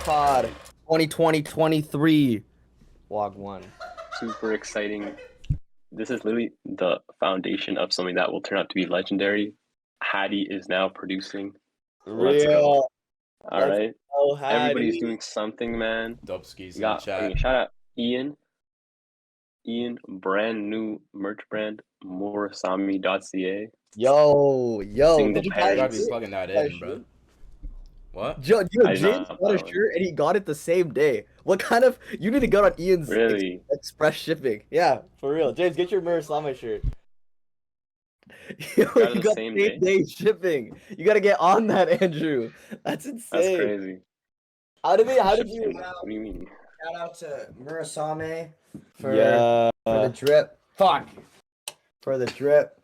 motvpod 2020-23 vlog 1. Super exciting. This is literally the foundation of something that will turn out to be legendary. Hadi is now producing. Let's go. Real. All Let's right. go, Everybody's Hadi. doing something, man. Dubskis You in the got chat. shout out Ian. Ian, brand new merch brand, morasami.ca. Yo, Single did you buy You a gotta be parents. shirt? plugging that Buy a in, bro. shirt? What? I did James not got buy a one. shirt and he got it the same day. What kind of? You need to go on Ian's Really? express shipping. Yeah, for real. James, get your Murasame shirt. Yo, Got it you the got same same day? day shipping. You gotta get on that, Andrew. That's That's insane. crazy. How did Ship you? same day. What do you mean? Shout out to Murasame for For the drip. Fuck. For the drip.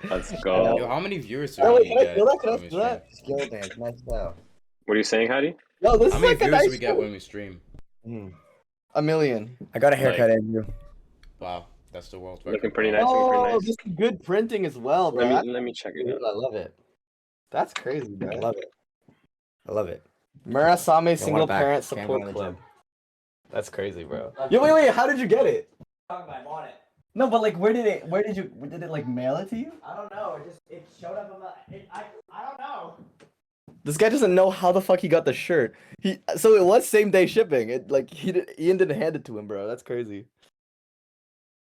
Let's Yo, go. how many viewers do Oh, wait, we can I get steal that? Can I when we steal that? stream? Skill dance. Nice out. What are you saying, Hadi? Yo, this How is many like a viewers do nice we get when we stream? A million. I got a haircut, Like- Andrew. Wow, that's the world Looking record. pretty bro. nice. Looking pretty Oh, nice. this is good printing as well, bro. Let me check it Dude, out. I love it. That's crazy, I bro. love it. I love it. Murasame Don't Single want it back. Parent Can't Support go to the Club. gym. That's crazy, bro. Yo, wait, how did you get it? I bought it. No, but like, where did it like mail it to you? I don't know. It showed up on the. I don't know. This guy doesn't know how the fuck he got the shirt. So it was same day shipping. Ian didn't hand it to him, bro. That's crazy.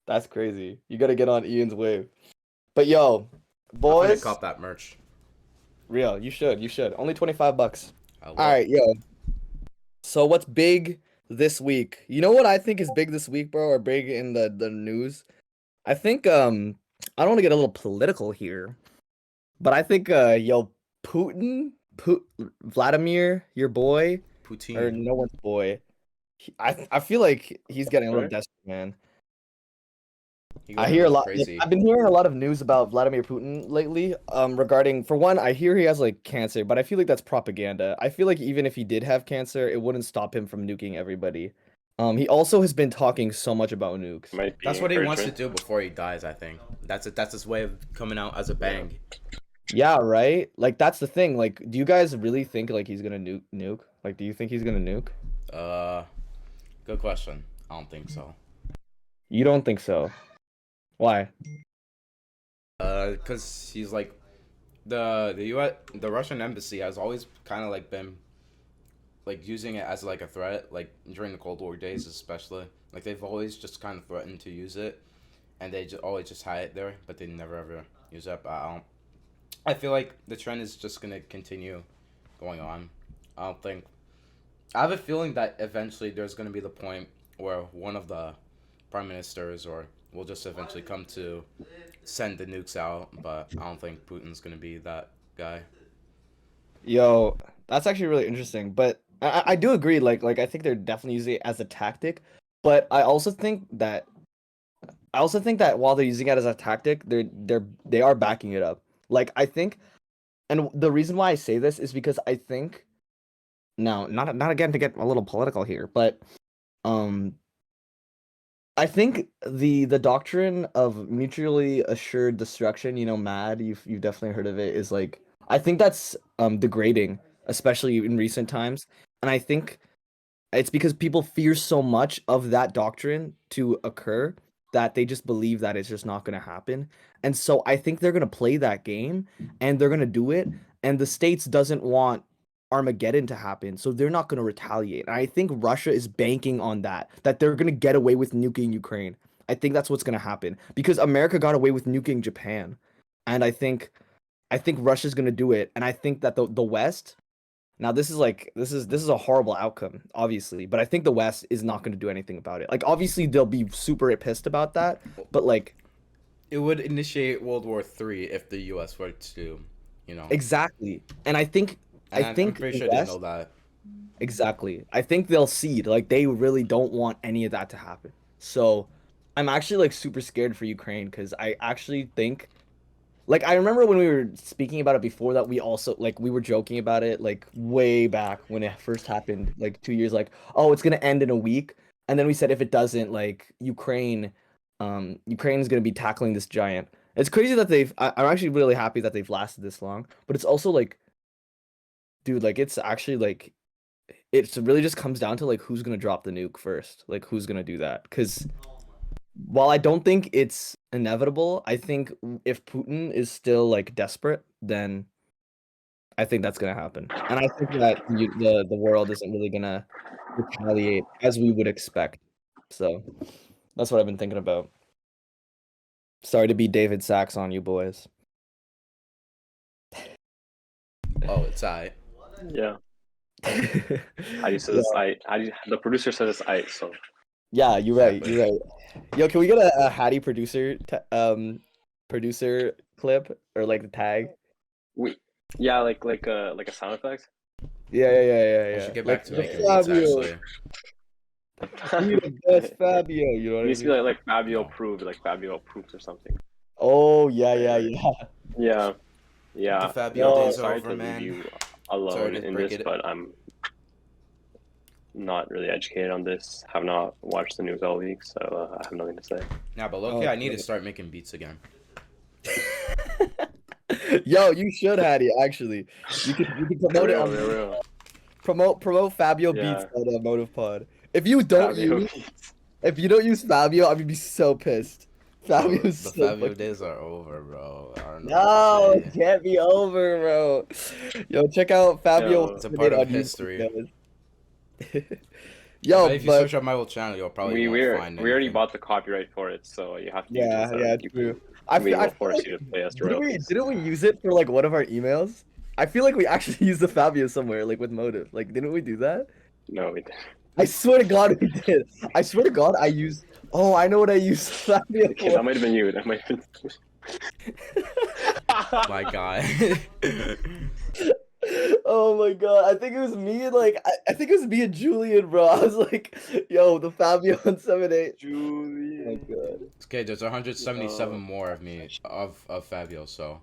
That's crazy. You gotta get on Ian's wave. But yo, I'm gonna boys, cop that merch. real, you should. Only $25. I will. All right, yo. So what's big this week? You know what I think is big this week, bro, or big in the news? I think I don't want to get a little political here, but I think Vladimir, your boy, or Poutine. no one's boy. I feel like he's getting a little Right? desperate, man. He I going hear a little lot. crazy. I've been hearing a lot of news about Vladimir Putin lately. Regarding, for one, I hear he has like cancer, but I feel like that's propaganda. I feel like even if he did have cancer, it wouldn't stop him from nuking everybody. He also has been talking so much about nukes. Might be That's what he wants to encouragement. do before he dies. I think that's his way of coming out as a bang. Yeah, right? Like that's the thing. Like, do you guys really think like he's gonna nuke? Like, do you think he's gonna nuke? Good question. I don't think so. You don't think so? Why? Cause he's like the Russian embassy has always kind of like been like using it as like a threat, like during the Cold War days especially. Like they've always just kind of threatened to use it, and they always just hide it there, but they never ever use it. But I feel like the trend is just gonna continue going on. I don't think. I have a feeling that eventually there's gonna be the point where one of the prime ministers or will just eventually come to send the nukes out, but I don't think Putin's gonna be that guy. Yo, that's actually really interesting. But I do agree. Like I think they're definitely using it as a tactic. But I also think that while they're using it as a tactic, they are backing it up. Like I think, and the reason why I say this is because I think, no, not again to get a little political here, but um, I think the doctrine of mutually assured destruction, MAD, you've definitely heard of it, is like I think that's degrading, especially in recent times. And I think it's because people fear so much of that doctrine to occur that they just believe that it's just not going to happen. And so I think they're going to play that game and they're going to do it. And the States doesn't want Armageddon to happen, so they're not going to retaliate. And I think Russia is banking on that they're going to get away with nuking Ukraine. I think that's what's going to happen because America got away with nuking Japan. And I think Russia's going to do it. And I think that the West, now this is a horrible outcome, obviously, but I think the West is not going to do anything about it. Like obviously they'll be super pissed about that, but like It would initiate World War III if the U.S. were to, exactly. And I think And I think I'm pretty the sure they West, know that. exactly. I think they'll cede. Like they really don't want any of that to happen. So I'm actually like super scared for Ukraine because I actually think, like, I remember when we were speaking about it before that we also like we were joking about it like way back when it first happened like 2 years, like, oh, it's gonna end in a week. And then we said if it doesn't, like Ukraine's gonna be tackling this giant. It's crazy that I'm actually really happy that they've lasted this long, but it's also like, dude, like it's actually like it really just comes down to like who's gonna drop the nuke first, like who's gonna do that. Because while I don't think it's inevitable, I think if Putin is still like desperate, then I think that's gonna happen, and I think that the world isn't really gonna retaliate as we would expect. So that's what I've been thinking about. Sorry to be David Sachs on you boys. Oh, it's I. Yeah. Hadi says the producer says it's I. So Yeah, you're right. Exactly. You're right. Yo, can we get a Hadi producer clip or like the tag? yeah, like a sound effect. I should get back to the making beats Fabio. actually. Be the best Fabio. You know what It I needs to mean? be like Fabio No. approved, like Fabio approves or something. Oh yeah. Yeah. The Fabio No, days are Sorry over, to man. leave you Sorry alone to in break this, it. but I'm not really educated on this. Have not watched the news all week, so I have nothing to say. Nah, but low-key, I need to start making beats again. Yo, you should, Hadi. Actually, you could promote it on Real. promote Fabio Yeah. beats on Motv. If you don't Fabio use beats. if you don't use Fabio, I'm gonna be so pissed. Bro, Fabio's the so Fabio fucking- days are over, bro. I don't know No, what to it say. can't be over, bro. Yo, check out Fabio. Yo. It's a part of on YouTube, history. guys. Yo, But if you search up my old channel, you'll probably won't find We already anything. bought the copyright for it, so you have to use yeah, it. So true. we I will feel force like, you to pay us didn't royalties. we use it for like one of our emails? I feel like we actually used the Fabio somewhere, like with Motive. Like, didn't we do that? No, we didn't. I swear to God we did. I swear to God I used. Oh, I know what I used Fabio Okay, for. that might have been you. That might have been. My God. Oh my God, I think it was me and like I think it was me and Julian, bro. I was like, yo, the Fabio 178. Oh my God. Okay, there's 177 more of me of Fabio, so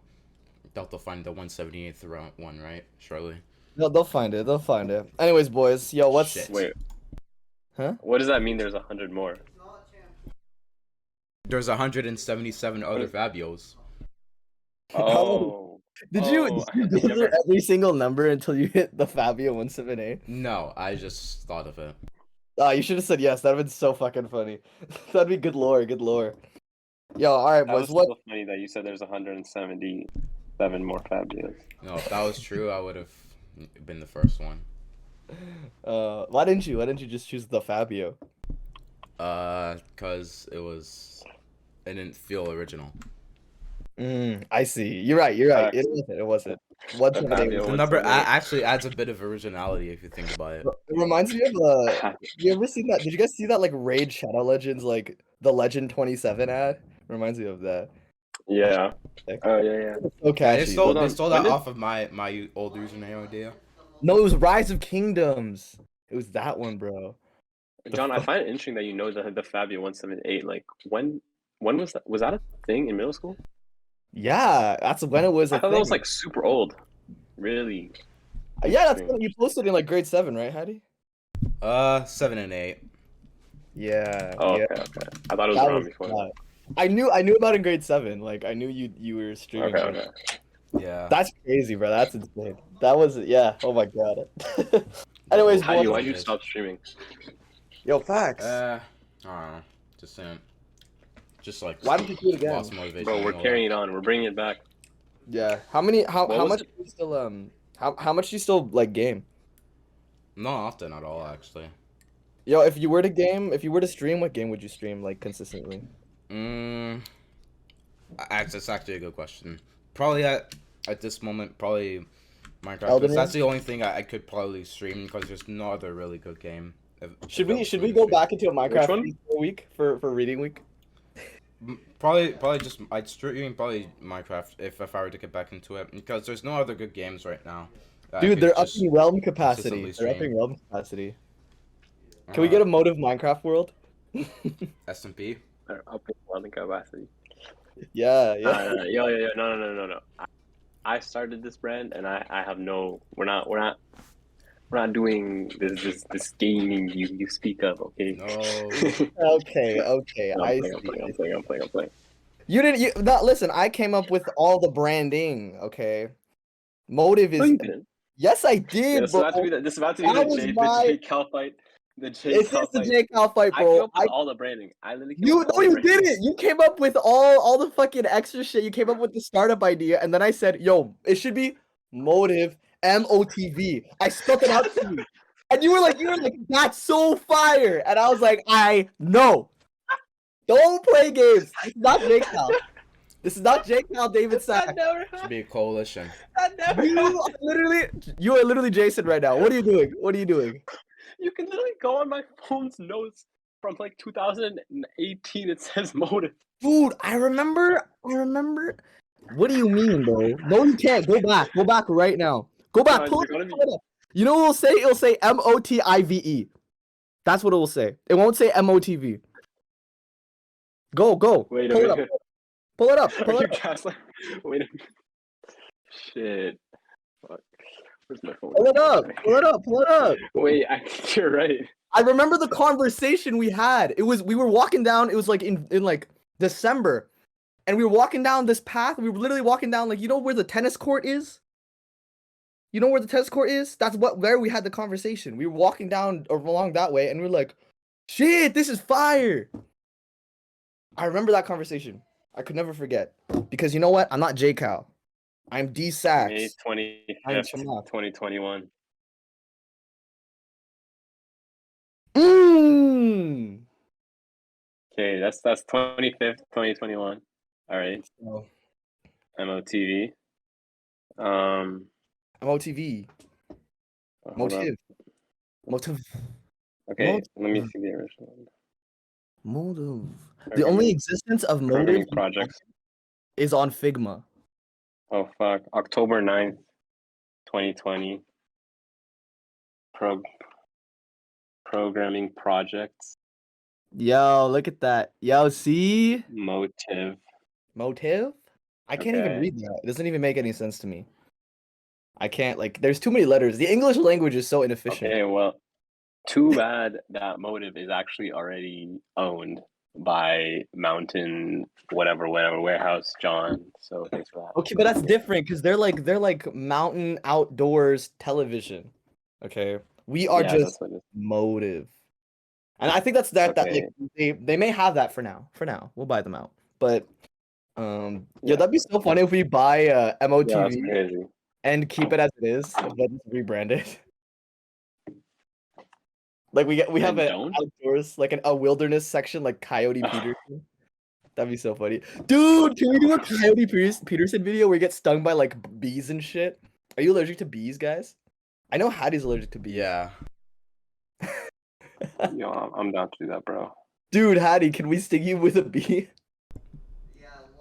they'll find the 178th one, right? Surely. No, they'll find it. They'll find it. Anyways, boys, yo, what's Shit. Wait. Huh? What does that mean? There's 100 more. There's 177 other Fabios. Oh. Did you Oh, go through every single number until you hit the Fabio 178? No, I just thought of it. Ah, you should have said yes. That'd been so fucking funny. That'd be good lore. Good lore. Yo, all right, That boys. was What? so funny that you said there's 177 more Fabios. No, if that was true, I would have been the first one. Why didn't you? Why didn't you just choose the Fabio? Cause it didn't feel original. I see. You're right. You're right. Facts. It wasn't. What's The the name? Fabio The number 178. actually adds a bit of originality if you think about it. It reminds me of you ever seen that? Did you guys see that like Raid Shadow Legends like the Legend 27 ad? Reminds me of that. Yeah. Oh yeah. So Yeah, catchy. they stole on. that When did- off of my old username idea. No, it was Rise of Kingdoms. It was that one, bro. John, I find it interesting that you know the Fabio 178. Like when was that? Was that a thing in middle school? Yeah, that's when it was a I thought thing. that was like super old. Really? Yeah, that's interesting. when you posted in like grade 7, right, Hadi? 7 and 8. Yeah. Oh, yeah. okay. I thought it was That around was before. not- I knew about it in grade 7. Like I knew you were streaming. Okay. Yeah. That's crazy, bro. That's insane. That was Oh my God. Anyways, Hadi, boys. why'd you stop streaming? Yo, facts. I don't know. Just like Why did you do it again? lost motivation. Bro, we're carrying it on. We're bringing it back. Yeah. How What was much it? do you still how much do you still like game? Not often at all, actually. Yo, if you were to stream, what game would you stream like consistently? That's actually a good question. Probably at this moment, probably Minecraft. Elden 'Cause that's Ring? the only thing I could probably stream because there's no other really good game. Should we go back into a Minecraft one? week for a week for reading week? Probably just I'd stream probably Minecraft if I were to get back into it because there's no other good games right now. that I Dude, could they're just upping realm capacity. consistently They're upping stream. realm capacity. Can we get a Motive Minecraft world? SMP? They're upping welding capacity. Yeah. Yo, no. I started this brand, and I have no. We're not doing this gaming you speak of. Okay. No. Okay. No, I I'm see. playing. You didn't. Listen. I came up with all the branding. Okay. Motive No, is you didn't. Yes, I Yeah, did, this is bro. about to be That was my. the J Cal fight. The J It's Cal just the fight. J Cal fight, I came bro. up with all the branding. I literally came up You with no, all the you branding. didn't. You came up with all the fucking extra shit. You came up with the startup idea, and then I said, "Yo, it should be Motive MOTV." I spelled it out to you, and you were like, "That's so fire!" And I was like, "I know. Don't play games. This is not J Cal. This is not J Cal David Sack. Should be a coalition. You are literally Jason right now. What are you doing? What are you doing? You can literally go on my phone's notes from like 2018. It says Motive. Dude, I remember. What do you mean, bro? No, you can't. Go back. Go back right now. Go back. John, Pull you're it, gonna be. pull it up. You know what it'll say? It'll say MOTIVE. That's what it will say. It won't say MOTV. Go. Wait a Pull it up. minute. Pull it up. Are Pull you it up. gaslighting? Wait a minute. Shit. Fuck. Where's my phone? Pull it up. Pull it up. Pull it up. Wait, I think you're right. I remember the conversation we had. We were walking down. It was like in like December, and we were walking down this path. We were literally walking down, like, you know where the tennis court is. You know where the tennis court is? That's where we had the conversation. We were walking down along that way, and we were like, "Shit, this is fire." I remember that conversation. I could never forget, because you know what? I'm not J Cal. I'm D May Sacks. 25th, 2021. Mmm. Okay, that's 25th, 2021. All right. So, MOTV. MOTV. Hold up. Motive. Okay, Motive. let me see the original. Motive. The only existence of Motive Programming projects. is on Figma. Oh fuck. October 9th, 2020. Programming projects. Yo, look at that. Yo, see? Motive. Motive? I can't even Okay. read that. It doesn't even make any sense to me. I can't, like, there's too many letters. The English language is so inefficient. Okay, well, too bad that Motive is actually already owned by Mountain whatever warehouse John. So thanks for that. Okay, but that's different because they're like mountain outdoors television. Okay. We are Yeah, just that's what it is. Motive. And I think that's that Okay. like they may have that for now. For now. We'll buy them out. But Yeah. yeah, that'd be so funny if we buy Yeah, that's MOTV crazy. and keep it as it is, but just rebrand it. Like we have And an don't? outdoors, like a wilderness section, like Coyote Peterson. That'd be so funny, dude. Can we do a Coyote Peterson video where you get stung by like bees and shit? Are you allergic to bees, guys? I know Hadi's allergic to bees. Yeah. Yo, I'm down to do that, bro. Dude, Hadi, can we sting you with a bee?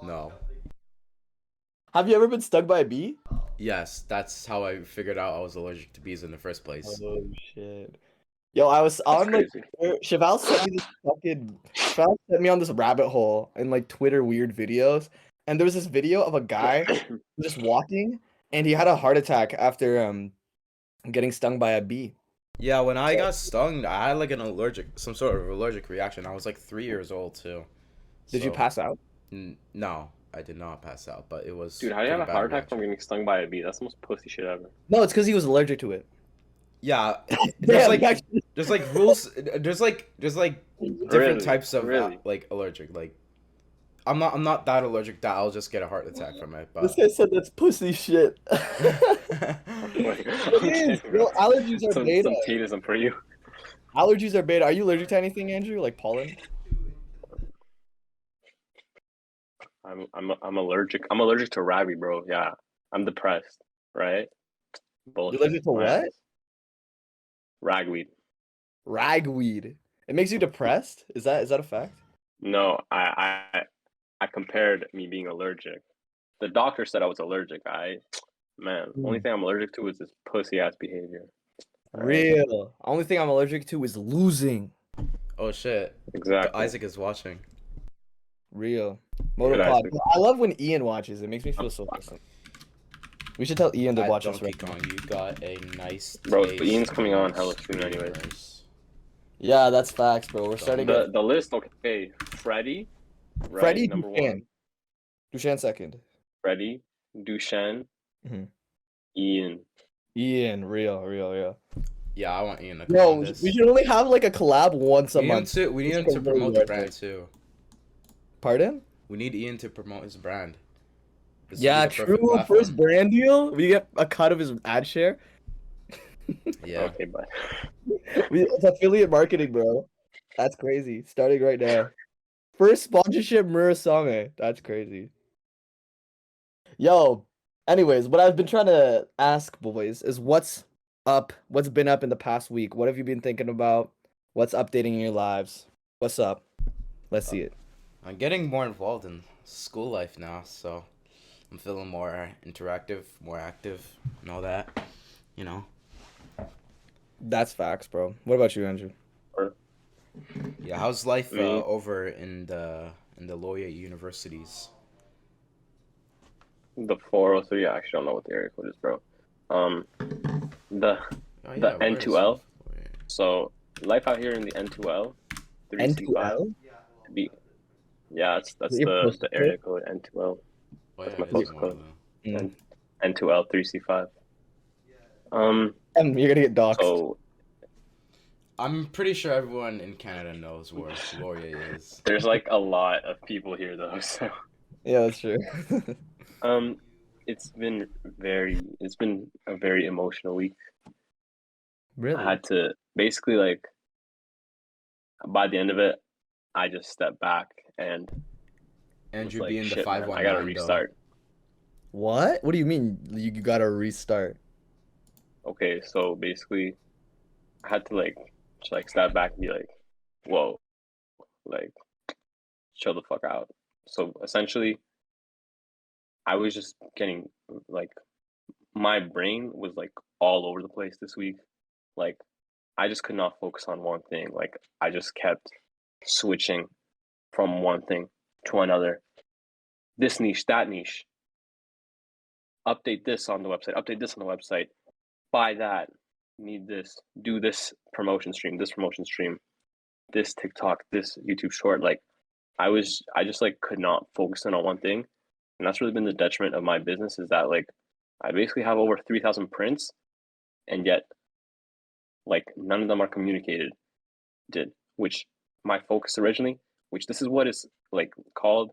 No. Have you ever been stung by a bee? Yes, that's how I figured out I was allergic to bees in the first place. Oh shit. Yo, I was That's on like crazy. Chevelle sent me on this rabbit hole in like Twitter weird videos, and there was this video of a guy just walking, and he had a heart attack after getting stung by a bee. Yeah, when I got stung, I had like some sort of allergic reaction. I was like 3 years old too. Did you So, pass out? No, I did not pass out, but it was. Dude, how do you have a pretty bad heart attack from reaction. getting stung by a bee? That's the most pussy shit ever. No, it's because he was allergic to it. Yeah, Damn, there's like rules. There's like different Really? types of Really? like allergic. Like, I'm not that allergic that I'll just get a heart attack from it. This But guy said that's pussy shit. Wait, It is, bro. Allergies are some beta. tatism for you. Allergies are beta. Are you allergic to anything, Andrew? Like pollen? I'm allergic. I'm allergic to ravi, bro. Yeah, I'm depressed. Right? Bullshit. You're allergic to what? Ragweed. Ragweed. It makes you depressed? Is that a fact? No, I compared me being allergic. The doctor said I was allergic. Only thing I'm allergic to is this pussy ass behavior. Right? Real. Only thing I'm allergic to is losing. oh shit, Exactly. Isaac is watching. Real. Good Motovpod. Isaac. I love when Ian watches. It makes me feel so awesome. We should tell Ian to watch us right now. You got a nice. Bro, taste Ian's coming on in hella soon anyways. universe. Yeah, that's facts, bro. We're starting The at the list. Okay, Freddie. Right, Freddie number Duchenne. one. Duchenne second. Freddie, Duchenne, Mhm. Ian. Ian, real. Yeah, I want Ian to come on No, this. we should only have like a collab once a month. We need Just him 'cause to we're promote the worth brand it. too. Pardon? We need Ian to promote his brand. This would be Yeah, the perfect true. platform. First brand deal, we get a cut of his ad share. Yeah. Okay, but It's affiliate marketing, bro. That's crazy. Starting right now. First sponsorship, Murasame. That's crazy. Yo, anyways, what I've been trying to ask, boys, is what's up? What's been up in the past week? What have you been thinking about? What's updating in your lives? What's up? Let's see it. I'm getting more involved in school life now, so I'm feeling more interactive, more active, and all that. You know. That's facts, bro. What about you, Andrew? Yeah. How's life Me? over in the lawyer universities? the 403, I actually don't know what the area code is, bro. The Oh the where is N2L. Wait. So life out here in the N2L, 3C5. N2L? The Yeah, that's Is it your the postal area code N2L. Oh That's yeah, my it is postcode. Mm. N2L 3C5. You're gonna get doxxed. So I'm pretty sure everyone in Canada knows where Laurier is. there's like a lot of people here though. So Yeah, that's true. um, it's been a very emotional week. I Really? had to basically like by the end of it, I just stepped back and was Andrew like, being the shit, man, I gotta 519 though. restart. What? What do you mean you gotta restart? Okay, so basically, I had to like step back and be like, whoa, like chill the fuck out. So essentially, I was just getting like my brain was like all over the place this week. Like I just could not focus on one thing. Like I just kept switching from one thing to another. This niche, that niche. Update this on the website. Update this on the website. Buy that. Need this. Do this promotion stream. This promotion stream. This TikTok. This YouTube short. Like I just like could not focus in on one thing, and that's really been the detriment of my business. Is that like I basically have over 3,000 prints, and yet like none of them are communicated. Which my focus originally, which this is what is like called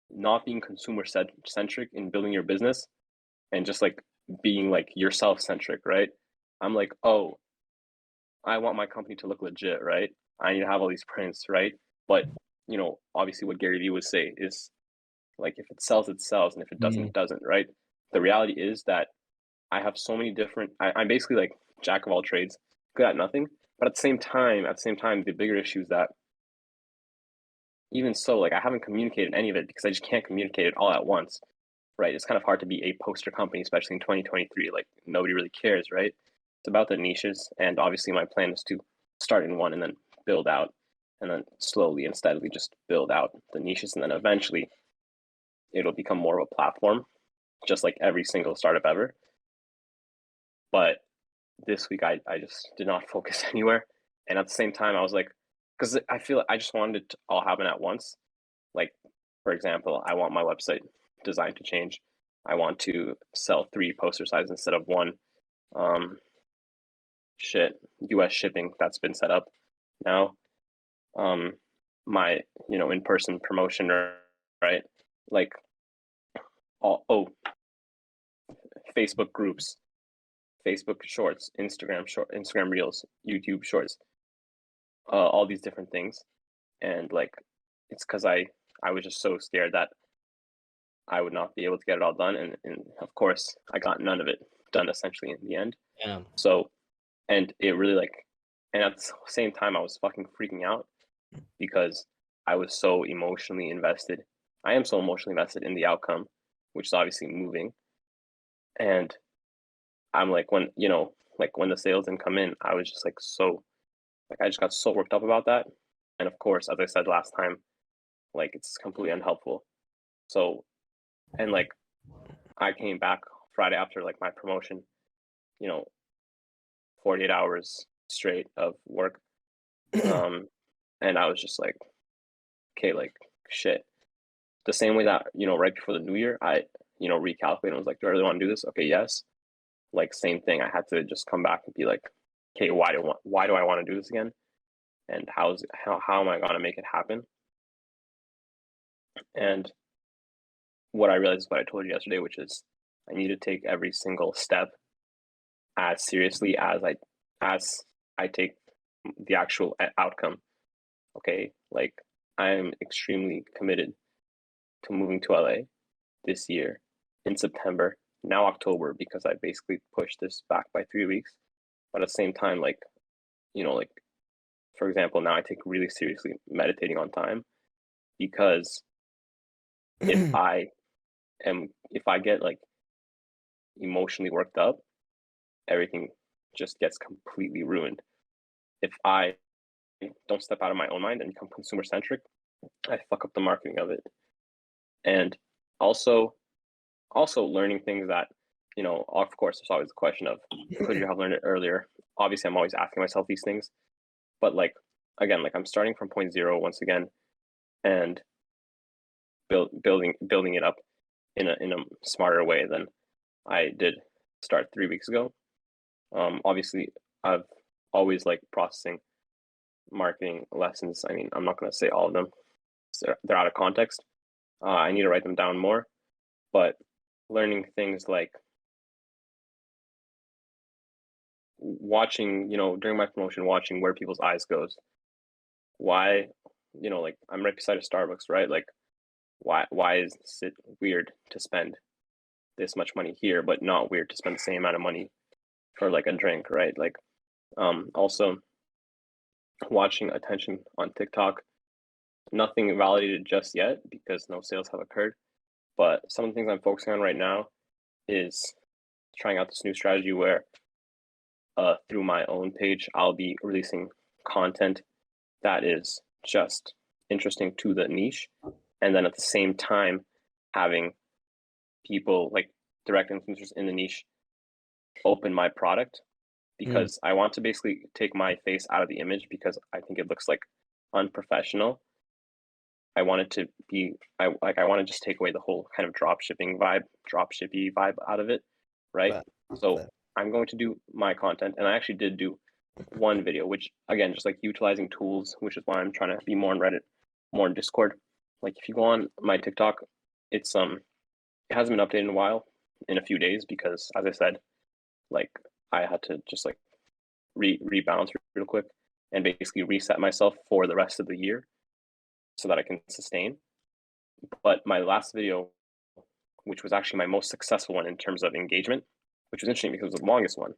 not being consumer centric in building your business and just like being like yourself centric, right? I'm like, oh, I want my company to look legit, right? I need to have all these prints, right? But obviously, what Gary Vee would say is like, if it sells, it sells, and if it doesn't, it doesn't, right? The reality is that I have so many different. I'm basically like jack of all trades, good at nothing. But at the same time, the bigger issue is that even so, like I haven't communicated any of it because I just can't communicate it all at once, right? It's kind of hard to be a poster company, especially in 2023. Like nobody really cares, right? It's about the niches, and obviously my plan is to start in one and then build out, and then slowly and steadily just build out the niches, and then eventually it'll become more of a platform, just like every single startup ever. But this week I just did not focus anywhere, and at the same time I was like, because I feel like I just wanted it to all happen at once. Like, for example, I want my website design to change. I want to sell 3 poster sizes instead of 1. US shipping that's been set up now. My in-person promotion, right? Like Facebook groups, Facebook shorts, Instagram reels, YouTube shorts, all these different things. And like it's because I was just so scared that I would not be able to get it all done, and of course I got none of it done essentially in the end. Yeah. So, and it really and at the same time I was fucking freaking out because I was so emotionally invested. I am so emotionally invested in the outcome, which is obviously moving. And I'm like when when the sales didn't come in, I was just like I just got so worked up about that. And of course, as I said last time, like it's completely unhelpful. So, and like I came back Friday after like my promotion, 48 hours straight of work. And I was just like, okay, like shit. The same way that, right before the new year, I, recalculated and was like, do I really want to do this? Okay, yes. like same thing. I had to just come back and be like, okay, why do I want to do this again? And how am I gonna make it happen? And what I realized is what I told you yesterday, which is I need to take every single step as seriously as I take the actual outcome. Okay, like I am extremely committed to moving to LA this year in September, now October, because I basically pushed this back by 3 weeks. But at the same time, like, like for example, now I take really seriously meditating on time, because if I get like emotionally worked up, everything just gets completely ruined. If I don't step out of my own mind and become consumer centric, I fuck up the marketing of it. And also learning things that, of course, there's always the question of, could you have learned it earlier? Obviously, I'm always asking myself these things, but like, again, like I'm starting from point zero once again, and building it up in a smarter way than I did start 3 weeks ago. Obviously, I've always like processing marketing lessons. I mean, I'm not going to say all of them. They're out of context. I need to write them down more, but learning things like watching, during my promotion, watching where people's eyes goes. Why, like I'm right beside a Starbucks, right? Like why is it weird to spend this much money here, but not weird to spend the same amount of money for like a drink, right? Like, also watching attention on TikTok. Nothing validated just yet because no sales have occurred, but some of the things I'm focusing on right now is trying out this new strategy where through my own page, I'll be releasing content that is just interesting to the niche, and then at the same time having people like direct influencers in the niche open my product, because I want to basically take my face out of the image because I think it looks like unprofessional. I want it to be, I want to just take away the whole kind of dropshippy vibe out of it, right? So I'm going to do my content, and I actually did do one video, which again, just like utilizing tools, which is why I'm trying to be more on Reddit, more in Discord. Like if you go on my TikTok, it's it hasn't been updated in a while, in a few days, because as I said, like I had to just like rebalance real quick and basically reset myself for the rest of the year so that I can sustain. But my last video, which was actually my most successful one in terms of engagement, which was interesting because it was the longest one,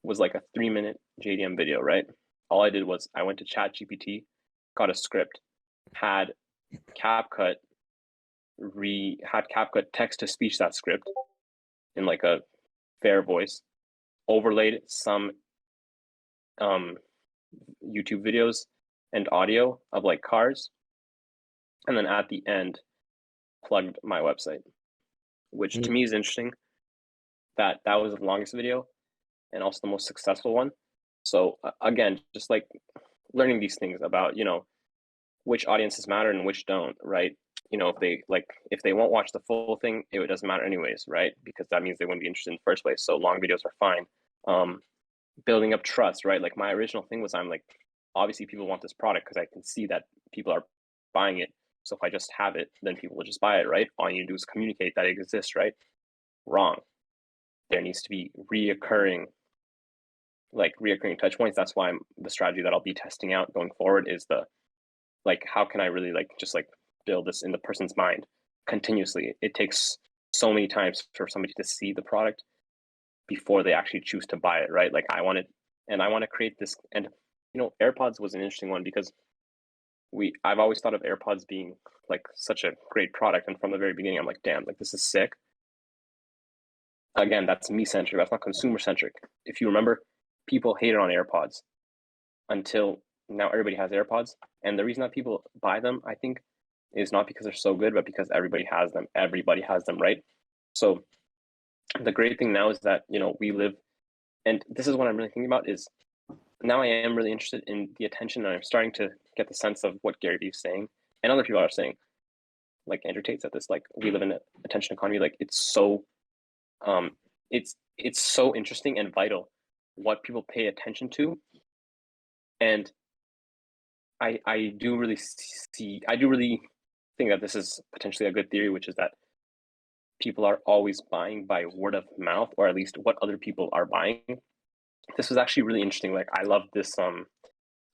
was like a 3-minute JDM video, right? All I did was I went to ChatGPT, got a script, had CapCut text to speech that script in like a fair voice, overlaid some YouTube videos and audio of like cars, and then at the end plugged my website, which to me is interesting. That was the longest video and also the most successful one. So again, just like learning these things about, which audiences matter and which don't, right? If they won't watch the full thing, it doesn't matter anyways, right? Because that means they wouldn't be interested in the first place. So long videos are fine. Building up trust, right? Like my original thing was, I'm like, obviously people want this product because I can see that people are buying it. So if I just have it, then people will just buy it, right? All you need to do is communicate that it exists, right? Wrong. There needs to be reoccurring touch points. That's why the strategy that I'll be testing out going forward is how can I really just build this in the person's mind continuously. It takes so many times for somebody to see the product before they actually choose to buy it, right? Like I want to create this. And AirPods was an interesting one because I've always thought of AirPods being like such a great product, and from the very beginning I'm like, damn, like this is sick. Again, that's me centric, that's not consumer centric. If you remember, people hated on AirPods until now everybody has AirPods, and the reason that people buy them, I think, is not because they're so good, but because everybody has them, right? So the great thing now is that we live, and this is what I'm really thinking about, is now I am really interested in the attention, and I'm starting to get the sense of what Gary Vee is saying and other people are saying, like Andrew Tate said this, like we live in an attention economy. Like it's so it's so interesting and vital what people pay attention to, and I do really think that this is potentially a good theory, which is that people are always buying by word of mouth, or at least what other people are buying. This was actually really interesting. Like, I love this.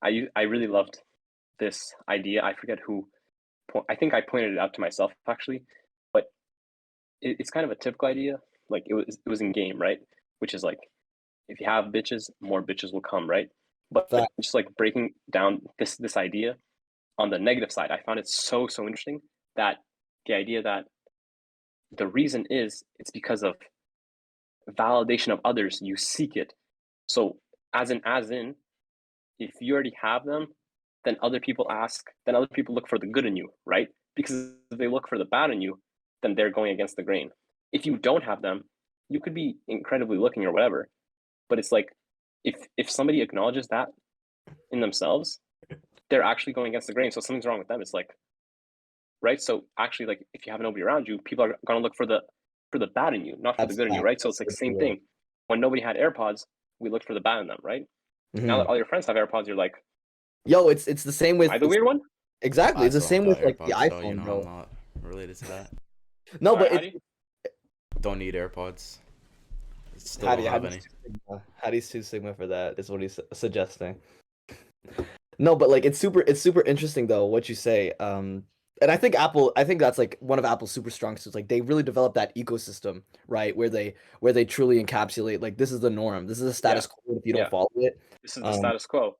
I really loved this idea. I forget who. I think I pointed it out to myself actually, but it's kind of a typical idea. Like, it was in game, right? Which is like, if you have bitches, more bitches will come, right? But Fact. just like breaking down this idea on the negative side, I found it so interesting that the idea that the reason is it's because of validation of others, you seek it. So as in, if you already have them, then other people look for the good in you, right? Because if they look for the bad in you, then they're going against the grain. If you don't have them, you could be incredibly looking or whatever, but it's like, if somebody acknowledges that in themselves, they're actually going against the grain. So something's wrong with them. It's like, right? So actually, like, if you have nobody around you, people are going to look for the bad in you, not for the That's good in you, fact. right? So it's like That's same true. thing. When nobody had AirPods, we looked for the bad in them, right? Now Mhm. that all your friends have AirPods, you're like, Yo, it's the same with am I the weird one? exactly. I It's the still same got with like the AirPods though. You iPhone, know, I'm bro. not related to that. No, Sorry, but it's Hadi? Don't need AirPods. Still Hadi. don't have Hadi's any. too sigma. Hadi's too sigma for that. Is what he's suggesting. No, but like it's super interesting though what you say. And I think that's like one of Apple's super strong suits. Like they really developed that ecosystem, right? Where they truly encapsulate like this is the norm. This is a Yeah, status quo if you don't yeah. follow it. This is the Um, status quo,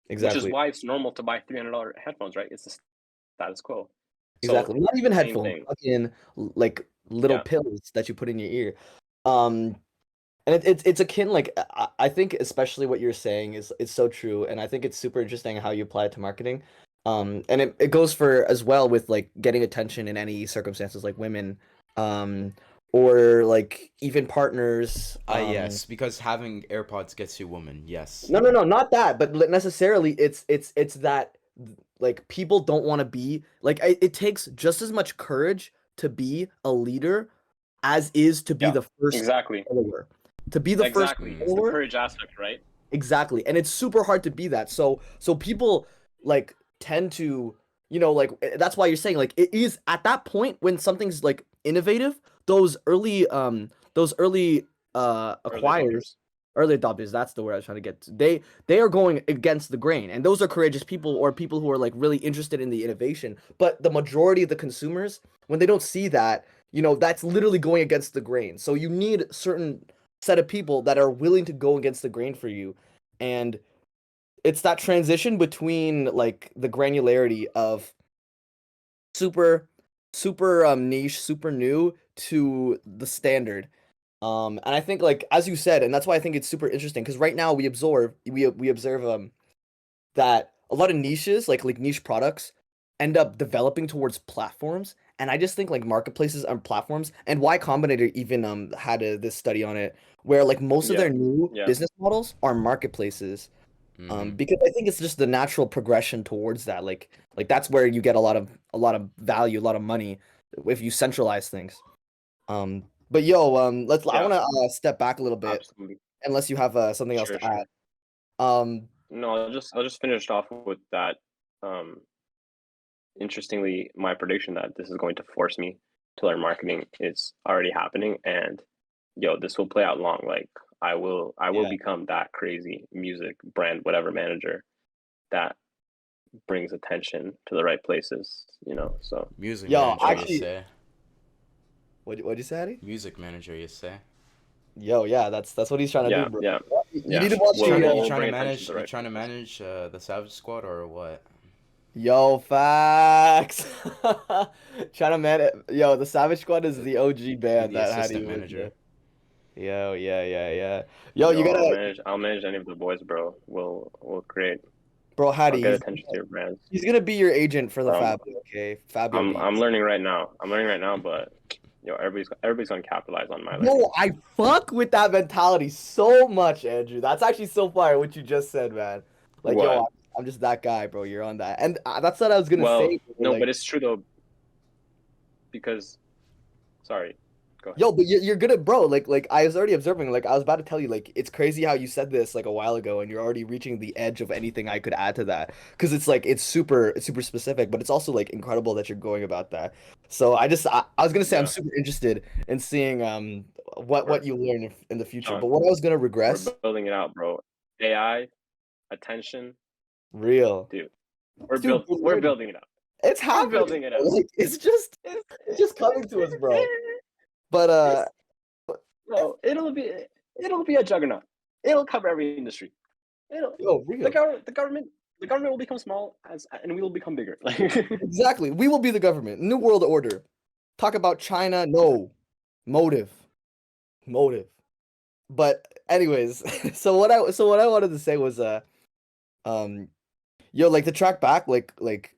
which is exactly. why it's normal to buy $300 headphones, right? It's the status quo. So Exactly. Not even same headphones, thing. fucking like little Yeah, pills that you put in your ear. Um, and it's akin like I think especially what you're saying is it's so true, and I think it's super interesting how you apply it to marketing. And it goes for as well with like getting attention in any circumstances like women, um, or like even partners. Yes, because having AirPods gets you women. Yes. No, not that, but necessarily it's that like people don't want to be like it takes just as much courage to be a leader as is to be yeah, the first exactly. follower. To be the first Exactly. It's the follower, courage aspect, right? exactly. And it's super hard to be that. So people like tend to, like that's why you're saying like it is at that point when something's like innovative, those early Early acquires adopters. early adopters, that's the word I was trying to get to. They are going against the grain. And those are courageous people or people who are like really interested in the innovation. But the majority of the consumers, when they don't see that, that's literally going against the grain. So you need certain set of people that are willing to go against the grain for you. And it's that transition between like the granularity of super niche, super new to the standard. And I think like as you said, and that's why I think it's super interesting because right now we observe that a lot of niches like niche products end up developing towards platforms. And I just think like marketplaces and platforms and Y Combinator even had this study on it where like most of Yeah, their new yeah, business models are marketplaces. Mm-hmm. Because I think it's just the natural progression towards that. Like that's where you get a lot of value, a lot of money if you centralize things. But yo, I yeah. want to step back a little bit Absolutely. unless you have something else Sure, to add. sure. Um, No, I'll just finish off with that. Um, Interestingly, my prediction that this is going to force me to learn marketing is already happening, and yo, this will play out long. Like, I will Yeah. become that crazy music brand whatever manager that brings attention to the right places. So Music yo, manager, you actually, say? what'd you say, Hadi? Music manager, you say? Yo, yeah, that's what he's trying to do, yeah, bro. yeah, You yeah. need to watch We'll the we'll, You we'll trying to bring attention to manage? the You right trying to places. manage the Savage Squad or what? Yo, facts. Trying to man yo, the Savage Squad is Uh, the OG Be band the that Hadi assistant was manager. Yo, yeah. Yo, you Yo, I'll gotta, manage. I'll manage any of the boys, bro. We'll create. bro, I'll Hadi, get attention to your brands. he's gonna be your agent for the Um, Fabio, okay? Fabio I'm Beats. learning right now. But everybody's gonna capitalize on my learning. Yo, I fuck with that mentality so much, Andrew. That's actually so fire what you just said, man. Like, yo, What? I'm just that guy, bro. You're on that. And that's what I was gonna Well, say, bro. no, Like, but it's true though, because sorry, Go ahead. Yo, but you're good at bro. Like I was already observing. Like I was about to tell you. Like it's crazy how you said this like a while ago, and you're already reaching the edge of anything I could add to that. Because it's like it's super specific, but it's also like incredible that you're going about that. So I was gonna say I'm Yeah, super interested in seeing we're what you learn in the future. Sean, But what I was gonna we're regress, building it out, bro. AI, attention, real, dude. dude, we're We're learning. building it out. It's We're happening. building it Bro. out. Like it's just coming to us, bro. But It's bro, it'll be a juggernaut. It'll cover every industry. It'll yo, real. the government will become small and we will become bigger. Like Exactly. We will be the government. New world order. Talk about China. No. Motive. Motive. But anyways, so what I wanted to say was um yo, like to track back, like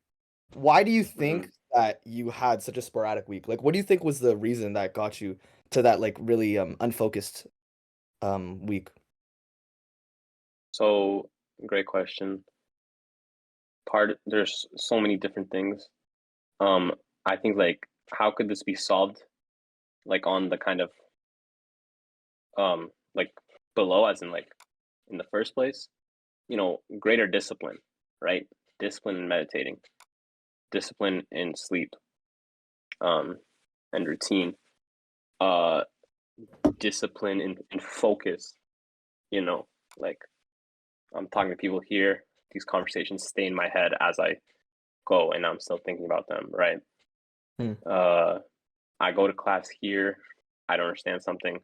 why do you Mhm. think that you had such a sporadic week? Like what do you think was the reason that got you to that like really unfocused week? So great question. There's so many different things. Um, I think like how could this be solved like on the kind of like below as in like in the first place, greater discipline, right? Discipline in meditating, discipline in sleep, um, and routine, uh, discipline in focus, you know, like I'm talking to people here, these conversations stay in my head as I go and I'm still thinking about them, right? Hmm. I go to class here, I don't understand something,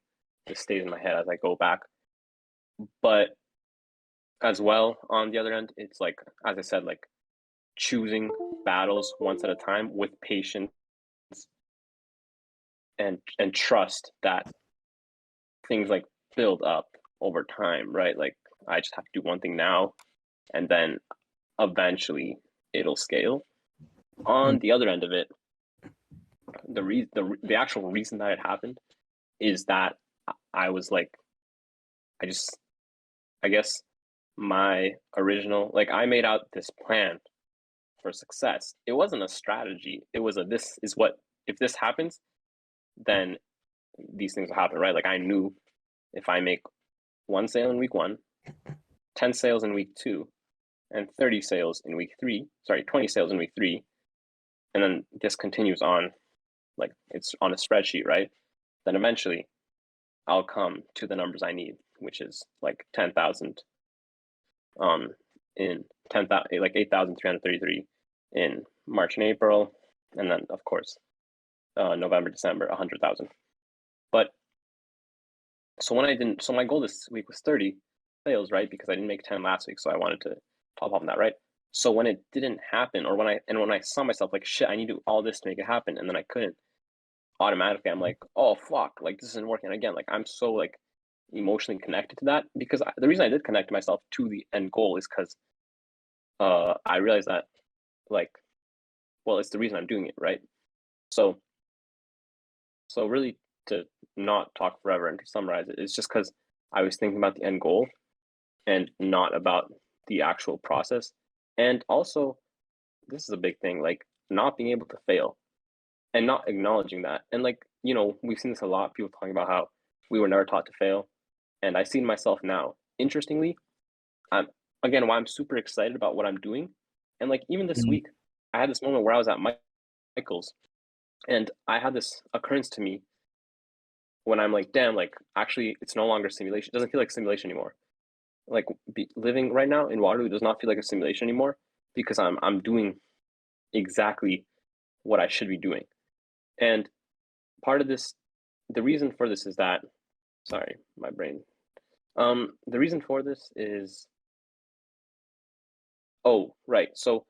this stays in my head as I go back. But as well, on the other end, it's like, as I said, like choosing battles once at a time with patience and trust that things like build up over time, right? Like I just have to do one thing now and then eventually it'll scale. Hmm. On the other end of it, the actual reason that it happened is that I was like I just I guess my original like I made out this plan for success. It wasn't a strategy. It was a this is what if this happens, then these things will happen, right? Like I knew if I make one sale in week one, 10 sales in week two, and 30 sales in week three, sorry, 20 sales in week three, and then this continues on like it's on a spreadsheet, right? Then eventually I'll come to the numbers I need, which is like 10,000 um in 10,000 like 8,333 in March and April, and then of course November, December 100,000. But so my goal this week was 30 sales, right? Because I didn't make 10 last week, so I wanted to top off on that, right? So when it didn't happen, or when I saw myself like shit, I need to do all this to make it happen, and then I couldn't, automatically I'm like, oh fuck, like this isn't working again. Like I'm so like emotionally connected to that because the reason I did connect myself to the end goal is because I realized that like, well, it's the reason I'm doing it, right? So really to not talk forever and to summarize it, it's just because I was thinking about the end goal and not about the actual process. And also, this is a big thing, like not being able to fail and not acknowledging that. And like, we've seen this a lot, people talking about how we were never taught to fail. And I see myself now. Interestingly, I'm again why I'm super excited about what I'm doing. And like even this Hmm. week, I had this moment where I was at Michael's and I had this occurrence to me when I'm like, damn, like actually it's no longer simulation. It doesn't feel like simulation anymore. Like living right now in Waterloo does not feel like a simulation anymore because I'm doing exactly what I should be doing. And part of this, the reason for this is that, sorry, my brain. The reason for this is, oh, right. So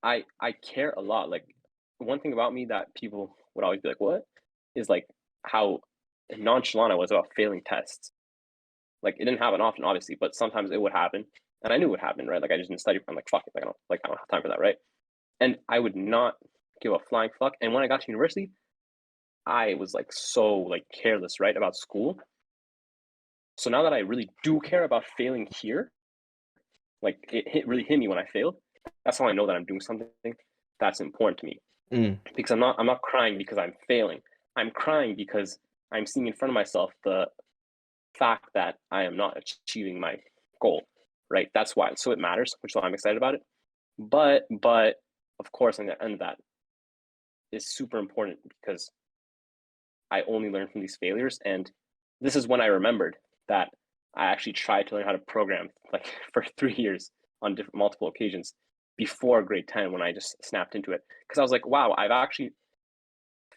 I care a lot. Like one thing about me that people would always be like, what? Is like how nonchalant I was about failing tests. Like it didn't happen often, obviously, but sometimes it would happen. And I knew it would happen, right? Like I just didn't study. I'm like, fuck it, I don't have time for that, right? And I would not give a flying fuck. And when I got to university, I was like so like careless, right, about school. So now that I really do care about failing here, like really hit me when I failed. That's how I know that I'm doing something that's important to me Mm. because I'm not crying because I'm failing. I'm crying because I'm seeing in front of myself the fact that I am not achieving my goal, right? That's why. So it matters, which is why I'm excited about it. But of course, on the end of that is super important because I only learn from these failures, and this is when I remembered that I actually tried to learn how to program like for 3 years on multiple occasions before grade 10 when I just snapped into it because I was like, wow, I've actually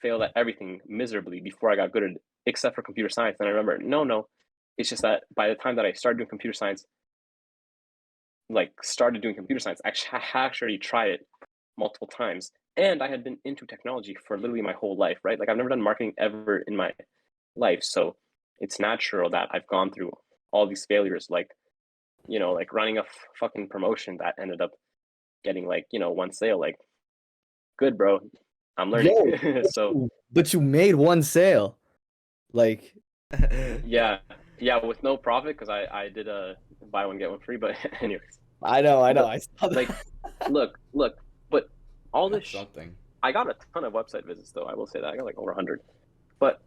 failed at everything miserably before I got good at it, except for computer science. And I remember, no, it's just that by the time that I started doing computer science, I actually tried it multiple times. And I had been into technology for literally my whole life, right? Like I've never done marketing ever in my life. So it's natural that I've gone through all these failures, like, like running a fucking promotion that ended up getting like, one sale, like, good, bro. I'm learning. Yo, So but you made one sale. Like, yeah, with no profit because I did a buy one get one free. But anyways, I know. But, I saw that. like, look, but all this, That's something. I got a ton of website visits though. I will say that I got like over 100. But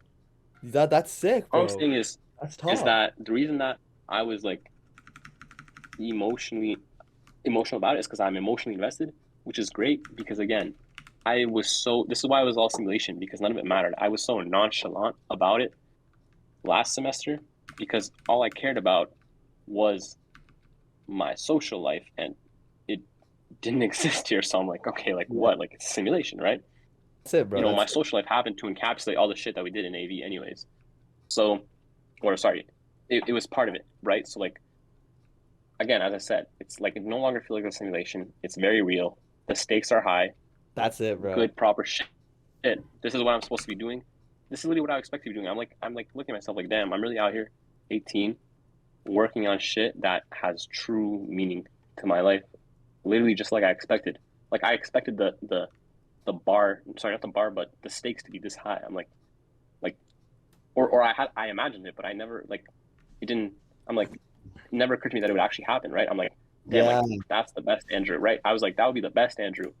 That's sick, all bro. I'm saying is That's tough. that the reason that I was like emotional about it is because I'm emotionally invested, which is great because again, this is why it was all simulation because none of it mattered. I was so nonchalant about it last semester because all I cared about was my social life and it didn't exist here. So I'm like, okay, like what? Like it's simulation, right? That's it, bro. My That's it. social life happened to encapsulate all the shit that we did in AV anyways. So, or sorry, it was part of it, right? So like, again, as I said, it's like it no longer feels like a simulation. It's very real. The stakes are high. That's it, bro. Good, proper shit. This is what I'm supposed to be doing. This is really what I expect to be doing. I'm like looking at myself like, damn, I'm really out here, 18, working on shit that has true meaning to my life. Literally just like I expected. Like I expected the bar, sorry, not the bar, but the stakes to be this high. I'm like, or I imagined it, but I never like, it didn't. I'm like, it never occurred to me that it would actually happen, right? I'm like, damn, Yeah. like that's the best Andrew, right? I was like, that would be the best Andrew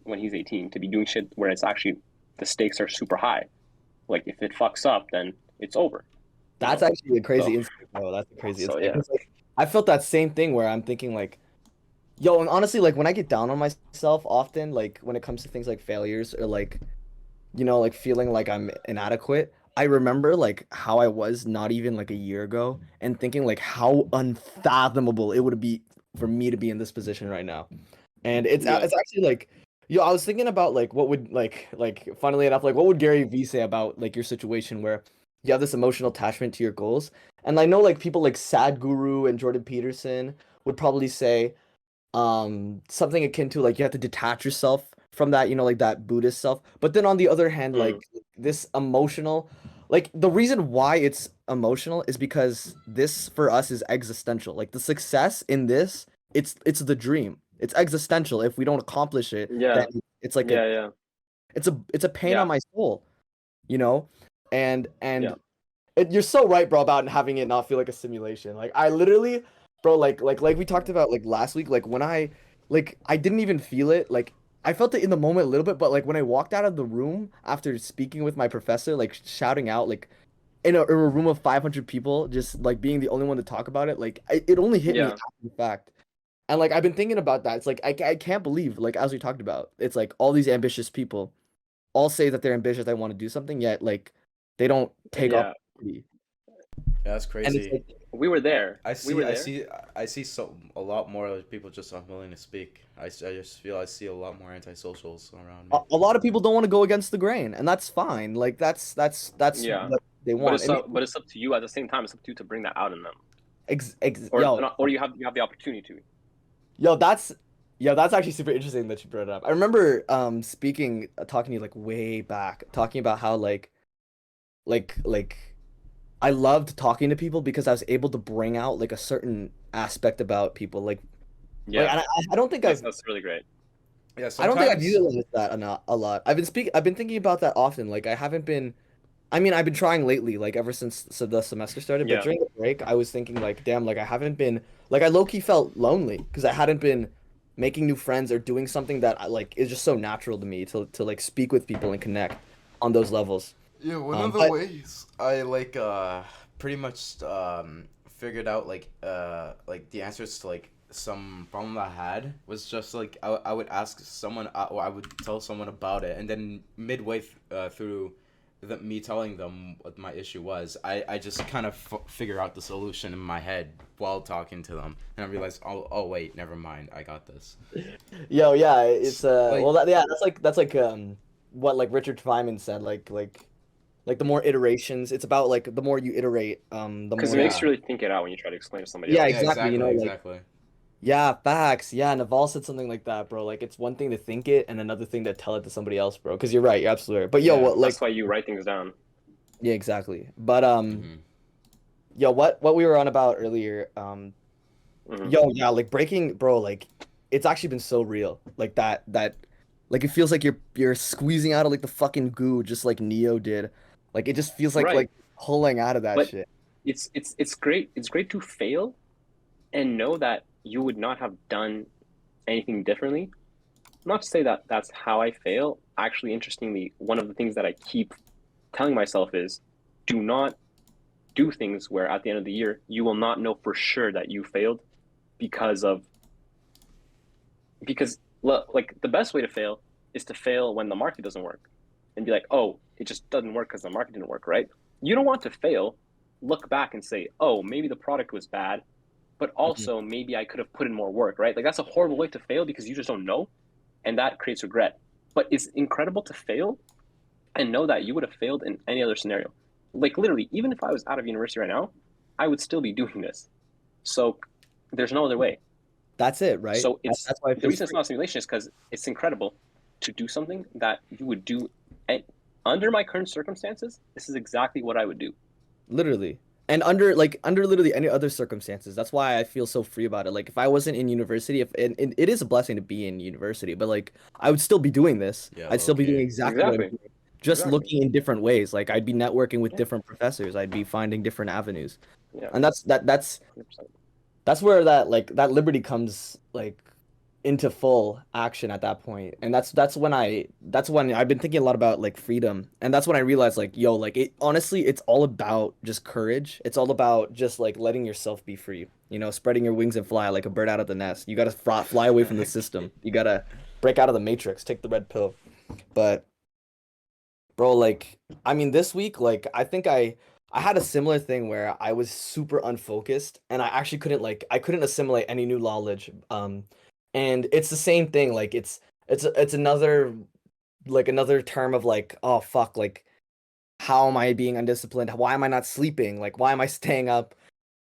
when he's 18 to be doing shit where it's actually the stakes are super high. Like if it fucks up, then it's over. That's actually a crazy So- insight, bro. That's a crazy So, insight. yeah. 'Cause, like, I felt that same thing where I'm thinking like, yo, and honestly, like when I get down on myself often, like when it comes to things like failures or like, like feeling like I'm inadequate, I remember like how I was not even like a year ago and thinking like how unfathomable it would be for me to be in this position right now. And it's Yeah. it's actually like, yo, I was thinking about like what would like funnily enough, like what would Gary Vee say about like your situation where you have this emotional attachment to your goals? And I know like people like Sadhguru and Jordan Peterson would probably say something akin to like you have to detach yourself from that, like that Buddhist self. But then on the other hand, like this emotional, like the reason why it's emotional is because this for us is existential. Like the success in this, it's the dream. It's existential. If we don't accomplish it, Yeah. then it's like Yeah. it's a pain Yeah. on my soul, you know? And Yeah. you're so right, bro, about having it not feel like a simulation. Like I literally, bro, like we talked about like last week, like when I didn't even feel it. Like I felt it in the moment a little bit, but like when I walked out of the room after speaking with my professor, like shouting out, like in a room of 500 people, just like being the only one to talk about it, like it only hit me Yeah. after the fact. And like I've been thinking about that. It's like I can't believe, like as we talked about, it's like all these ambitious people all say that they're ambitious, they want to do something, yet like they don't take Yeah. opportunity. Yeah, that's And it's crazy. like, We were there. I We were see, there. I see a lot more of people just unwilling to speak. I just feel I see a lot more antisocials around me. a lot of people don't want to go against the grain, and that's fine. Like that's Yeah. what they But want. it's up to you at the same time. It's up to you to bring that out in them, Yo, or you have the opportunity to. yo, that's actually super interesting that you brought it up. I remember talking to you like way back, talking about how like I loved talking to people because I was able to bring out like a certain aspect about people. Like Yeah. and I don't think That's really great. Yeah, I don't think I've sometimes. utilized that a lot. I've been thinking about that often. Like I haven't been. I mean, I've been trying lately, like ever since the semester started. But Yeah. during the break, I was thinking like, damn, like I haven't been like I low key felt lonely because I hadn't been making new friends or doing something that I like is just so natural to me to like speak with people and connect on those levels. Yeah, one of the But ways I pretty much figured out like the answers to like some problem I had was just like I would ask someone or I would tell someone about it, and then midway through me telling them what my issue was, I just kind of figure out the solution in my head while talking to them, and I realized, oh wait, never mind, I got this. yo, yeah, it's Like well, yeah, that's like what like Richard Feynman said, like the more iterations, it's about like the more you iterate, the Because more it makes yeah, you really think it out when you try to explain to somebody yeah, else. yeah, exactly, exactly, like exactly. yeah, facts. Yeah, Naval said something like that, bro. Like it's one thing to think it and another thing to tell it to somebody else, bro. Because you're right, you're absolutely right. But yo, Yeah. what like That's why you write things down. yeah, exactly. But Hmm. yo, what we were on about earlier, Hmm. yo, yeah, like breaking, bro, like it's actually been so real. Like that like it feels like you're squeezing out of like the fucking goo just like Neo did. Like it just feels Right. like pulling out of that But shit. it's great. It's great to fail and know that you would not have done anything differently. Not to say that that's how I fail. Actually, interestingly, one of the things that I keep telling myself is do not do things where at the end of the year you will not know for sure that you failed because of because like the best way to fail is to fail when the market doesn't work and be like, oh, it just doesn't work because the market didn't work, right? You don't want to fail, look back and say, oh, maybe the product was bad, but Mhm. also maybe I could have put in more work, right? Like that's a horrible way to fail because you just don't know, and that creates regret. But it's incredible to fail and know that you would have failed in any other scenario. Like literally, even if I was out of university right now, I would still be doing this. So there's no other way. That's it, right? So it's That's why it the feels reason it's free. not a simulation is because it's incredible to do something that you would do under my current circumstances. This is exactly what I would do. Literally. And under literally any other circumstances. That's why I feel so free about it. Like if I wasn't in university, if and it is a blessing to be in university, but like I would still be doing this. Yeah, I'd still be doing okay. exactly what I'm Exactly. doing. Just Exactly. looking in different ways. Like I'd be networking with Yeah. different professors. I'd be finding different avenues. Yeah. And that's 100%. that's where that like that liberty comes like into full action at that point. And that's when I've been thinking a lot about like freedom. And that's when I realized like yo, like it honestly it's all about just courage. It's all about just like letting yourself be free. You know, spreading your wings and fly like a bird out of the nest. You got to fly away from the system. You got to break out of the matrix, take the red pill. But bro, like I mean this week like I had a similar thing where I was super unfocused and I actually couldn't like I couldn't assimilate any new knowledge. And it's the same thing like it's another like another term of like oh fuck like how am I being undisciplined? Why am I not sleeping? Like why am I staying up?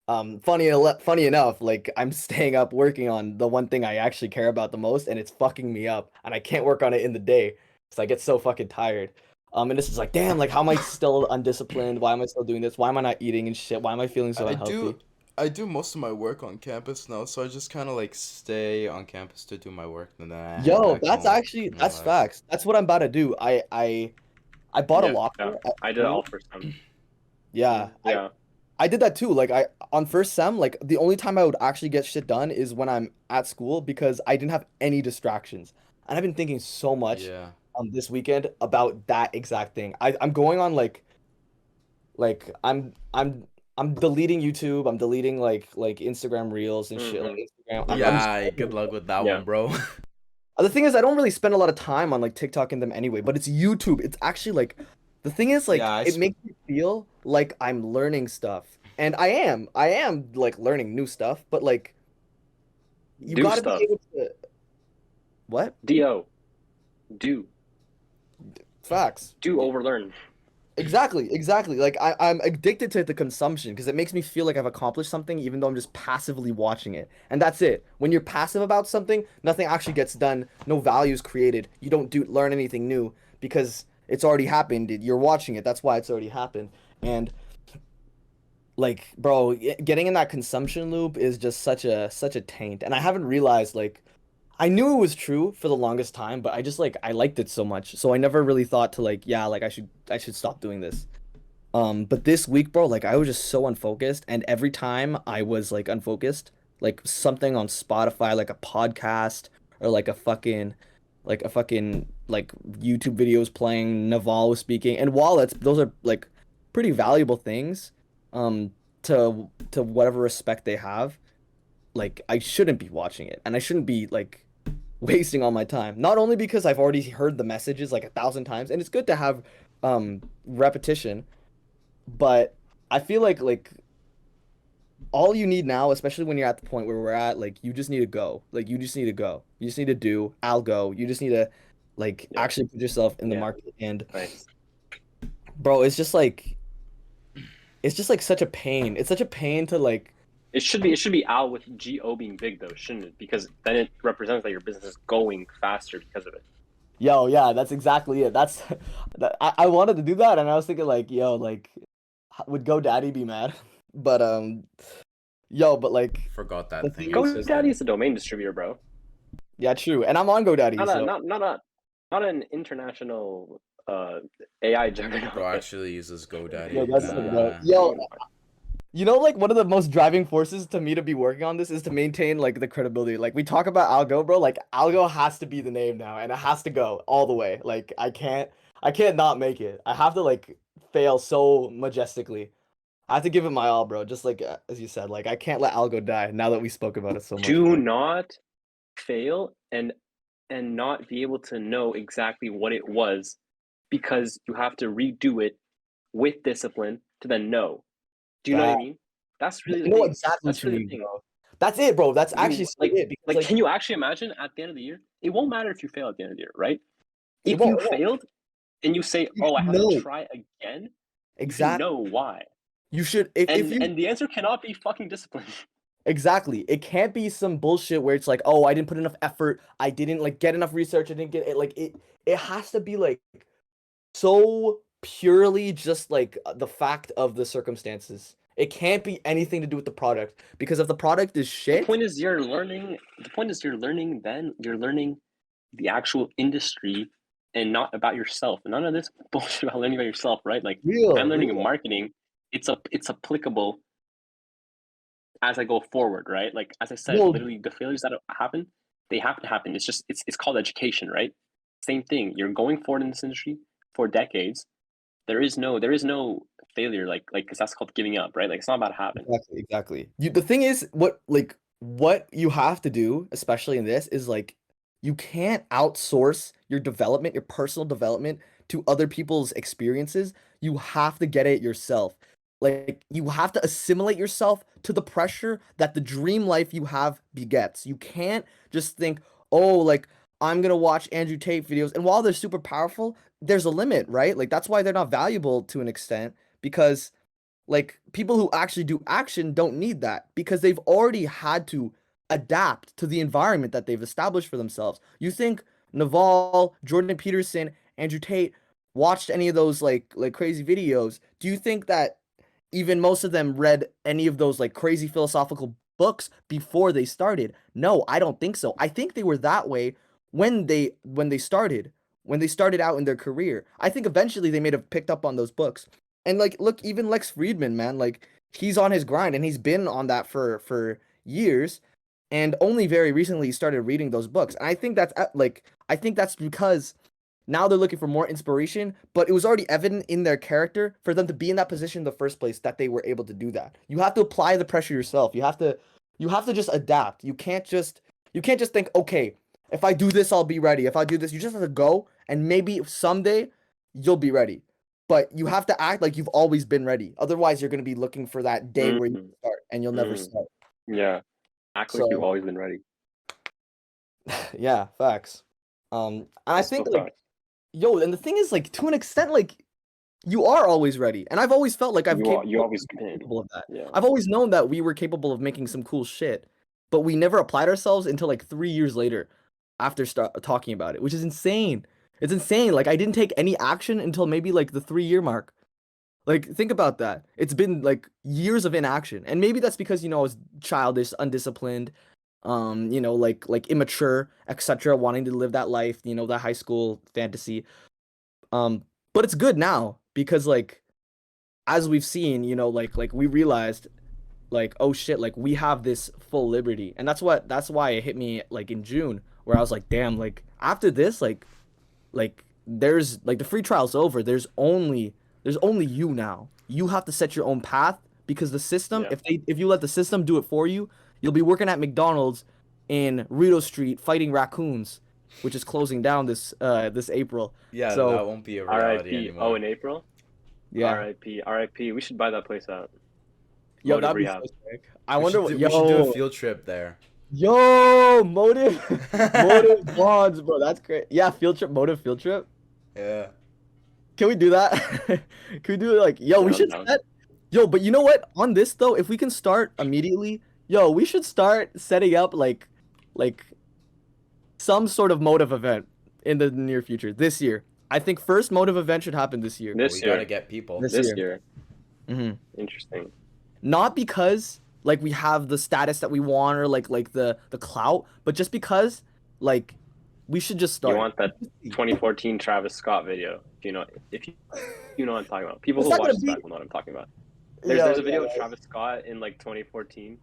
Funny enough, like I'm staying up working on the one thing I actually care about the most, and it's fucking me up, and I can't work on it in the day because I get so fucking tired. And this is like, damn, like how am I still undisciplined? Why am I still doing this? Why am I not eating and shit? Why am I feeling so I unhealthy? do I do most of my work on campus now, so I just kind of like stay on campus to do my work, and then I head Yo, back that's home actually and that's relax. facts. That's what I'm about to do. I bought a Yeah. Yeah. locker at I did it all school. first time. Yeah, Yeah. I did that too. Like I on first sem, like the only time I would actually get shit done is when I'm at school because I didn't have any distractions. And I've been thinking so much Yeah. this weekend about that exact thing. I'm going on like I'm deleting YouTube. I'm deleting like Instagram Reels and shit like Hmm. Instagram. I'm just Yeah, good luck with that Yeah. one, bro. the thing is I don't really spend a lot of time on like TikTok and them anyway, but it's YouTube. It's actually like the thing is Yeah, like it makes me feel like I'm learning stuff. And I am like learning new stuff, but like you Do got to be stuff. able to what? Do. Do. Facts. Do overlearn. Exactly. Like I'm addicted to the consumption because it makes me feel like I've accomplished something even though I'm just passively watching it. And that's it. When you're passive about something, nothing actually gets done, no value is created. You don't do learn anything new because it's already happened. You're watching it. That's why it's already happened. And like, bro, getting in that consumption loop is just such a taint. And I haven't realized like I knew it was true for the longest time, but I just like I liked it so much. So I never really thought to like, yeah, like I should stop doing this. But this week, bro, like I was just so unfocused, and every time I was like unfocused, like something on Spotify, like a podcast or like a fucking like a fucking like YouTube videos playing, Naval was speaking, and while those are like pretty valuable things, to whatever respect they have, like I shouldn't be watching it, and I shouldn't be like wasting all my time. Not only because I've already heard the messages like 1,000 times, and it's good to have repetition, but I feel like all you need now, especially when you're at the point where we're at, like you just need to go. Like you just need to go. You just need to do. I'll go. You just need to like Yeah. actually put yourself in the Yeah. market. And Nice. bro, it's just like such a pain. It's such a pain to like. It should be Al with GO being big though, shouldn't it? Because then it represents that your business is going faster because of it. Yo, yeah, that's exactly it. That's I wanted to do that, and I was thinking like, yo, like, would GoDaddy be mad? But yo, but like, Forgot The that thing thing is- existed. GoDaddy is a domain distributor, bro. yeah, true. And I'm on GoDaddy, Not so not an international AI juggernaut. Bro actually uses GoDaddy. Yo, that's Nah. bro. Yo, you know, like one of the most driving forces to me to be working on this is to maintain like the credibility. Like we talk about Algo, bro. Like Algo has to be the name now, and it has to go all the way. Like I can't not make it. I have to like fail so majestically. I have to give it my all, bro. Just like as you said, like I can't let Algo die. Now that we spoke about it so much. Do not fail and not be able to know exactly what it was, because you have to redo it with discipline to then know. Do you know what I mean? That's really the You know thing. exactly That's what you really mean, the thing. bro. That's it, bro. That's You- actually so like- it. Because, Like, can you actually imagine at the end of the year? It won't matter if you fail at the end of the year, right? It If won't, you it won't. failed and you say, You "Oh, I should have know. to try again," exactly. you know why. You should if you And the answer cannot be fucking discipline. exactly. It can't be some bullshit where it's like, oh, I didn't put enough effort. I didn't like get enough research. I didn't get it. Like it has to be like so purely just like the fact of the circumstances. It can't be anything to do with the product because if the product is The shit, point is you're learning. Then you're learning the actual industry and not about yourself. None of this bullshit about learning about yourself, right? Like I'm learning in marketing. It's applicable as I go forward, right? Like as I said, Well- literally the failures that happen, they have to happen. It's just it's called education, right? Same thing. You're going forward in this industry for decades. There is no failure, like because that's called giving up, right? Like it's not about to happen. Exactly. The thing is, what you have to do, especially in this, is like you can't outsource your development, your personal development to other people's experiences. You have to get it yourself. Like you have to assimilate yourself to the pressure that the dream life you have begets. You can't just think, oh, like I'm gonna watch Andrew Tate videos, and while they're super powerful, there's a limit, right? Like that's why they're not valuable to an extent because like people who actually do action don't need that because they've already had to adapt to the environment that they've established for themselves. You think Naval, Jordan Peterson, Andrew Tate watched any of those like crazy videos? Do you think that even most of them read any of those like crazy philosophical books before they started? No, I don't think so. I think they were that way when they started out in their career. I think eventually they may have picked up on those books. And like look, even Lex Friedman, man, like he's on his grind and he's been on that for years and only very recently he started reading those books. And I think that's because now they're looking for more inspiration, but it was already evident in their character for them to be in that position in the first place that they were able to do that. You have to apply the pressure yourself. You have to just adapt. You can't just think, okay, if I do this, I'll be ready. If I do this, you just have to go and maybe someday you'll be ready. But you have to act like you've always been ready. Otherwise, you're going to be looking for that day where you start and you'll never start. Yeah, act like you've always been ready. Yeah, facts. And I That's think so like facts. yo, and the thing is like to an extent like you are always ready. And I've always felt like you always been. capable of that. Yeah. I've always known that we were capable of making some cool shit, but we never applied ourselves until like 3 years later after talking about it, which is insane. It's insane. Like I didn't take any action until maybe like the 3-year mark. Like think about that. It's been like years of inaction. And maybe that's because I was childish, undisciplined, like immature, etc., wanting to live that life, that high school fantasy. But it's good now because like as we've seen, like we realized like oh shit, like we have this full liberty. And that's why it hit me like in June where I was like, damn, like after this, like there's like the free trial's over. There's only you now. You have to set your own path because the system, Yeah. if you let the system do it for you, you'll be working at McDonald's in Rito Street fighting raccoons, which is closing down this April. Yeah, So that won't be a reality R.I.P. anymore. Oh, in April. yeah, R.I.P. R.I.P. We should buy that place out. yo, Motiv that'd be Rehab. so sick. I wonder what we should do a yo field trip there. yo motive motive bonds, bro. That's great. Yeah, field trip, motive field trip. Yeah. Can we do that? Can we do it like, yo, we Yeah, should I'm down. set, yo, but you know what? On this though, if we can start immediately, yo, we should start setting up like some sort of motive event in the near future this year. I think first motive event should happen this year. This we year. gotta get people. This This year. year. hmm Interesting. Not because like we have the status that we want or like the clout, but just because like we should just start. You want that 2014 Travis Scott video? If you know what I'm talking about. People It's who not watch gonna this be- back will know what I'm talking about. There's Yeah, a video yeah, of Travis Scott in like 2014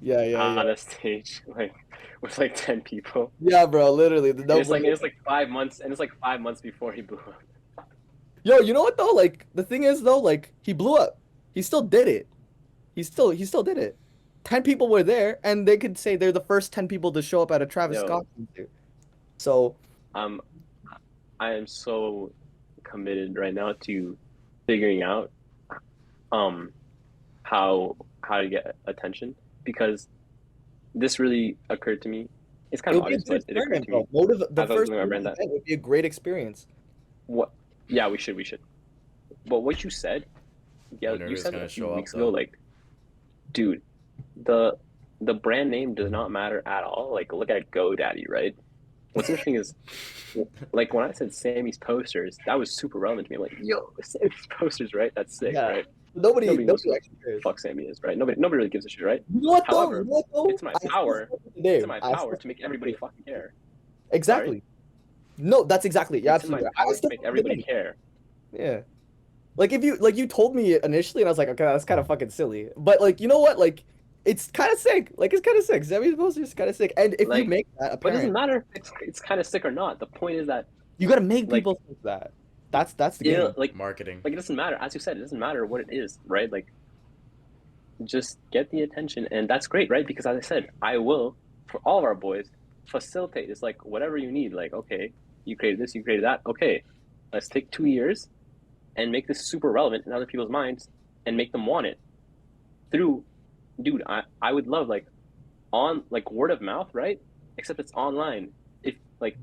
yeah, on a stage like with like 10 people. yeah, bro. Literally, the It's like 5 months, and it's like 5 months before he blew up. Yo, you know what though? Like the thing is though, like he blew up. He still did it. He still did it. 10 people were there, and they could say they're the first 10 people to show up at a Travis Yo. Scott concert. So I am so committed right now to figuring out how to get attention, because this really occurred to me. It's kind it of would be a obvious, good but it occurred experiment, to me. bro. Motive, the as I was first doing my motive brand event would be a great experience. What? Yeah, we should. But what you said, Wonder you who's said gonna a few show up, weeks ago, though. like, dude, the brand name does not matter at all. Like, look at GoDaddy, right? What's interesting is, like, when I said Sammy's posters, that was super relevant to me. I'm like, yo, Sammy's posters, right? That's sick, Yeah. right? Nobody knows who actually cares. the fuck Sammy is, right? Nobody really gives a shit, right? You know what though? However, You know what, though? it's my I still power. fuck with the name. It's in my I power still to make fuck everybody with it. fucking care. Exactly. No, that's exactly. Yeah, It's in my absolutely. power to still make fuck with the everybody name. care. Yeah. Like if you told me initially, and I was like, okay, that's kind of fucking silly. But like, you know what? Like, it's kind of sick. Like, it's kind of sick. Sammy's poster is kind of sick. And if you Like, make that But it doesn't apparent, matter if it's kind of sick or not. The point is that, you gotta make like- people think that. That's the yeah, game. like, Marketing. it doesn't matter. As you said, it doesn't matter what it is, right? Like, just get the attention, and that's great, right? Because as I said, I will, for all of our boys, facilitate. It's like whatever you need. Like, okay, you created this, you created that. Okay, let's take 2 years and make this super relevant in other people's minds and make them want it. Through, dude, I would love like word of mouth, right? Except it's online. If like,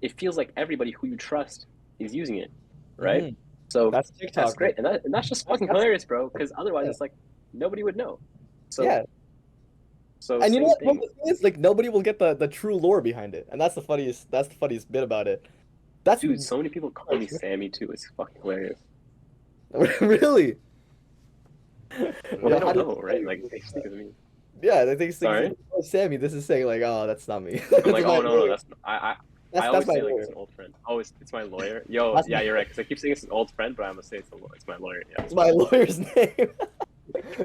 it feels like everybody who you trust is using it, right? Mhm. So That's TikTok. that's great, and that's just fucking hilarious, bro. Because otherwise, Yeah. it's like nobody would know. So Yeah. So And you know same what? thing. The thing is, like, nobody will get the true lore behind it, and that's the funniest. That's the funniest bit about it. That's Dude, so many people call me Sammy too. It's fucking hilarious. really. Well, Yeah, they how don't do know, you- right? Like they think it's me. Yeah, they think Sorry? oh, Sammy. This is saying like, oh, that's not me. I'm like, oh no, that's I that's always my say like lawyer. it's an old friend. Oh, it's my lawyer. Yo, That's yeah, my- you're right. Because I keep saying it's an old friend, but I'm gonna say it's my lawyer. Yeah. It's my lawyer's name.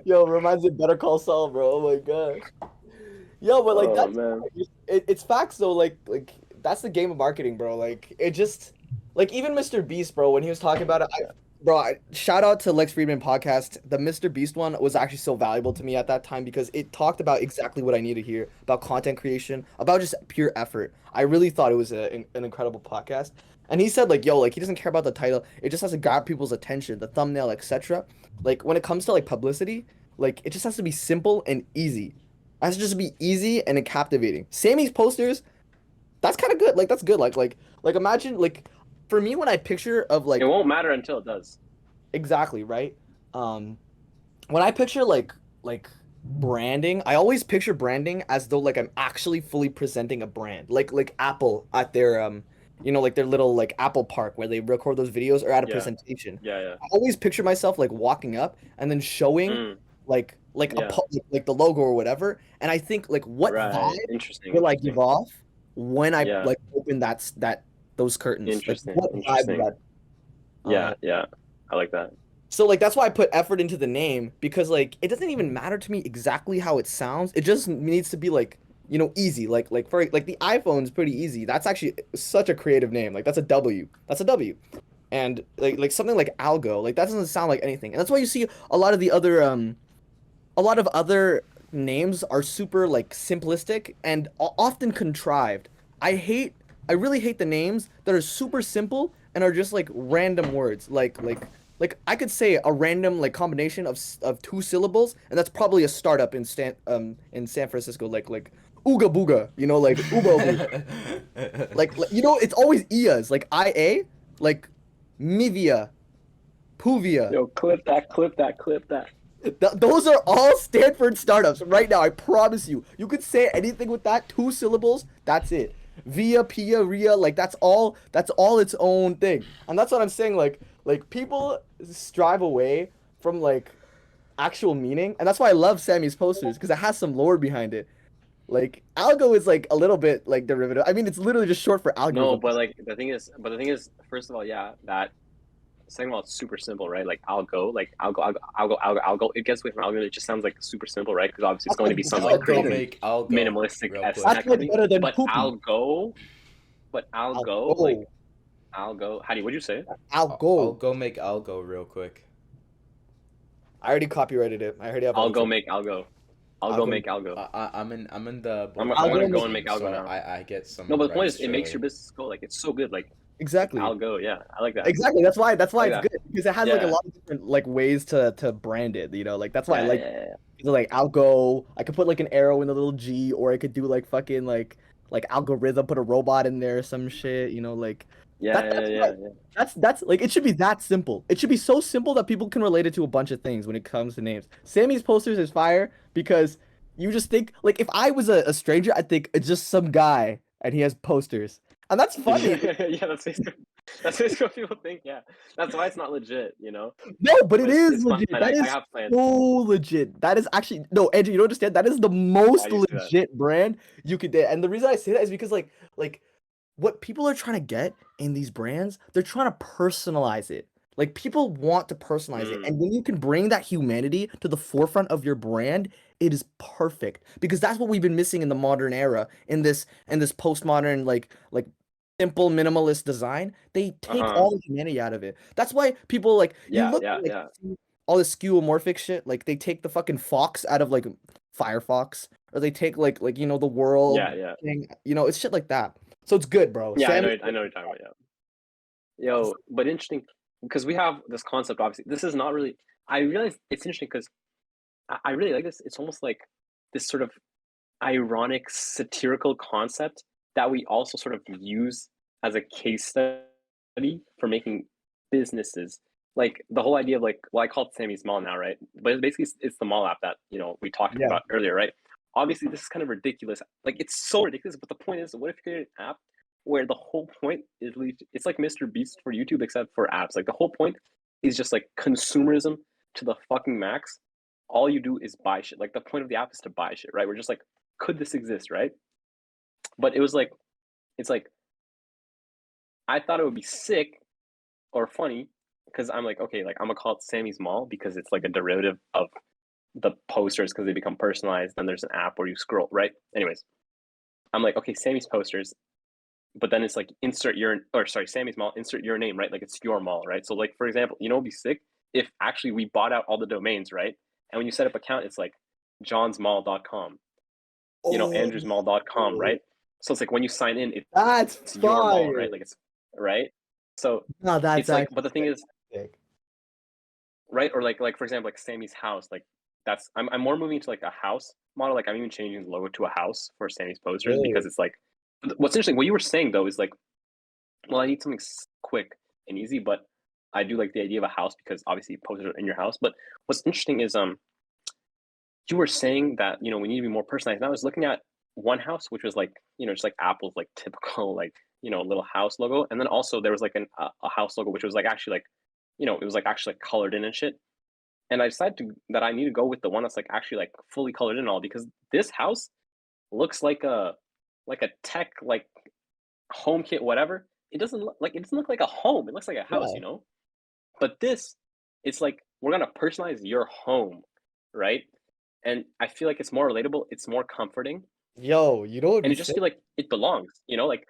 Yo, reminds me of Better Call Saul, bro. Oh my god. Yo, but like Oh, that's man. it's facts though. Like that's the game of marketing, bro. Like it just like even Mr. Beast, bro, when he was talking about it, shout out to Lex Friedman podcast. The Mr. Beast one was actually so valuable to me at that time because it talked about exactly what I needed to hear about content creation, about just pure effort. I really thought it was an incredible podcast. And he said like, yo, like he doesn't care about the title. It just has to grab people's attention, the thumbnail, etc. Like when it comes to like publicity, like it just has to be simple and easy. It has to just be easy and captivating. Sammy's posters, that's kind of good. Like that's good. Like imagine like for me when I picture of like It won't matter until it does. exactly, right? When I picture like branding, I always picture branding as though like I'm actually fully presenting a brand. Like Apple at their like their little like Apple Park where they record those videos or at a Yeah. presentation. Yeah. I always picture myself like walking up and then showing Mm, like Yeah. like the logo or whatever, and I think like what right. vibe Interesting. will I interesting. give off when I Yeah. like open that those curtains? Like, Interesting, what vibe is interesting. that? Yeah. I like that. So like that's why I put effort into the name because like it doesn't even matter to me exactly how it sounds. It just needs to be like you know, easy. For like the iPhone's pretty easy. That's actually such a creative name. Like that's a W. That's a W. And like something like algo, like that doesn't sound like anything. And that's why you see a lot of the other a lot of other names are super like simplistic and often contrived. I really hate the names that are super simple and are just like random words. Like I could say a random like combination of two syllables, and that's probably a startup in San Francisco, like Ooga Booga, you know, like Uba Booga. You know, it's always Ias, like IA, like Mivia, Puvia. Yo, clip that, clip that, clip that. Those are all Stanford startups right now. I promise you. You could say anything with that, two syllables. That's it. Via, Pia, Ria, like that's all. That's all its own thing. And that's what I'm saying. Like people strive away from like actual meaning, and that's why I love Sammy's posters because it has some lore behind it. Like algo is like a little bit like derivative. I mean, it's literally just short for No, algorithm. but like the thing is, first of all, yeah, that second of all, it's super simple, right? Like I'll go. It gets away from algorithm. It just sounds like super simple, right? Because obviously it's going to be some like I'll go crazy make algo minimalistic real quick. That's like aesthetic. better than But poopy. I'll go, like Algo. I'll go. Hadi, what'd you say? I'll Algo. go make algo real quick. I already copyrighted it. I already have. I'll go make algo. I'll go Algo. make algo. I'm in the I'm board I'll gonna go go and make team, algo so now. I get some. No, but the point rights is, it makes surely. your business go. Like it's so good. Like Exactly. I'll go. Yeah, I like that. Exactly. That's why I like it's that. good because it has like a Yeah. lot of different like ways to brand it, you know? Like that's why I Yeah, like yeah, yeah. like algo. I could put like an arrow in the little G, or I could do like fucking like algorithm, put a robot in there or some shit, you know, like Yeah, that yeah, that's yeah, what yeah. that's like it should be that simple. It should be so simple that people can relate it to a bunch of things when it comes to names. Sammy's posters is fire because you just think like if I was a stranger, I'd think it's just some guy and he has posters. And that's funny. Yeah, that's basically what people think. Yeah, that's why it's not legit, you know. No, but it But is it's fun. legit. That I is have plans. so legit. That is actually no, Andrew. You don't understand. That is the most Why do you say that? legit brand you could get. And the reason I say that is because like what people are trying to get in these brands, they're trying to personalize it. Like people want to personalize it, Mm. and when you can bring that humanity to the forefront of your brand, it is perfect because that's what we've been missing in the modern era, in this postmodern like simple minimalist design. They take Uh-huh. all the humanity out of it. That's why people like you Yeah, look yeah, at like yeah. all this skeuomorphic shit. Like they take the fucking fox out of like Firefox, or they take like you know the world Yeah, yeah. thing. You know, it's shit like that. So it's good, bro. Yeah, Sam, I know what you're talking about. Yeah. Yo, but interesting because we have this concept. Obviously, this is not really. I realize it's interesting because I really like this. It's almost like this sort of ironic, satirical concept that we also sort of use as a case study for making businesses. Like the whole idea of like, well, I call it Sammy's Mall now, right? But basically, it's the mall app that we talked yeah. about earlier, right? Obviously, this is kind of ridiculous. Like, it's so ridiculous. But the point is, what if you create an app where the whole point is it's like Mr. Beast for YouTube, except for apps. Like the whole point is just like consumerism to the fucking max. All you do is buy shit. Like the point of the app is to buy shit, right? We're just like, could this exist, right? But it was like, it's like, I thought it would be sick or funny because I'm like, okay, like I'm gonna call it Sammy's Mall because it's like a derivative of the posters because they become personalized. Then there's an app where you scroll, right? Anyways, I'm like, okay, Sammy's posters, but then it's like Sammy's Mall, insert your name, right? Like it's your mall, right? So like for example, it'd be sick if actually we bought out all the domains, right? And when you set up account, it's like johnsmall.com, Oh, andrewsmall.com, right? So it's like when you sign in, that's it's your mall, right? fire. Like it's right. So No, that's it's like, actually but the thing is, sick. right? Or like for example, like Sammy's house, like that's I'm more moving to like a house model. Like I'm even changing the logo to a house for Sammy's posters because Really? it's like what's interesting. What you were saying though is like, well, I need something quick and easy, but I do like the idea of a house because obviously posters are in your house. But what's interesting is you were saying that we need to be more personalized. And I was looking at one house, which was like just like Apple's like typical like little house logo, and then also there was like a house logo which was like actually like it was like actually like colored in and shit. And I decided that I need to go with the one that's like actually like fully colored in and all because this house looks like a tech like home kit whatever. It doesn't look like a home. It looks like a house, Yeah. But this, it's like we're gonna personalize your home, right? And I feel like it's more relatable. It's more comforting. Yo, you know what would and be it just sick? feel like it belongs. Yeah, Like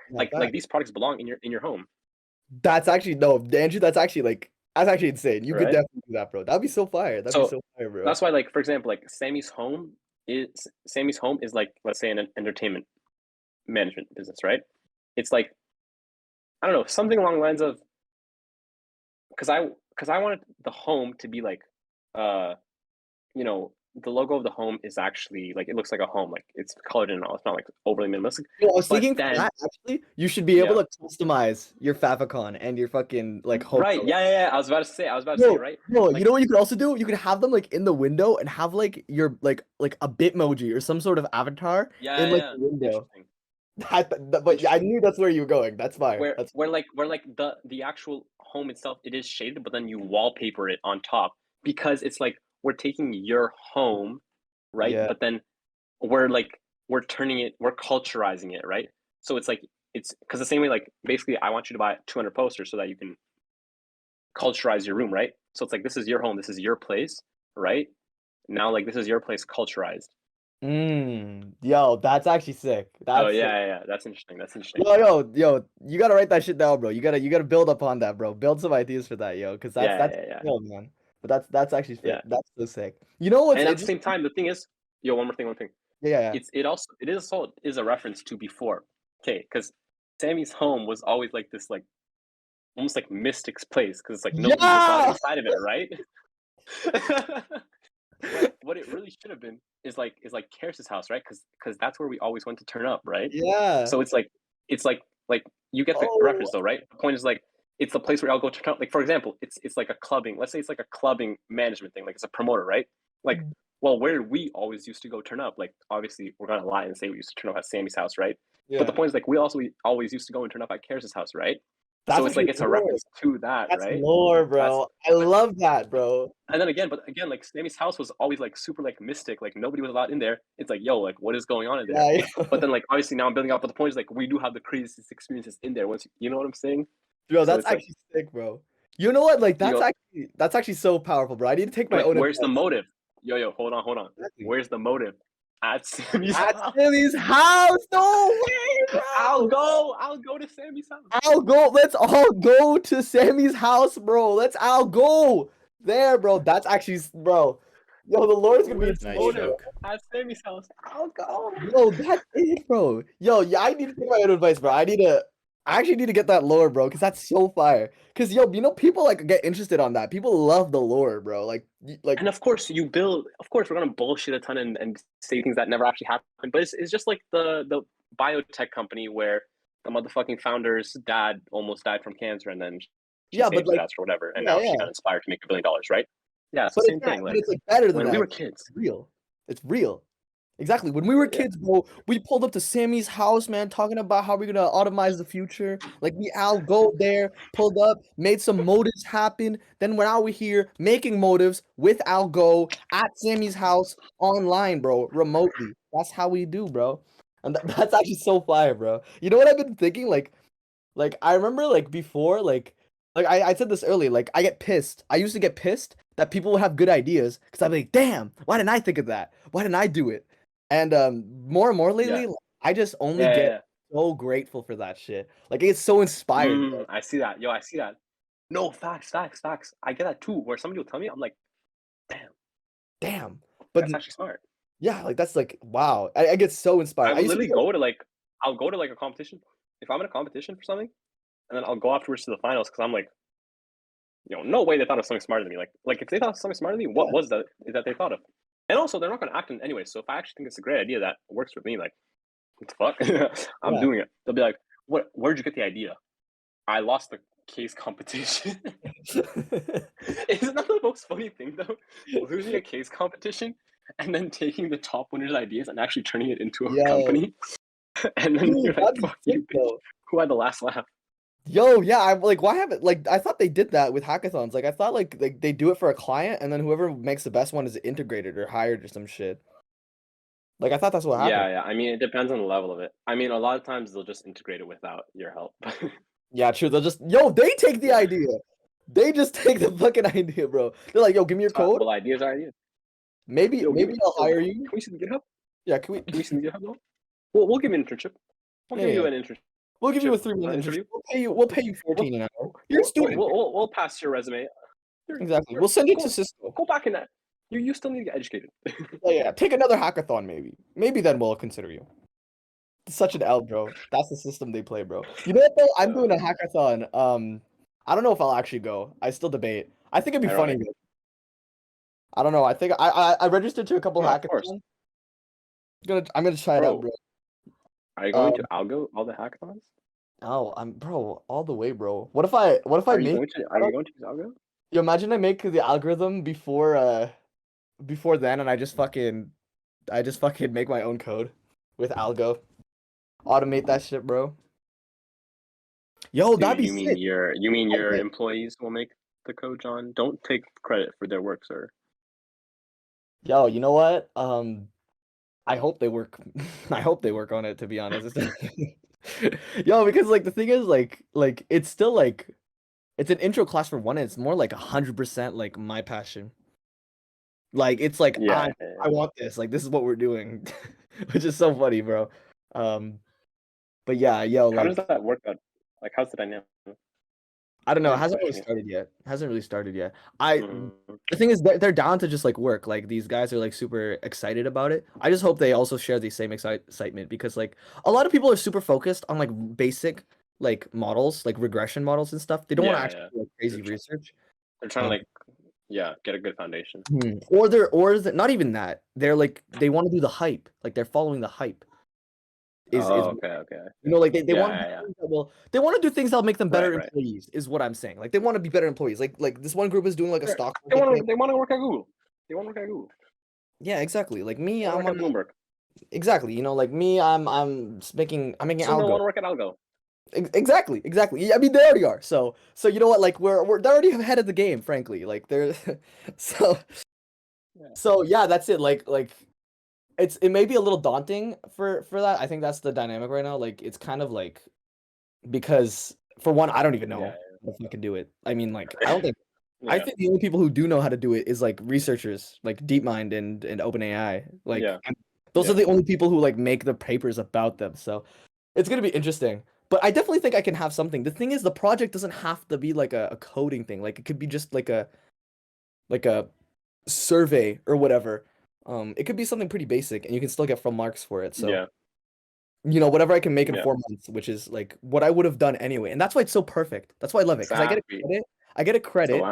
these products belong in your home, that's actually no, Andrew. That's actually insane. You could right? definitely do that, bro. That'd be so fire. That'd be So so fire, bro. that's why, like, for example, like Sammy's home is like, let's say, an entertainment management business, right? It's like, I don't know, something along the lines of, because I wanted the home to be like, uh you know, the logo of the home is actually like, it looks like a home, like it's colored in and all. It's not like overly minimalistic. Yo, I was But thinking for then, that actually, you should be able yeah, to customize your favicon and your fucking like home right, color. yeah. I was about to say, right, No, you like, know what you could also do? You could have them like in the window and have like your like a Bitmoji or some sort of avatar in like yeah, the window. interesting, But yeah, I knew that's where you were going. That's fire. where That's like the actual home itself, it is shaded, but then you wallpaper it on top, because it's like we're taking your home, right, yeah. but then we're like, we're culturizing it, right? So it's like, it's because the same way, like, basically I want you to buy 200 posters so that you can culturize your room, right? So it's like, this is your home, this is your place, right? Now, like, this is your place culturized. Yo, that's actually sick. So That's sick. yeah, that's interesting. That's interesting. Yo, you gotta write that shit down, bro. You gotta build upon that, bro. Build some ideas for that, yo, because that's Yeah. yo, man. But that's actually Yeah. that's so sick. You know what's And at the same interesting? time, the thing is, yo, one thing. Yeah. It is a reference to before. Okay, because Sammy's home was always like this, like, almost like mystic's place, because it's like nobody was allowed Yeah. inside of it, right? But what it really should have been is like Karis's house, right? Because that's where we always went to turn up, right? Yeah. So it's like you get the Oh, reference though, right? The point is, like, it's the place where I'll go turn up. Like, for example, it's like a clubbing. Let's say it's like a clubbing management thing. Like, it's a promoter, right? Like, well, where did we always used to go turn up? Like, obviously, we're gonna lie and say we used to turn up at Sammy's house, right? But the yeah. point is, like, we always used to go and turn up at Karis's house, right? That's So it's like, actually it's a lore. reference to that, That's right? lore, That's bro. I but love that, bro. and then again, but again, like, Sammy's house was always like super like mystic, like nobody was allowed in there. It's like, yo, like, what is going on in there? Yeah, But then, like, obviously now I'm building up, but the point is, like, we do have the craziest experiences in there once you know what I'm saying? bro, So that's it's like, actually sick, bro. You know what? Like you go, that's actually so powerful, bro. I need to take my but own where's the advice. motive? Yo, hold on. Exactly. Where's the motive? At Sammy's At house. Sammy's house. No way, bro. I'll go to Sammy's house. I'll go. Let's all go to Sammy's house, bro. Let's all go there, bro. That's actually, bro. Yo, the Lord's gonna be Where's the Nice insane, bro. motive? joke. At Sammy's house. I'll go. Yo, that's it, bro. Yo, yeah, I need to take my own advice, bro. I actually need to get that lore, bro, because that's so fire. Because yo, you know, people like get interested on that. People love the lore, bro. Like, And of course, of course, we're gonna bullshit a ton and say things that never actually happened. But it's just like the biotech company where the motherfucking founder's dad almost died from cancer, and then she yeah, but saved his like, ass or whatever, and yeah, now she yeah. got inspired to make $1 billion, right? Yeah, it's the same thing. But Like, it's like better than when we that. were 'Cause kids. it's real. It's real. Exactly. When we were Yeah. kids, bro, we pulled up to Sammy's house, man, talking about how we're gonna automate the future. Like we all go there, pulled up, made some motives happen. Then we're out here making motives with Algo at Sammy's house online, bro, remotely. That's how we do, bro. And that's actually so fire, bro. You know what I've been thinking? Like I remember like before, like I said this earlier, like I get pissed. I used to get pissed that people would have good ideas because I'd be like, damn, why didn't I think of that? Why didn't I do it? And more and more Yeah. lately, like, I just only Yeah. get so grateful for that shit. Like it's so inspired, bro. I see that. Yo, I see that. No, facts. I get that too. Where somebody will tell me, I'm like, damn, Damn. But that's actually smart. yeah, like that's like wow. I get so inspired. I I would used to be literally go to like, I'll go to like a competition. If I'm in a competition for something, and then I'll go afterwards to the finals, because I'm like, no way they thought of something smarter than me. Like if they thought of something smarter than me, what was that they thought of? And also, they're not going to act in anyway. So if I actually think it's a great idea that works with me, like, what the fuck, I'm yeah. doing it. They'll be like, what? Where'd you get the idea? I lost the case competition. Isn't that the most funny thing though? Losing a case competition and then taking the top winner's ideas and actually turning it into a Yo, company, and then dude, you're like, that'd be fuck sick you, bitch. though. Who had the last laugh? Yo, yeah, I'm like, why haven't like I thought they did that with hackathons. Like I thought like they do it for a client and then whoever makes the best one is integrated or hired or some shit. Like I thought that's what happened. Yeah. I mean, it depends on the level of it. I mean, a lot of times they'll just integrate it without your help. Yeah, true. They'll just they take the idea. They just take the fucking idea, bro. They're like, yo, give me your code. Well, ideas are ideas. Maybe Yo, maybe I'll hire Can you. we see the GitHub? Yeah, Can we see the GitHub though? We'll give you an internship. We'll Yeah, give you yeah. an internship. We'll give you a 3 month interview. internship. We'll pay you 14 an hour. You're a student. We'll pass your resume. Exactly. We'll send you to Go, Cisco. go back in that. You still need to get educated. Yeah. Take another hackathon, maybe. Maybe then we'll consider you. It's such an L, bro. That's the system they play, bro. You know what though? I'm doing a hackathon. I don't know if I'll actually go. I still debate. I think it'd be funny. Ironic. Though. I don't know. I think I registered to a couple Yeah, of course. hackathons. I'm gonna try it out, bro. Are you going to Algo all the hackathons? Oh, I'm bro, all the way, bro. What if I Are make you going to use Algo? you imagine I make the algorithm before then and I just fucking make my own code with algo. Automate that shit, bro. Yo, Dude, that'd be you mean sick. your employees will make the code, John? Don't take credit for their work, sir. Yo, you know what? I hope they work. I hope they work on it. To be honest, yo, because like the thing is, like it's still like it's an intro class for one. And it's more like 100% like my passion. Like it's like Yeah. I want this. Like this is what we're doing, which is so funny, bro. But yeah, yo, How like does that work out? Like, how's the dynamic? I don't know. It Good hasn't really question. started yet. Mm. The thing is they're down to just like work. Like these guys are like super excited about it. I just hope they also share the same excitement because like a lot of people are super focused on like basic like models, like regression models and stuff. They don't want to actually do like crazy research. They're trying to like, get a good foundation. Or is it not even that? They're like they want to do the hype. Like they're following the hype. Okay. You know, like they Yeah, want yeah. they want to do things that'll make them better Right. employees, is what I'm saying. Like they want to be better employees. Like this one group is doing like a Sure. stock. They want to work at Google. They want to work at Google. Yeah, exactly. Like me, They I'm want to work at Bloomberg. exactly. You know, like me, I'm making Some don't algo. want to work at Algo. Exactly. Yeah, I mean, they already are. So you know what? Like they're already ahead of the game. Frankly, like they're so yeah. That's it. Like it may be a little daunting for that. I think that's the dynamic right now. Like it's kind of like because for one, I don't even know if I can do it. I mean, like I don't think. I think the only people who do know how to do it is like researchers, like DeepMind and OpenAI. Like those are the only people who like make the papers about them. So it's gonna be interesting. But I definitely think I can have something. The thing is, the project doesn't have to be like a coding thing. Like it could be just like a survey or whatever. It could be something pretty basic, and you can still get full marks for it. So you know, whatever I can make in 4 months, which is like what I would have done anyway, and that's why it's so perfect. That's why I love it because I get a credit. I get a credit.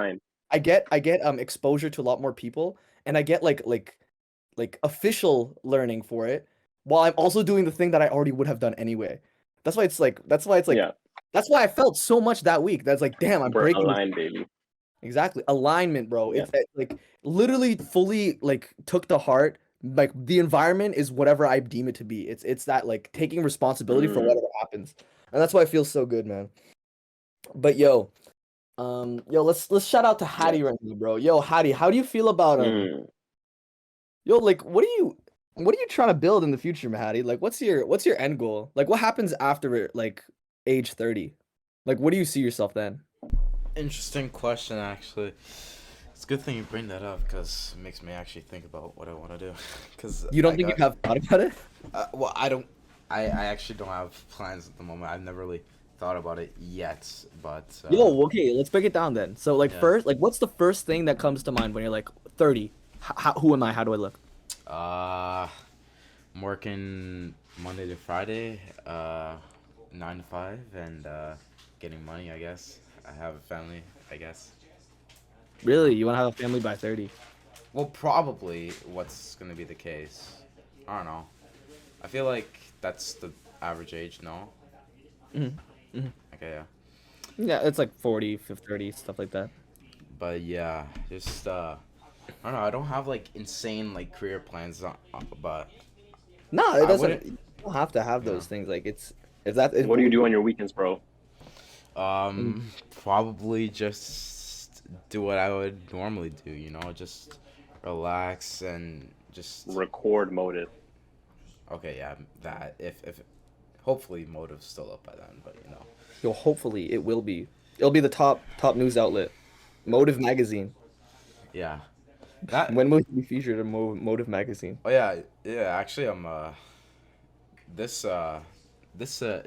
I get exposure to a lot more people, and I get like official learning for it, while I'm also doing the thing that I already would have done anyway. That's why it's like that's why I felt so much that week. That's like, damn, I'm breaking aligned, baby. Exactly. Alignment, bro. It's like literally fully like took to heart. Like the environment is whatever I deem it to be. It's that like taking responsibility for whatever happens. And that's why it feels so good, man. But yo, let's shout out to Hadi right now, bro. Yo, Hadi, how do you feel about yo, like what are you trying to build in the future, Hadi? Like what's your end goal? Like what happens after like age 30? Like what do you see yourself then? Interesting question, actually. It's a good thing you bring that up because it makes me actually think about what I want to do. Because you don't think you have thought about it? Well, I don't. I actually don't have plans at the moment. I've never really thought about it yet. But yo, okay, let's break it down then. So like first, like what's the first thing that comes to mind when you're like 30? Who am I? How do I look? I'm working Monday to Friday, 9 to 5, and getting money, I guess. I have a family, I guess. Really? You want to have a family by 30? Well, probably what's going to be the case. I don't know. I feel like that's the average age, no? Mm-hmm. Okay, yeah. Yeah, it's like 40, 50, 30, stuff like that. But yeah, just, I don't know. I don't have like insane like career plans, but... No, it doesn't. You don't have to have those things. Like, what do you do on your weekends, bro? Probably just do what I would normally do, you know, just relax and just record Motive. Okay, yeah, that if hopefully Motive's still up by then, but you know. Yo, hopefully it will be. It'll be the top news outlet, Motive magazine. Yeah. When will you be featured in Motive magazine? Oh yeah. Actually, this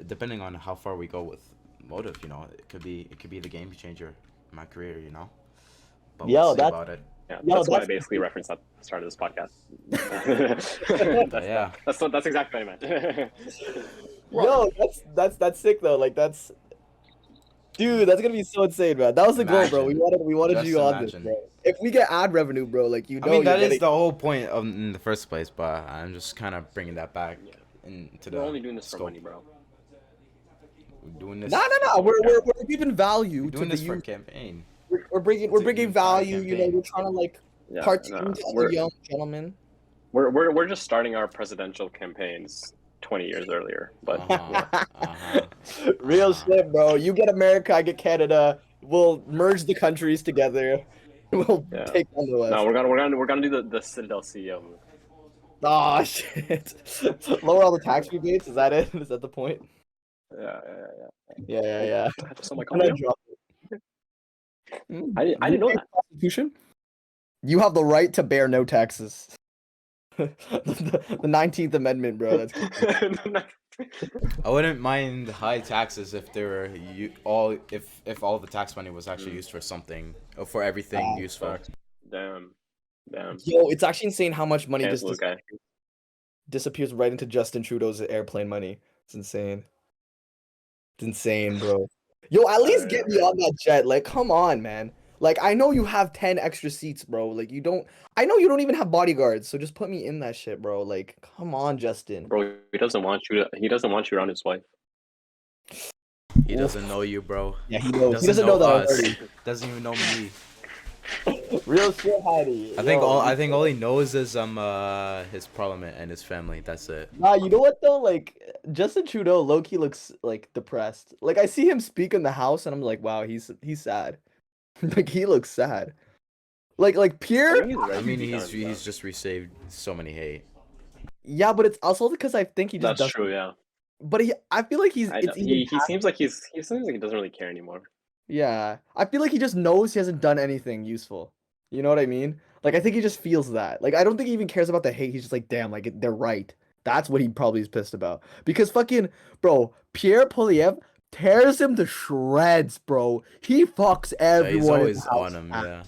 depending on how far we go with Motive, you know, it could be the game changer in my career, you know. But we'll Yo, see that's about it. Yeah, Yo, that's why I that's basically referenced at the start of this podcast. But yeah, That's exactly what I meant. yo, that's sick though. Like that's dude, that's gonna be so insane, man. That was the goal, bro. imagine. We wanted Just you on this, imagine. bro. If we get ad revenue, bro, like you I know mean, you're that is getting. the whole point of in the first place, but I'm just kind of bringing that back Yeah. into the We're only doing this for scope. money, bro. We're doing this. No. We're giving value We're to doing the this for a youth. campaign. We're bringing It's a bringing unified value. You know, campaign. we're trying to like Yeah, partake to other young gentlemen. we're just starting our presidential campaigns 20 years earlier, but Real Uh-huh. shit, bro. You get America, I get Canada. We'll merge the countries together. We'll yeah. take on the West. No, we're gonna do the Citadel CEO move. Oh shit! Lower all the tax rebates. Is that it? Is that the point? Yeah. Yeah. I just saw my Can I copy. drop it? I didn't know UK that. Constitution. You have the right to bear no taxes. The 19th Amendment, bro. That's I wouldn't mind high taxes if there were if all the tax money was actually used for something or for everything useful. Facts. Damn. yo. It's actually insane how much money just Cancel this guy. disappears right into Justin Trudeau's airplane money. It's insane. It's insane, bro. Yo, at least get me on that jet. Like, come on, man. Like, I know you have 10 extra seats, bro. Like, you don't. I know you don't even have bodyguards, so just put me in that shit, bro. Like, come on, Justin. Bro, he doesn't want you around his wife. He doesn't know you, bro. Yeah, he knows. He Doesn't doesn't know that us. already. Doesn't even know me. Real shit, Hadi. I think Yo, all he knows is his parliament and his family. That's it. Nah, you know what though? Like Justin Trudeau, low-key looks like depressed. Like I see him speak in the house, and I'm like, wow, he's sad. Like he looks sad. Like I Pierre. think he's ready I to mean, be done, bro. he's just received so many hate. Yeah, but it's also because I think he just That's doesn't. true, yeah. But I feel like I know. it's even He seems like he seems like he doesn't really care anymore. yeah. I feel like he just knows he hasn't done anything useful. You know what I mean? Like I think he just feels that. Like I don't think he even cares about the hate. He's just like, damn, like they're right. That's what he probably is pissed about. Because fucking bro, Pierre Polyev tears him to shreds, bro. He fucks Yeah, everyone. he's in always the house. on him. Yeah.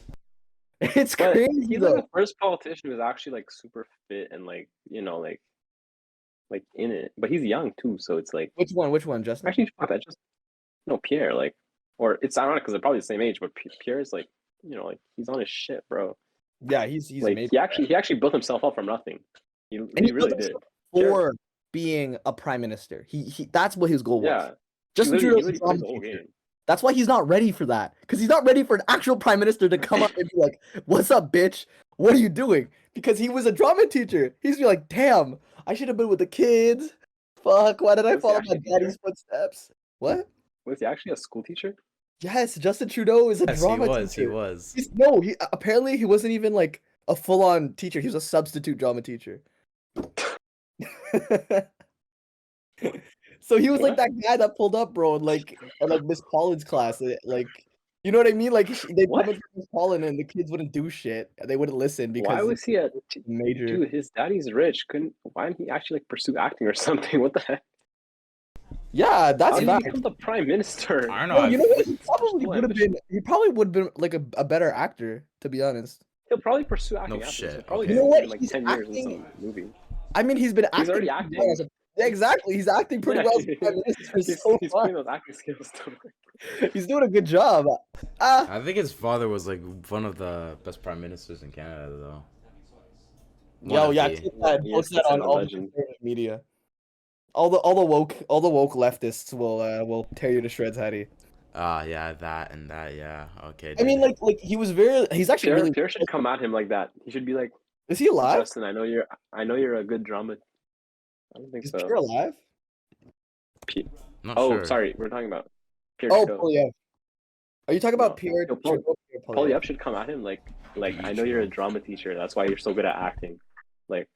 It's But crazy he's though. like the first politician who's actually like super fit and like, you know, like in it. But he's young too, so it's like Which one? Which one, Justin? actually fuck that just no Pierre, like or it's ironic because they're probably the same age, but Pierre's like, you know, like he's on his shit, bro. Yeah, he's Like amazing. he actually built himself up from nothing. He And really built did. himself for being a prime minister. He that's what his goal was. Yeah. Justin He Trudeau's a literally drama played the whole teacher. game. That's why he's not ready for that. Because he's not ready for an actual prime minister to come up and be like, "What's up, bitch? What are you doing?" Because he was a drama teacher. He's be like, "Damn, I should have been with the kids. Fuck, why did I Was he follow my actually a daddy's teacher? footsteps?" What? Was he actually a school teacher? Yes, Justin Trudeau is a Yes, drama he teacher. was. He apparently he wasn't even like a full-on teacher. He was a substitute drama teacher. So he was like that guy that pulled up, bro, and like Miss Pollin's class, like you know what I mean? Like they What? come Miss Pollin and the kids wouldn't do shit. They wouldn't listen because Why was he a major. dude? His daddy's rich. Why didn't he actually like pursue acting or something? What the heck? Yeah, How that's did he fact. become the prime minister? I don't know. Well, you know what? He School probably would have been. He probably would have been like a better actor, to be honest. He'll probably pursue acting. No after shit, this. He'll probably okay. do You know what? in, like He's 10 years in acting- some movie. I mean, he's been acting. He's already pretty well acting. Yeah, exactly. He's acting pretty Yeah, well as a prime minister he's so putting far. those acting skills to work. He's doing a good job. Ah, I think his father was like one of the best prime ministers in Canada, though. yo, yeah, One of the- clip that, He post is that on considered a all the legend. conservative media. All the woke leftists will tear you to shreds, Hadi. Yeah, that and that, yeah. Okay. I mean, dude. like he's actually really. Pierre should come at him like that. He should be like, Is he alive? Justin, I know you're a good drama. I don't think Is so. Pierre alive? Not Oh, sure. sorry, we're talking about Pierre Oh, Trudeau. Polyev. Are you talking about No. Pierre? Yo, Trudeau, Pierre Polyev? Polyev should come at him like I know you're a drama teacher. That's why you're so good at acting. Like,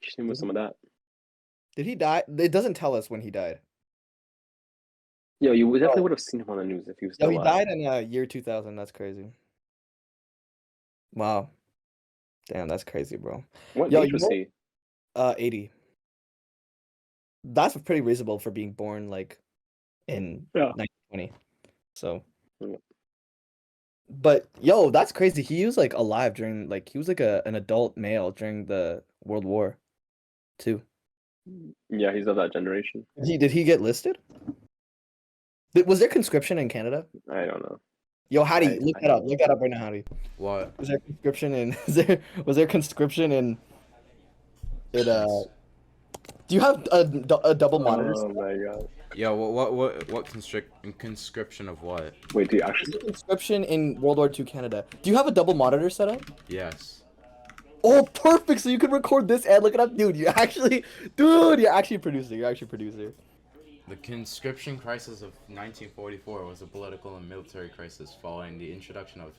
you should him with some of that. Did he die? It doesn't tell us when he died. Yo, you definitely would have seen him on the news if he was No, still he alive. died in year 2000. That's crazy. Wow. Damn, that's crazy, bro. What Yo, age you was know- he? 80. that's pretty reasonable for being born like in Yeah. 1920. So, Yeah. but yo, that's crazy. He was like alive during like he was like an adult male during the World War too. Yeah, he's of that generation. Did he get listed? Was there conscription in Canada? I don't know. Yo, Hadi, look I that up. don't Look that up right now, Hadi. What? Was there conscription in was there conscription in do you have a double monitor? Oh my god. Yo, what conscription of what? Wait, do you Was actually? there conscription in World War II Canada? Do you have a double monitor set up? Yes. Oh, perfect. So you can record this and look it up, dude. You're actually producing. You're actually producer. The conscription crisis of 1944 was a political and military crisis following the introduction of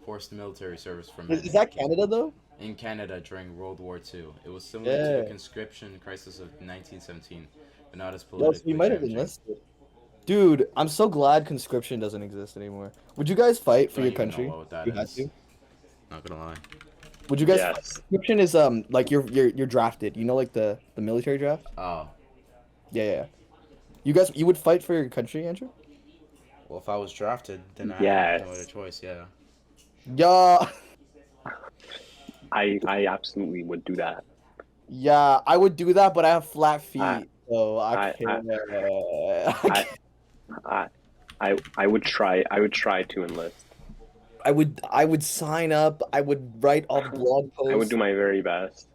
forced military service for men Is that Canada though? in Canada during World War II. It was similar to the Yeah. conscription crisis of 1917, but not as Yo, so politically you might have challenging. enlisted. Dude, I'm so glad conscription doesn't exist anymore. Would you guys fight for Don't your even know country? what that You had is. to. Not gonna lie. Would you guys? Yes. Conscription is like you're drafted. You know, like the military draft. Oh, Yeah. You would fight for your country, Andrew? well, if I was drafted, then I Yes. had no other choice. Yeah. Yeah. I absolutely would do that. Yeah, I would do that, but I have flat feet, I- so I I- can't. I would try. I would try to enlist. I would sign up. I would write all the blog posts. I would do my very best.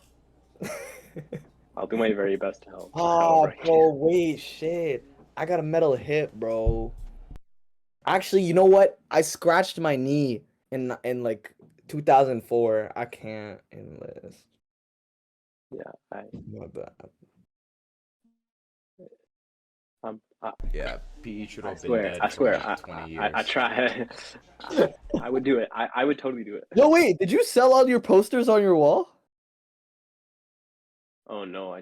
I'll do my very best to help. Oh, Right. bro, wait, shit. I got a metal hip, bro. Actually, you know what? I scratched my knee in like 2004. I can't enlist. Yeah, My bad. Yeah. PE should I have been swear, dead I for swear, like 20 years. I try. I would do it. I would totally do it. No, wait, did you sell all your posters on your wall? Oh no,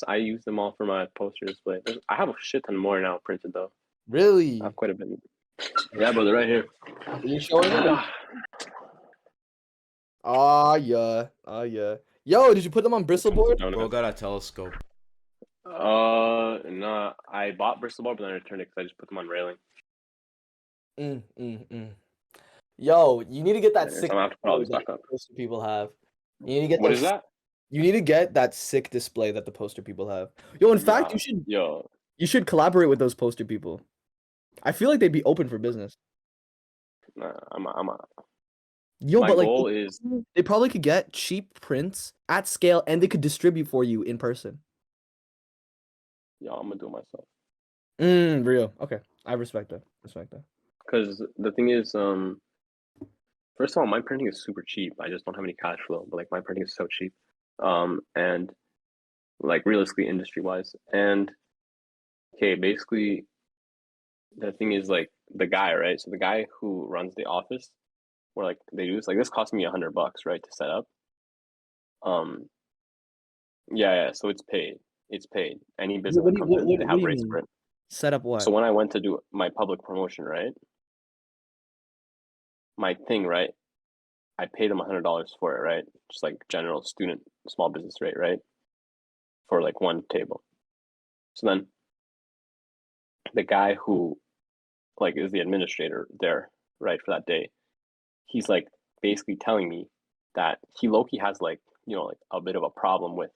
I use them all for my posters, but I have a shit ton more now printed though. Really? I have quite a bit. Yeah, brother, right here. Are you showing them? Ah, yeah. Yo, did you put them on Bristolboard? Bro got a telescope. No, I bought Bristol board, but then I returned it because I just put them on railing. Yo, you need to get that Anyways, sick I'm gonna have to put all these display back that up. poster people have. You need to get What those, is that? You need to get that sick display that the poster people have. Yo, in fact, Yo, you should collaborate with those poster people. I feel like they'd be open for business. nah, Yo, my but like goal is they probably could get cheap prints at scale and they could distribute for you in person. yo, I'm gonna do it myself. Real. Okay. I respect that. Because the thing is, first of all, my printing is super cheap. I just don't have any cash flow, but like my printing is so cheap. And like realistically, industry wise, and okay, basically, the thing is like the guy, right? So the guy who runs the office, where like they do this, like this cost me $100, right, to set up. Yeah. So it's paid. It's paid. Any business that comes in, they have rates for it. Set up what? So when I went to do my public promotion, right, my thing, right, I paid them $100 for it, right, just like general student small business rate, right, for like one table. So then the guy who like is the administrator there, right, for that day, he's like basically telling me that he low-key has like, you know, like a bit of a problem with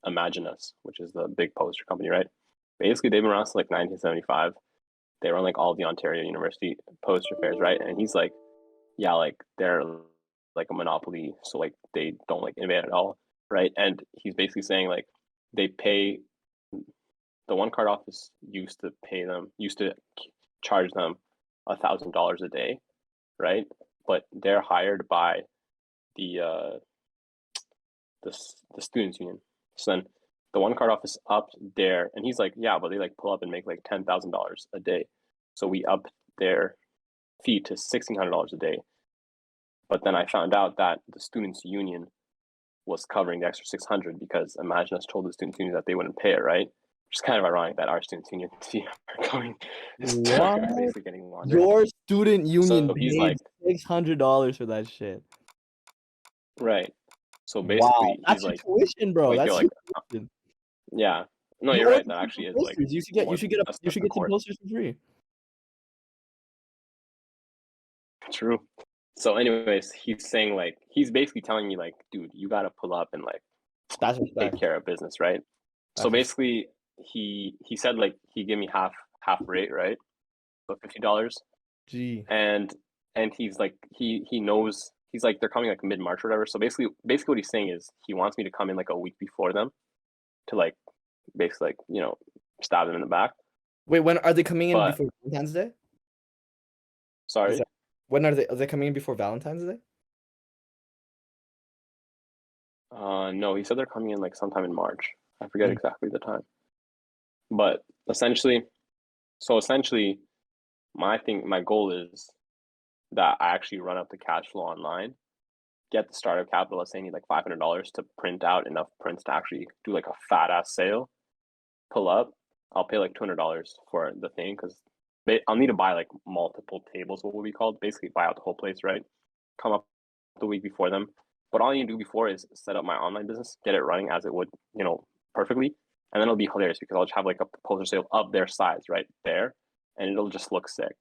Imagine Us, which is the big poster company, right? Basically, they've been around since like 1975. They run like all the Ontario University poster fairs, right? And he's like, yeah, like they're like a monopoly, so like they don't like innovate at all, right? And he's basically saying like they pay the one card office used to charge them $1,000 a day, right? But they're hired by the students union. So then the one card office upped there, and he's like, yeah, but they like pull up and make like $10,000 a day. So we upped their fee to $1,600 a day. But then I found out that the students union was covering the extra 600 because Imagine Us told the students union that they wouldn't pay it, right? Which is kind of ironic that our students union are going basically getting laundered. Your student union So he's paid like, $600 for that shit. right. So basically, Wow, that's he's your like, tuition, bro. like, That's yo, your like, tuition. Yeah. No, You you're right. ordered That some actually is like posters. You should get. You one should get a. a You step should in get some court. posters for free. True. So, anyways, he's saying like he's basically telling me like, dude, you gotta pull up and like That's take respect. care of business, right? So That's respect. basically, he said like he gave me half rate, right? So $50, Gee. and he's like he knows he's like they're coming like mid March or whatever. So basically what he's saying is he wants me to come in like a week before them to like basically like stab them in the back. Wait, when are they coming in But before Valentine's Day? Is sorry, that, when are they? Are they coming in before Valentine's Day? no, he said they're coming in like sometime in March. I forget Mm. exactly the time, but essentially, my goal is that I actually run up the cash flow online, get the startup capital. Let's say I need like $500 to print out enough prints to actually do like a fat ass sale. Pull up, I'll pay like $200 for the thing because I'll need to buy like multiple tables. What would be called? Basically, buy out the whole place, right? Come up the week before them. But all you need to do before is set up my online business, get it running as it would, perfectly, and then it'll be hilarious because I'll just have like a poster sale of their size right there, and it'll just look sick.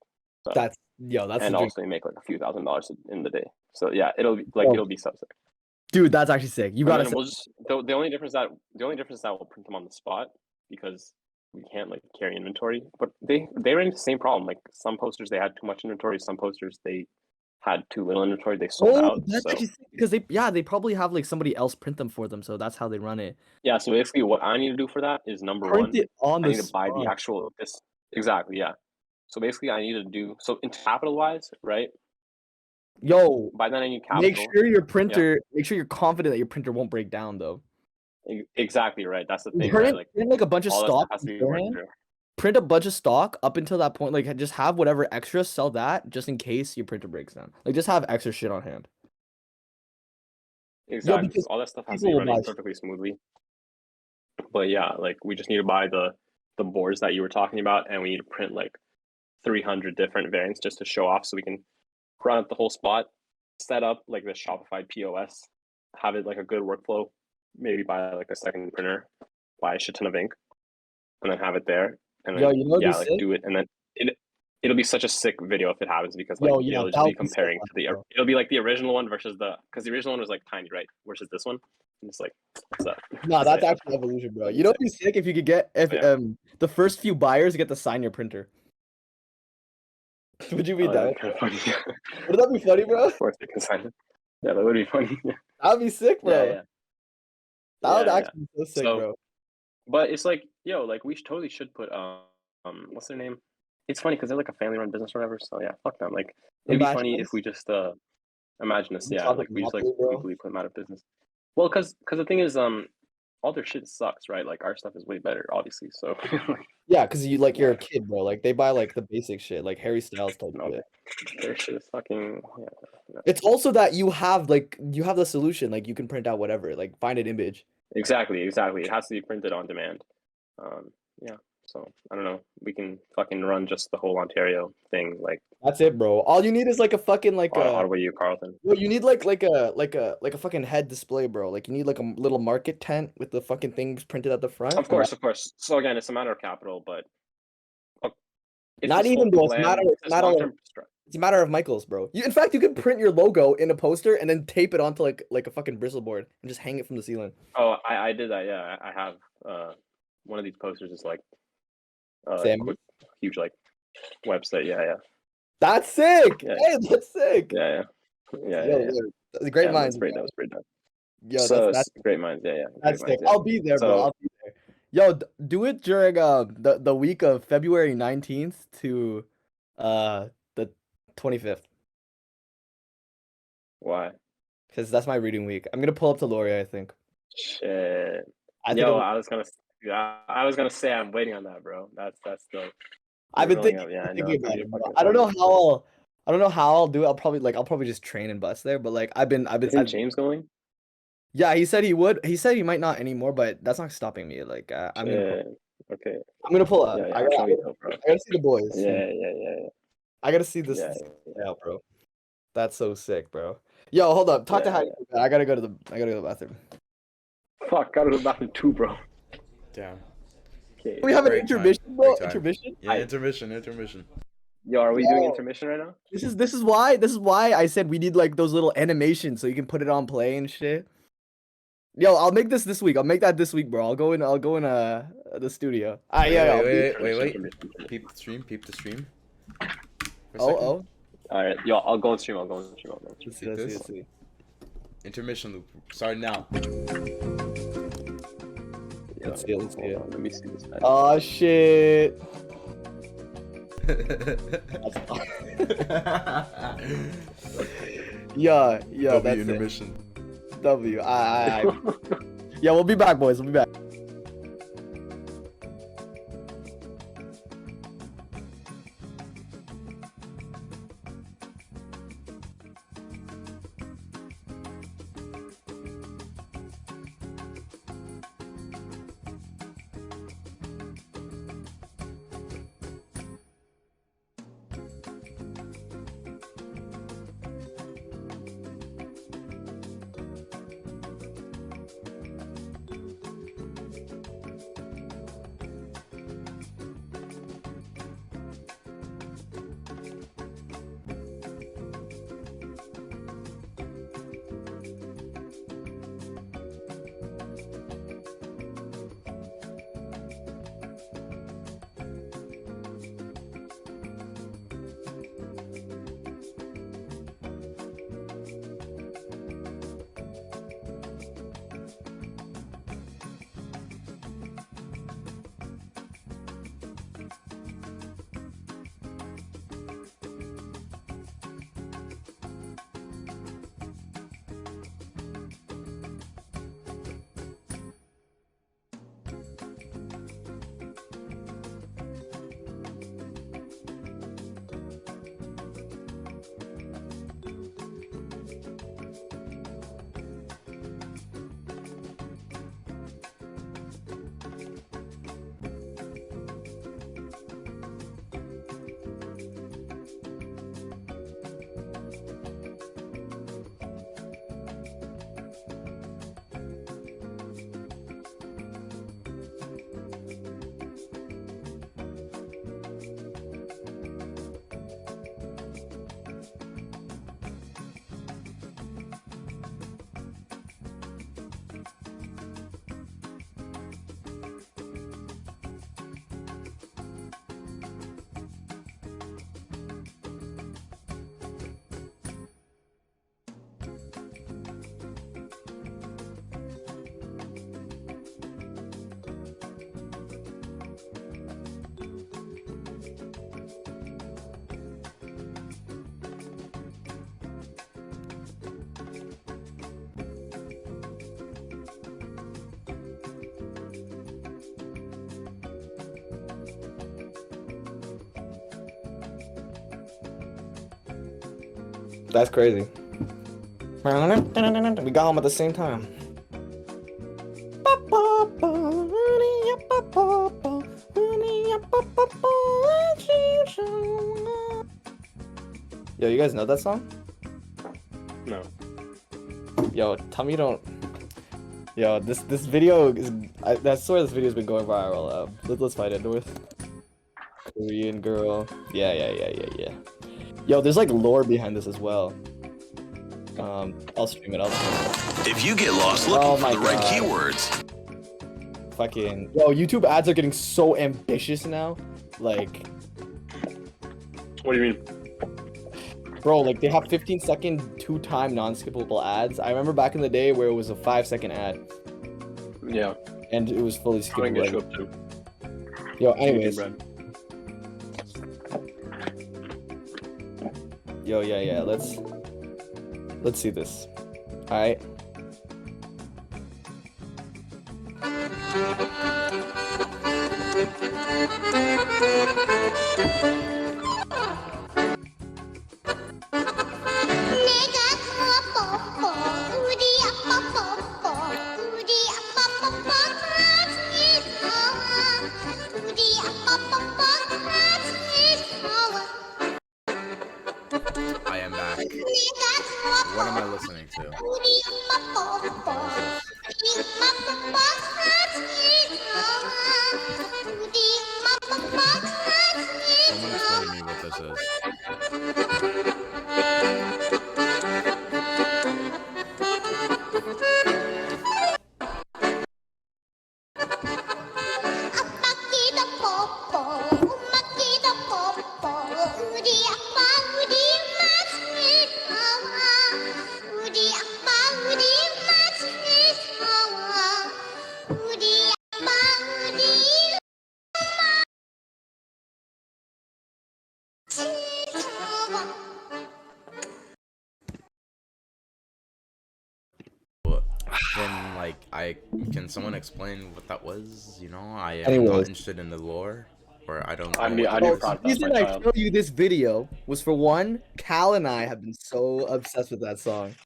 So That's and the dream. also you make like a few $1,000s in the day. So yeah, it'll be Bro. it'll be so sick. Dude, that's actually sick. You And gotta. then we'll just the only difference that we'll print them on the spot because we can't like carry inventory. But they ran into the same problem. Like some posters they had too much inventory, some posters they had too little inventory. They sold out. That's So actually sick because they probably have like somebody else print them for them, so that's how they run it. yeah, so basically what I need to do for that is number Print one, it on I the need to buy the spot. actual this exactly, yeah. So basically I need to do so in capital wise, right? Yo, By then I need capital. make sure your printer. Make sure you're confident that your printer won't break down though. Exactly right. That's the thing, right? Like Print like a bunch of all that stock stuff has to be worked beforehand. through. Print a bunch of stock up until that point. Like just have whatever extra, sell that just in case your printer breaks down. Like just have extra shit on hand. Exactly. because All that stuff has to be people will running buy shit. perfectly smoothly. But yeah, like we just need to buy the boards that you were talking about, and we need to print like 300 different variants just to show off, so we can run up the whole spot, set up like the Shopify POS, have it like a good workflow. Maybe buy like a second printer, buy a shit ton of ink, and then have it there, and then Yo, you know what'd be sick? do it, and then it'll be such a sick video if it happens because like Yo, yeah, it'll that just be would be so comparing fun, to the bro. it'll be like the original one versus because the original one was like tiny, right? Versus this one, and it's like what's up? No, So, that's yeah. actually evolution, bro. You know what'd be sick if you could get Yeah. the first few buyers get to sign your printer. Would you be down? That's kind of funny. Would that be funny, bro? Of course they can sign it. Yeah, that would be funny. That'd be sick, bro. Yeah. That would Yeah, yeah. actually be so sick, So- bro. But it's like, yo, like we totally should put what's their name? It's funny because they're like a family-run business or whatever. So yeah, fuck them. Like it'd be funny Imagine if we just imagine this. You Yeah, talk like we just like monopoly, bro. completely put them out of business. Well, because the thing is, all their shit sucks, right? Like our stuff is way better, obviously. So Yeah, because you're a kid, bro. Like they buy like the basic shit, like Harry Styles type no, shit. their shit is fucking yeah. It's also that you have the solution, like you can print out whatever, like find an image. Exactly. It has to be printed on demand. Yeah. So I don't know. We can fucking run just the whole Ontario thing, like That's it, bro. All you need is like a fucking like a Ottawa, U, Carleton. well, you need like a fucking head display, bro. Like you need like a little market tent with the fucking things printed at the front. Of course. So again, it's a matter of capital, but if Not this even, whole bro. plan, this long-term It's a matter of Michaels, bro. In fact, you can print your logo in a poster and then tape it onto like a fucking bristle board and just hang it from the ceiling. Oh, I did that. Yeah, I have one of these posters is like Sam? huge like website. Yeah. That's sick. Yeah. Hey, that's sick. Yeah. Yo, the great minds. That was great. Yo, So that's great minds. Yeah. that's great sick. minds, yeah. I'll be there, bro. So- I'll be there. Yo, do it during the week of February 19th to the 25th. Why? Because that's my reading week. I'm gonna pull up to Laurier, I think. Shit. I think Yo, I'm- I was gonna say I'm waiting on that, bro. That's dope. I've been Rolling thinking, up, yeah, I know, thinking it's gonna about be it, bro. fucking I don't know fun. how I'll do it. I'll probably just train and bus there. But like Isn't James going? yeah, he said he would. He said he might not anymore, but that's not stopping me. Like I'm Okay. gonna pull up. Yeah, I it's gonna gotta, be dope, bro. I gotta see the boys. Yeah. I gotta see this Yeah. out, bro. That's so sick, bro. Yo, hold up. Talk to Yeah, Hadi. I gotta go to the bathroom. Fuck, gotta go to the bathroom too, bro. Damn. Okay. We have an Break time, intermission, bro. break time. Intermission. Yeah, intermission. Yo, are we doing Yo. intermission right now? This is why I said we need like those little animations so you can put it on play and shit. Yo, I'll make this week. I'll make that this week, bro. I'll go in the studio. Yeah. Wait. Peep the stream. For a Oh, second. oh. All right, yo, I'll go on stream. Let's see. Let's see. Intermission loop. Starting now. Let's see it. Let me see this. Oh shit. Yeah, W that's intermission. it. W. Yeah, we'll be back, boys. We'll be back. That's crazy. We got home at the same time. Yo, you guys know that song? No. Yo, tell me you don't. Yo, this video is. I swear this video's been going viral. Let's find it. North Korean girl. Yeah. Yo, there's like lore behind this as well. I'll stream it. If you get lost looking for the right keywords. Fucking. Yo, YouTube ads are getting so ambitious now. Like. What do you mean? Bro, like they have 15-second 2-time non-skippable ads. I remember back in the day where it was a 5-second ad. Yeah. And it was fully Trying to get you skippable. up too. Yo, anyways. Yo, yeah. Let's see this. All right. I am back. What am I listening to? this is. But then, like, can someone explain what that was? You know, I am not Anyways. interested in the lore, or I don't I know need- what I it need So is. prod- the That's reason my I child. showed you this video was for one, Cal and I have been so obsessed with that song.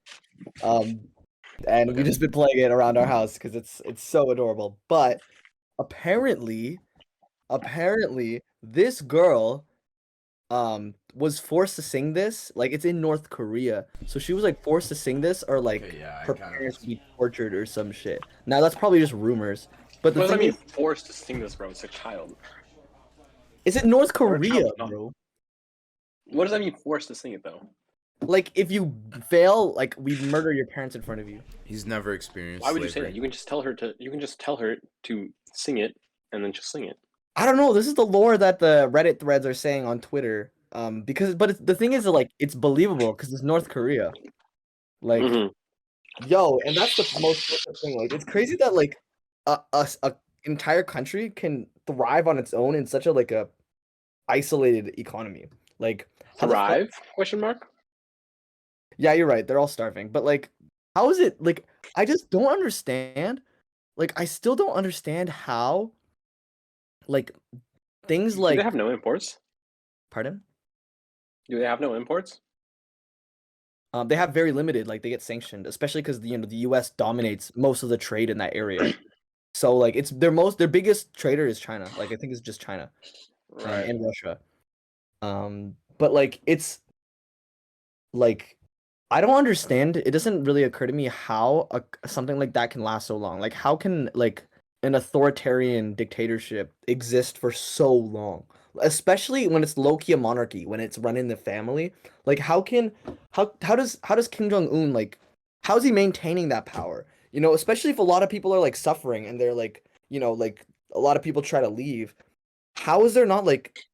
And we've Okay. just been playing it around our house because it's so adorable. But apparently this girl was forced to sing this. Like it's in North Korea. So she was like forced to sing this or like Okay, yeah, I her kind of parents would be tortured or some shit. Now that's probably just rumors. But the What does that thing mean? is, Forced to sing this, bro? It's a child. it's in North Or a Korea, child, no. bro. What does that mean? Forced to sing it though. Like if you fail, like we murder your parents in front of you. He's never experienced Why would you say slavery. that? You can just tell her to. You can just tell her to sing it, and then just sing it. I don't know. This is the lore that the Reddit threads are saying on Twitter. The thing is, like, it's believable because it's North Korea. Like, Mhm. yo, and that's the most fucked thing. Like, it's crazy that like a entire country can thrive on its own in such a like a isolated economy. Like, how the fuck? Thrive? Question mark. Yeah, you're right. They're all starving. But like, how is it? Like, I just don't understand. Like, I still don't understand how. Like, things Do they like, have no imports? pardon? Do they have no imports? They have very limited, like they get sanctioned, especially because the U.S. dominates most of the trade in that area. So like it's their biggest trader is China. Like I think it's just China, Right. and Russia. But like it's like I don't understand. It doesn't really occur to me how something like that can last so long. Like how can like an authoritarian dictatorship exist for so long? Especially when it's low-key a monarchy, when it's run in the family. Like how does Kim Jong-un like how is he maintaining that power? You know, especially if a lot of people are like suffering and they're like, like a lot of people try to leave. How is there not like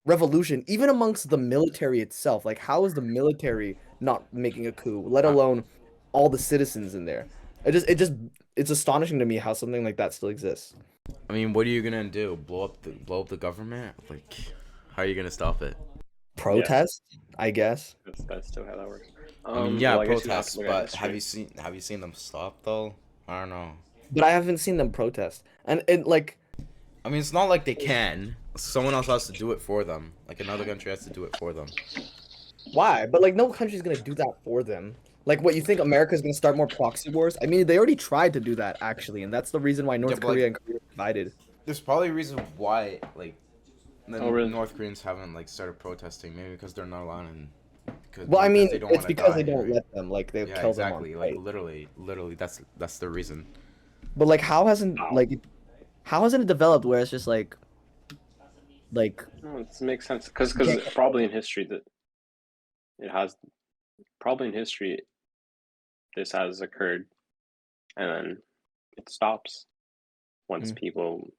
revolution even amongst the military itself? Like how is the military not making a coup, let alone all the citizens in there? It's astonishing to me how something like that still exists. I mean, what are you gonna do? Blow up the government? Like, how are you gonna stop it? Protest, I guess. That's still how that works. I mean, yeah, Well, I guess you have protests, to look at but have history. you seen them stop though? I don't know. But I haven't seen them protest. And like I mean, it's not like they can. Someone else has to do it for them. Like another country has to do it for them. why? But like no country's gonna do that for them. Like what you think America's gonna start more proxy wars? I mean, they already tried to do that actually, and that's the reason why North but, like, Korea and Korea are divided. There's probably a reason why, like, the Oh, really? North Koreans haven't like started protesting. Maybe because they're not allowed in. Well, I mean, they don't it's wanna because die, they don't right? let them. Like they Yeah, kill exactly. them on Like sight. literally, that's the reason. But like, how hasn't it developed where it's just like No, it makes sense because Yeah. probably in history that it has probably in history this has occurred, and then it stops once Mm. people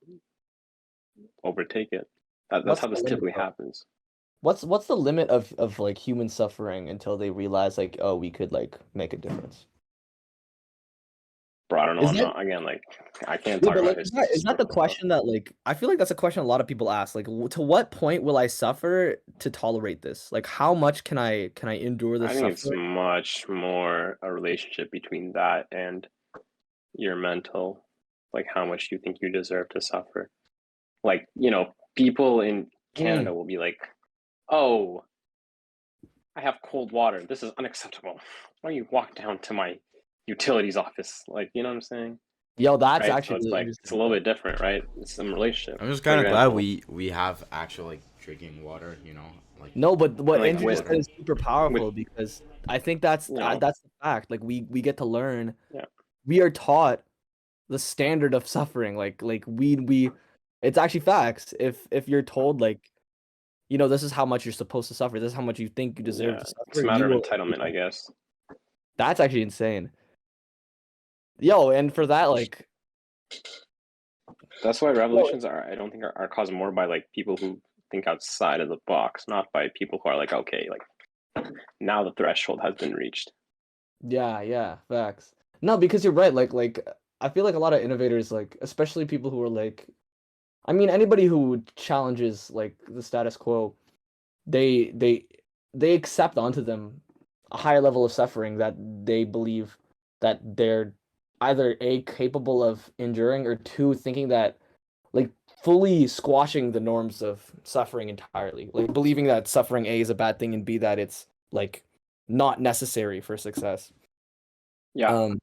overtake it. That's What's how the this limit, typically though? happens. What's the limit of like human suffering until they realize like, oh, we could like make a difference? Bro, I don't know. Is I'm that not again. Like I can't Yeah, talk but about like, is that the historical stuff. question that like I feel like that's a question a lot of people ask. Like, to what point will I suffer to tolerate this? Like, how much can I endure I this think it's suffering? much more a relationship between that and your mental, like how much you think you deserve to suffer. Like, people in Canada will be like, "Oh, I have cold water. This is unacceptable. Why don't you walk down to my utilities office?" Like, you know what I'm saying? Yo, that's Right? So actually it's really like it's a interesting. little bit different, right? It's some relationship. I'm just For kind of glad example, we have actual like drinking water. You know, like No, but what and like Andrew enough just said water. is super with powerful because I think that's the fact. Like we get to learn. yeah, We are taught the standard of suffering. Like we it's actually facts. If you're told like this is how much you're supposed to suffer. This is how much you think you deserve Yeah, to suffer. it's a matter of entitlement, I guess. That's actually insane. Yo, and for that, like, That's why revolutions I don't think are caused more by like people who think outside of the box, not by people who are like, okay, like now the threshold has been reached. yeah, facts. No, because you're right. Like, I feel like a lot of innovators, like, especially people who are like, I mean, anybody who challenges like the status quo, they they they accept onto them a higher level of suffering that they believe that they're either A, capable of enduring, or two, thinking that like fully squashing the norms of suffering entirely. Like believing that suffering A is a bad thing and B that it's like not necessary for success. Yeah, Um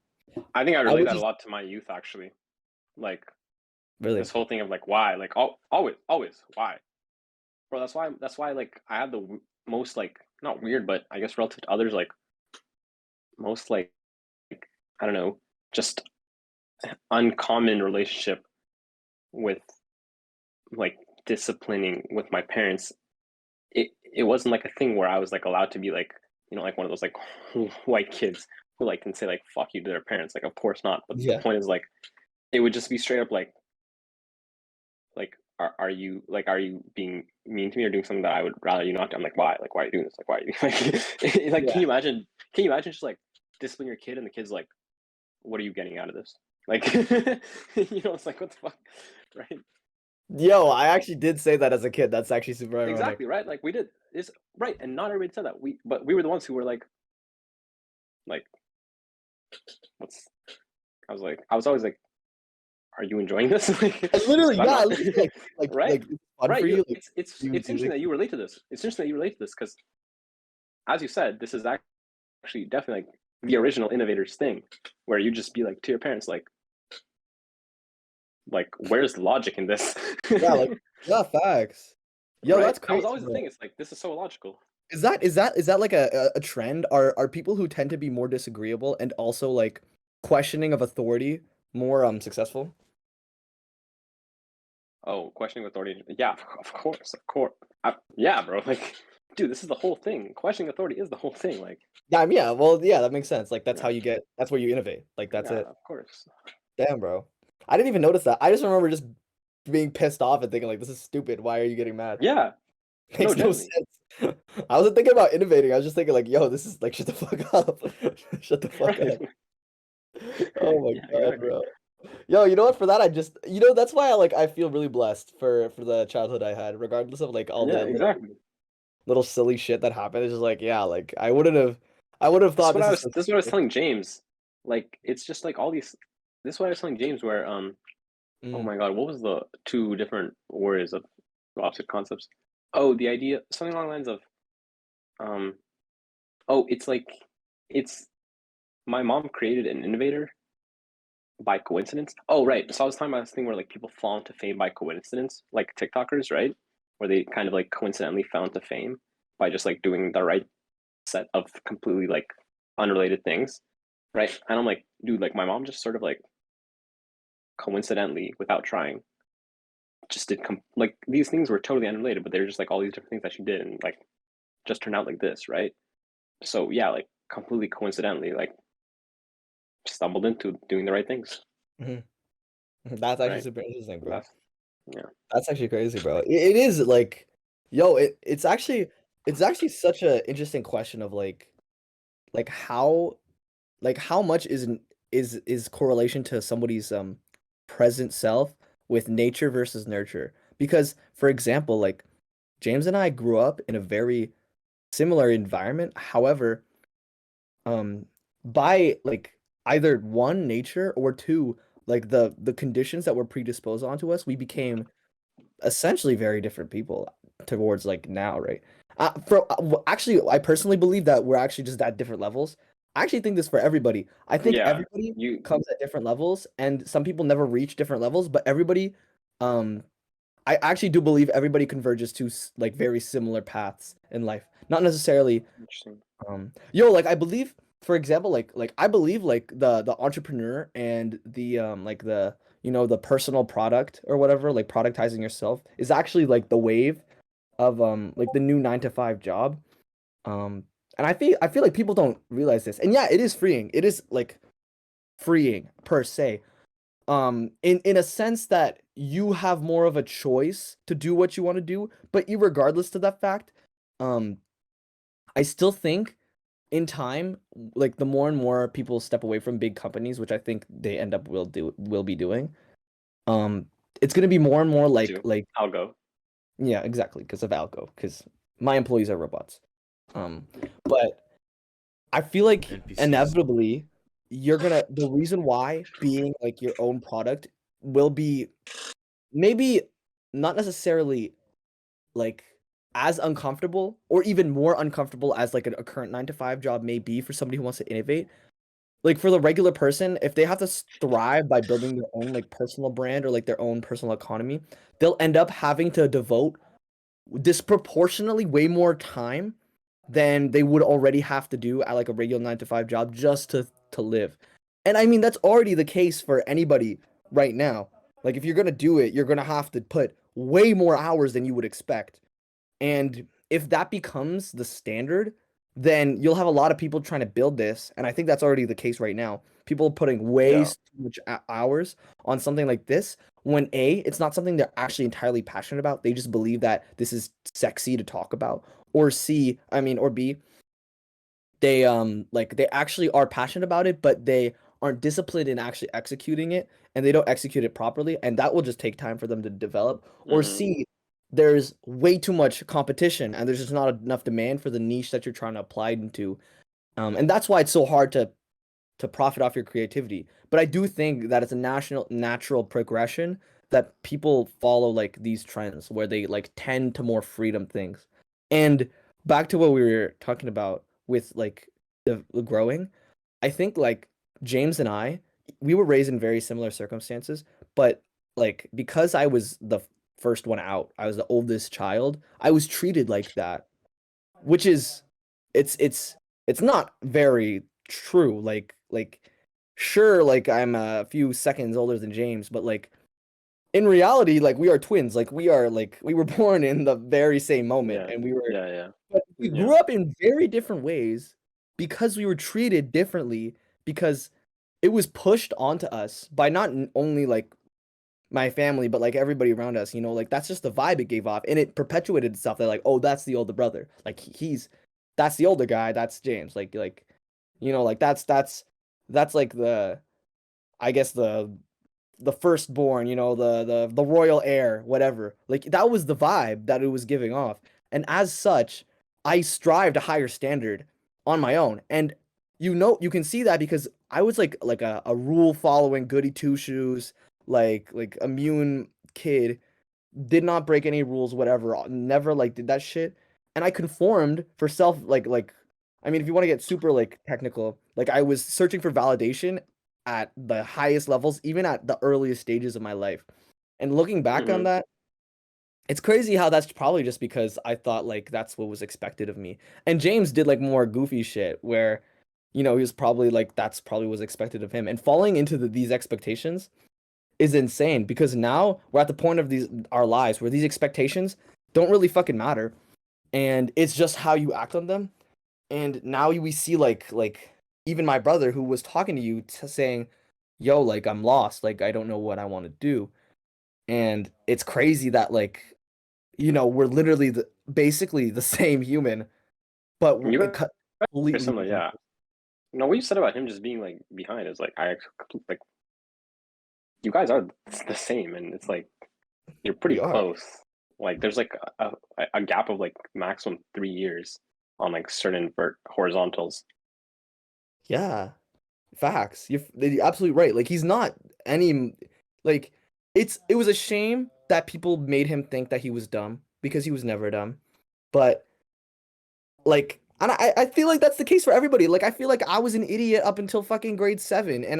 I think I I relate would that a just lot to my youth actually. Like really this whole thing of like why, like always why, bro. That's why like I have the most like not weird, but I guess relative to others like most like I don't know, just uncommon relationship with like disciplining with my parents. It wasn't like a thing where I was like allowed to be like like one of those like white kids who like can say like fuck you to their parents. Like of course not. But the yeah. point is like it would just be straight up like are you being mean to me or doing something that I would rather you not do? I'm like why? Like why are you doing this? Like why are you like Yeah. can you imagine just like discipline your kid and the kid's like what are you getting out of this? Like it's like what the fuck, right? Yo, I actually did say that as a kid. That's actually super ironic. Exactly, right? Like we did is right, and not everybody said that. But we were the ones who were like what's I was always like, are you enjoying this? Like, Literally, 'cause I'm yeah, not. literally, Right, like it's fun right. for you. Like, It's you interesting music. that you relate to this. It's interesting that you relate to this because, as you said, this is actually definitely like the original innovators thing, where you just be like to your parents, like where's the logic in this? Yeah, like yeah, facts. Yo, Right? that's That was crazy, always the bro. thing. It's like this is so illogical. Is that like a trend? Are people who tend to be more disagreeable and also like questioning of authority more successful? Oh, questioning authority. Yeah, of course, of course. Yeah, bro. Like, dude, this is the whole thing. Questioning authority is the whole thing. Like, Yeah, I mean, yeah, well, yeah, that makes sense. Like that's yeah, how that's where you innovate. Like that's yeah, it. of course. Damn, bro. I didn't even notice that. I just remember just being pissed off and thinking like this is stupid. Why are you getting mad? Yeah, no, Makes no genuinely. sense. I wasn't thinking about innovating. I was just thinking like, yo, this is like shut the fuck up. Shut the fuck Right. up. Oh my Yeah, God, exactly. bro. Yo, you know what? For that, I just, that's why I feel really blessed for the childhood I had, regardless of like all Yeah, the exactly. little silly shit that happened. It's just like, yeah, like I would have This is thought what this I is was. so This is what I was stupid. telling James. Like, it's just like all these. This is what I was telling James. Where oh Mm, my God, what was the two different words of opposite concepts? Oh, the idea, something along the lines of um. Oh, it's like, it's my mom created an innovator by coincidence. Oh, right. So I was talking about this thing where like people fall into fame by coincidence, like TikTokers, right? Where they kind of like coincidentally fell into fame by just like doing the right set of completely like unrelated things, right? And I'm like, dude, like my mom just sort of like coincidentally, without trying, just did like these things were totally unrelated, but they're just like all these different things that she did and like just turned out like this, right? So yeah, like completely coincidentally, like stumbled into doing the right things, mhm. That's actually right? super interesting, bro. That's yeah. That's actually crazy, bro. It is like, yo, it's actually such a interesting question of like how how much is correlation to somebody's present self with nature versus nurture? Because for example, like James and I grew up in a very similar environment. However, um by like either one nature or two like the conditions that were predisposed onto us, we became essentially very different people towards like now, right? Actually, I personally believe that we're actually just at different levels. I actually think this for everybody. I think Yeah, everybody you comes at different levels, and some people never reach different levels, but everybody, um, I actually do believe everybody converges to like very similar paths in life. Not necessarily interesting. like I believe, for example, like I believe like the entrepreneur and the like the the personal product or whatever, like productizing yourself is actually like the wave of like the new 9 to 5 job. And I feel like people don't realize this. And yeah, it is freeing. It is like freeing per se. In a sense that you have more of a choice to do what you want to do, but irregardless to that fact, um I still think in time, like the more and more people step away from big companies, which I think they end up will be doing, um it's gonna be more and more Too. like I'll go. yeah, exactly, because of algo, because my employees are robots. But I feel like NPCs. inevitably the reason why being like your own product will be maybe not necessarily like as uncomfortable or even more uncomfortable as like a current 9 to 5 job may be for somebody who wants to innovate. Like for the regular person, if they have to thrive by building their own like personal brand or like their own personal economy, they'll end up having to devote disproportionately way more time than they would already have to do at like a regular 9 to 5 job just to live. And I mean that's already the case for anybody right now. Like if you're gonna do it, you're gonna have to put way more hours than you would expect. And if that becomes the standard, then you'll have a lot of people trying to build this. And I think that's already the case right now. People putting way Yeah. too much hours on something like this when A, it's not something they're actually entirely passionate about. They just believe that this is sexy to talk about. Or C, I mean, or B, they like they actually are passionate about it, but they aren't disciplined in actually executing it and they don't execute it properly, and that will just take time for them to develop. Or Mm-hmm. C, there's way too much competition and there's just not enough demand for the niche that you're trying to apply into. And that's why it's so hard to profit off your creativity. But I do think that it's a natural progression that people follow like these trends where they like tend to more freedom things. And back to what we were talking about with like the growing, I think like James and we were raised in very similar circumstances, but like because I was the first one out, I was the oldest child, I was treated like that, which is it's it's it's not very true. Like sure, like I'm a few seconds older than James, but like in reality, like we are twins. Like we were born in the very same moment, Yeah. and Yeah. but we Yeah. grew up in very different ways because we were treated differently because it was pushed onto us by not only like my family, but like everybody around us, like that's just the vibe it gave off. And it perpetuated itself. They're like, oh, that's the older brother. Like that's the older guy. That's James. Like that's like I guess the firstborn, the royal heir, whatever. Like that was the vibe that it was giving off. And as such, I strived a higher standard on my own. And you can see that because I was like a rule following goody two shoes, like immune kid, did not break any rules, whatever, never like did that shit. And I conformed for self like I mean if you want to get super like technical, like I was searching for validation at the highest levels, even at the earliest stages of my life. And looking back on Mm-hmm. that, it's crazy how that's probably just because I thought like that's what was expected of me. And James did like more goofy shit where, he was probably like that's probably was expected of him. And falling into these expectations is insane because now we're at the point of our lives where these expectations don't really fucking matter. And it's just how you act on them. And now we see like even my brother who was talking to you saying, yo, like I'm lost, like I don't know what I want to do. And it's crazy that like we're literally basically the same human, but You guys are completely similar, different. yeah. No, what you said about him just being like behind is like like you guys are the same, and it's like you're pretty We are. close. Like there's like a gap of like maximum 3 years on like certain horizontals. Yeah, facts. You're absolutely right. Like he's not any like it was a shame that people made him think that he was dumb because he was never dumb. But like and I feel like that's the case for everybody. Like I feel like I was an idiot up until fucking grade 7 and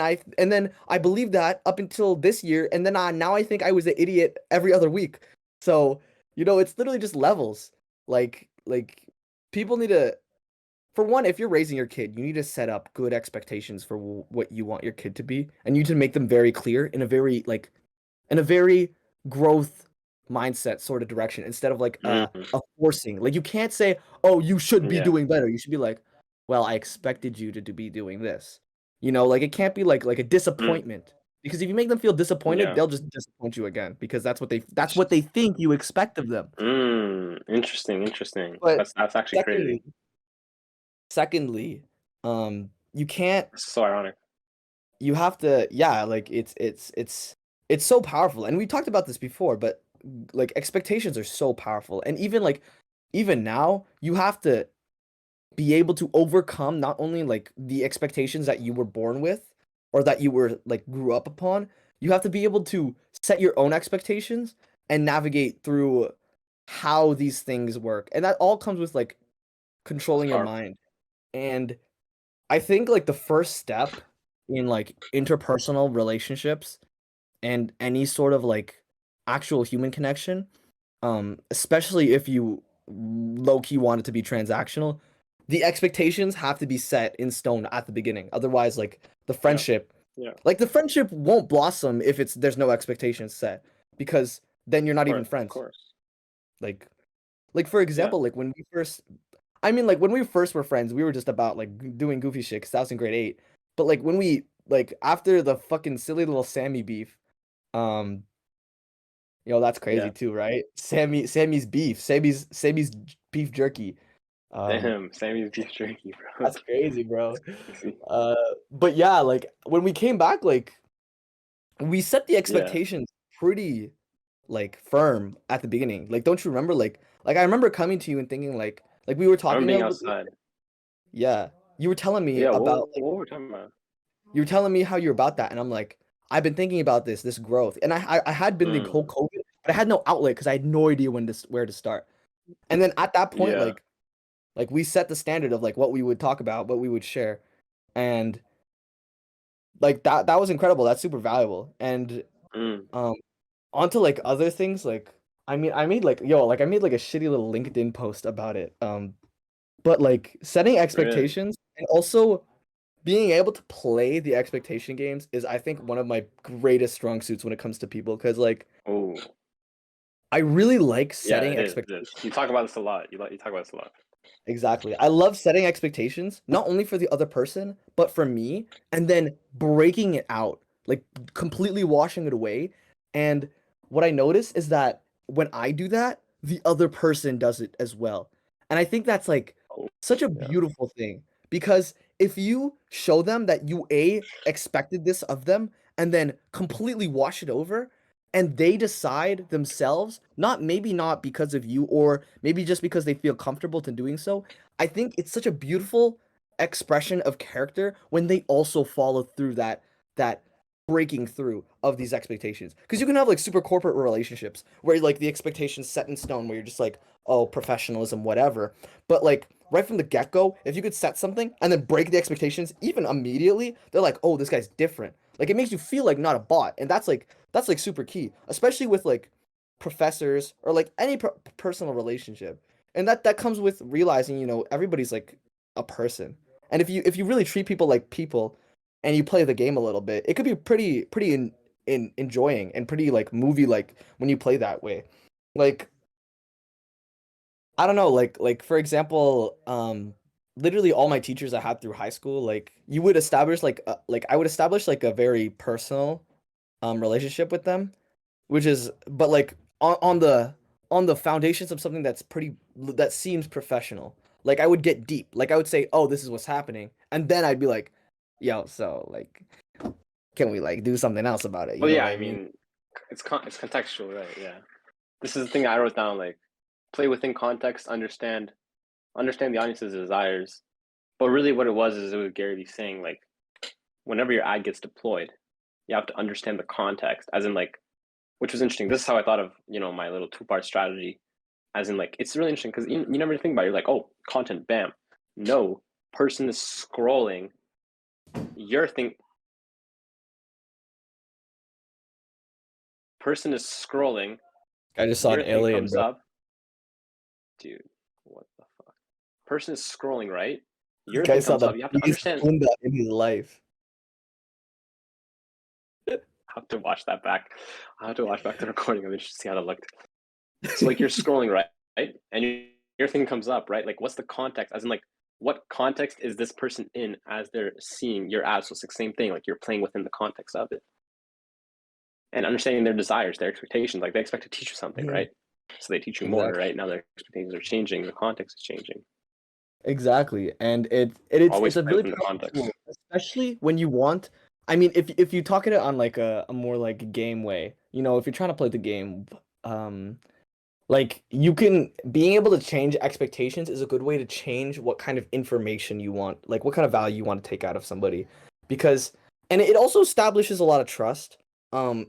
then I believed that up until this year and then now I think I was an idiot every other week. So, it's literally just levels. Like people need to for one, if you're raising your kid, you need to set up good expectations for what you want your kid to be and you need to make them very clear in a very growth mindset sort of direction instead of like Mm, a forcing. Like you can't say, "Oh, you should be yeah. doing better." You should be like, "Well, I expected you to be doing this." You know, like it can't be like a Mm, disappointment because if you make them feel disappointed, yeah. they'll just disappoint you again because that's what they think you expect of them. Interesting. Interesting. But That's actually crazy. secondly, secondly, you can't It's so ironic. you have to yeah like it's so powerful and we talked about this before but like expectations are so powerful and even now you have to be able to overcome not only like the expectations that you were born with or that you were like grew up upon. You have to be able to set your own expectations and navigate through how these things work, and that all comes with like It's controlling your powerful. mind. And I think like the first step in like interpersonal relationships and any sort of like actual human connection, especially if you low key want it to be transactional, the expectations have to be set in stone at the beginning. Otherwise, the Yeah. friendship, Yeah. like the friendship won't blossom if there's no expectations set because then you're not even Of friends. course. Like like for Yeah. example, like when we first I mean, like when we first were friends, we were just about like doing goofy shit because that was in grade 8. But like when we like after the fucking silly little Sammy beef, um, that's crazy Yeah. too, right? Sammy's beef, Sammy's beef jerky. Um, Damn. Sammy's beef jerky, bro. that's crazy, bro. That's crazy. Uh, but yeah, like when we came back, like we set the Yeah. expectations pretty like firm at the beginning. Like, don't you remember? Like I remember coming to you and thinking like we were I remember talking being about outside. yeah. You were telling me Yeah. about like What were we talking about? you were telling me how you're about that, and I'm like, I've been thinking about this growth, and I had been the whole Mm, COVID, but I had no outlet because I had no idea where to start. And then at that point, yeah. like we set the standard of like what we would talk about, what we would share, and like that was incredible. That's super valuable. And Mm, um, onto like other things, like I made like I made like a shitty little LinkedIn post about it. But like setting really? expectations and also being able to play the expectation games is I think one of my greatest strong suits when it comes to people because like Oh. I really like Yeah. setting It is. It expectations. is. You talk about this a lot. You talk about this a lot. Exactly. I love setting expectations, not only for the other person, but for me, and then breaking it out, like completely washing it away. And what I notice is that when I do that, the other person does it as well. And I think that's like Oh. such a Yeah. beautiful thing because if you show them that you expected this of them and then completely wash it over, and they decide themselves, not because of you or maybe just because they feel comfortable to doing so. I think it's such a beautiful expression of character when they also follow through that breaking through of these expectations. Because you can have like super corporate relationships where like the expectations set in stone where you're just like, oh, professionalism, whatever. But like right from the get-go, if you could set something and then break the expectations even immediately, they're like, oh, this guy's different. Like it makes you feel like not a bot. And that's like super key, especially with like professors or like any personal relationship. And that comes with realizing, everybody's like a person. And if you really treat people like people and you play the game a little bit, it could be pretty enjoying and pretty like movie like when you play that way. Like I don't know, like for example, literally all my teachers I had through high school, like you would establish like I would establish like a very personal relationship with them, which is but like on the foundations of something that seems professional. Like I would get deep. Like I would say, "Oh, this is what's happening." And then I'd be like, "Yo, so like can we like do something else about it?" You Well, know yeah. what I I mean? mean, it's contextual, right? Yeah. This is the thing I wrote down. Like, play within context, understand the audience's desires. But really, what it was is it was Gary Vee saying like, whenever your ad gets deployed, you have to understand the context, as in like, which was interesting. This is how I thought of my little two-part strategy, as in like it's really interesting because you never think about it. You're like, oh, content, bam. No, person is scrolling. Your thing, person is scrolling. I just saw an Your thing alien, comes bro. up, dude. What the fuck? Person is scrolling, right? This Your guy thing saw comes the up. You have to biggest understand. bunda in his life. I have to watch that back. I have to watch back the recording. I'm interested to see how that looked. So like you're scrolling right, and your thing comes up, right? Like what's the context? As in like what context is this person in as they're seeing your ads? So it's the same thing. Like you're playing within the context of it and understanding their desires, their expectations. Like they expect to teach you something, right? So they teach you more, Exactly. right? Now their expectations are changing. The context is changing. Exactly, and it's Always a play really within the powerful context. tool, especially when you want. I mean, if you talk it on like a more like game way, you know, if you're trying to play the game, like you can being able to change expectations is a good way to change what kind of information you want, like what kind of value you want to take out of somebody, because and it also establishes a lot of trust,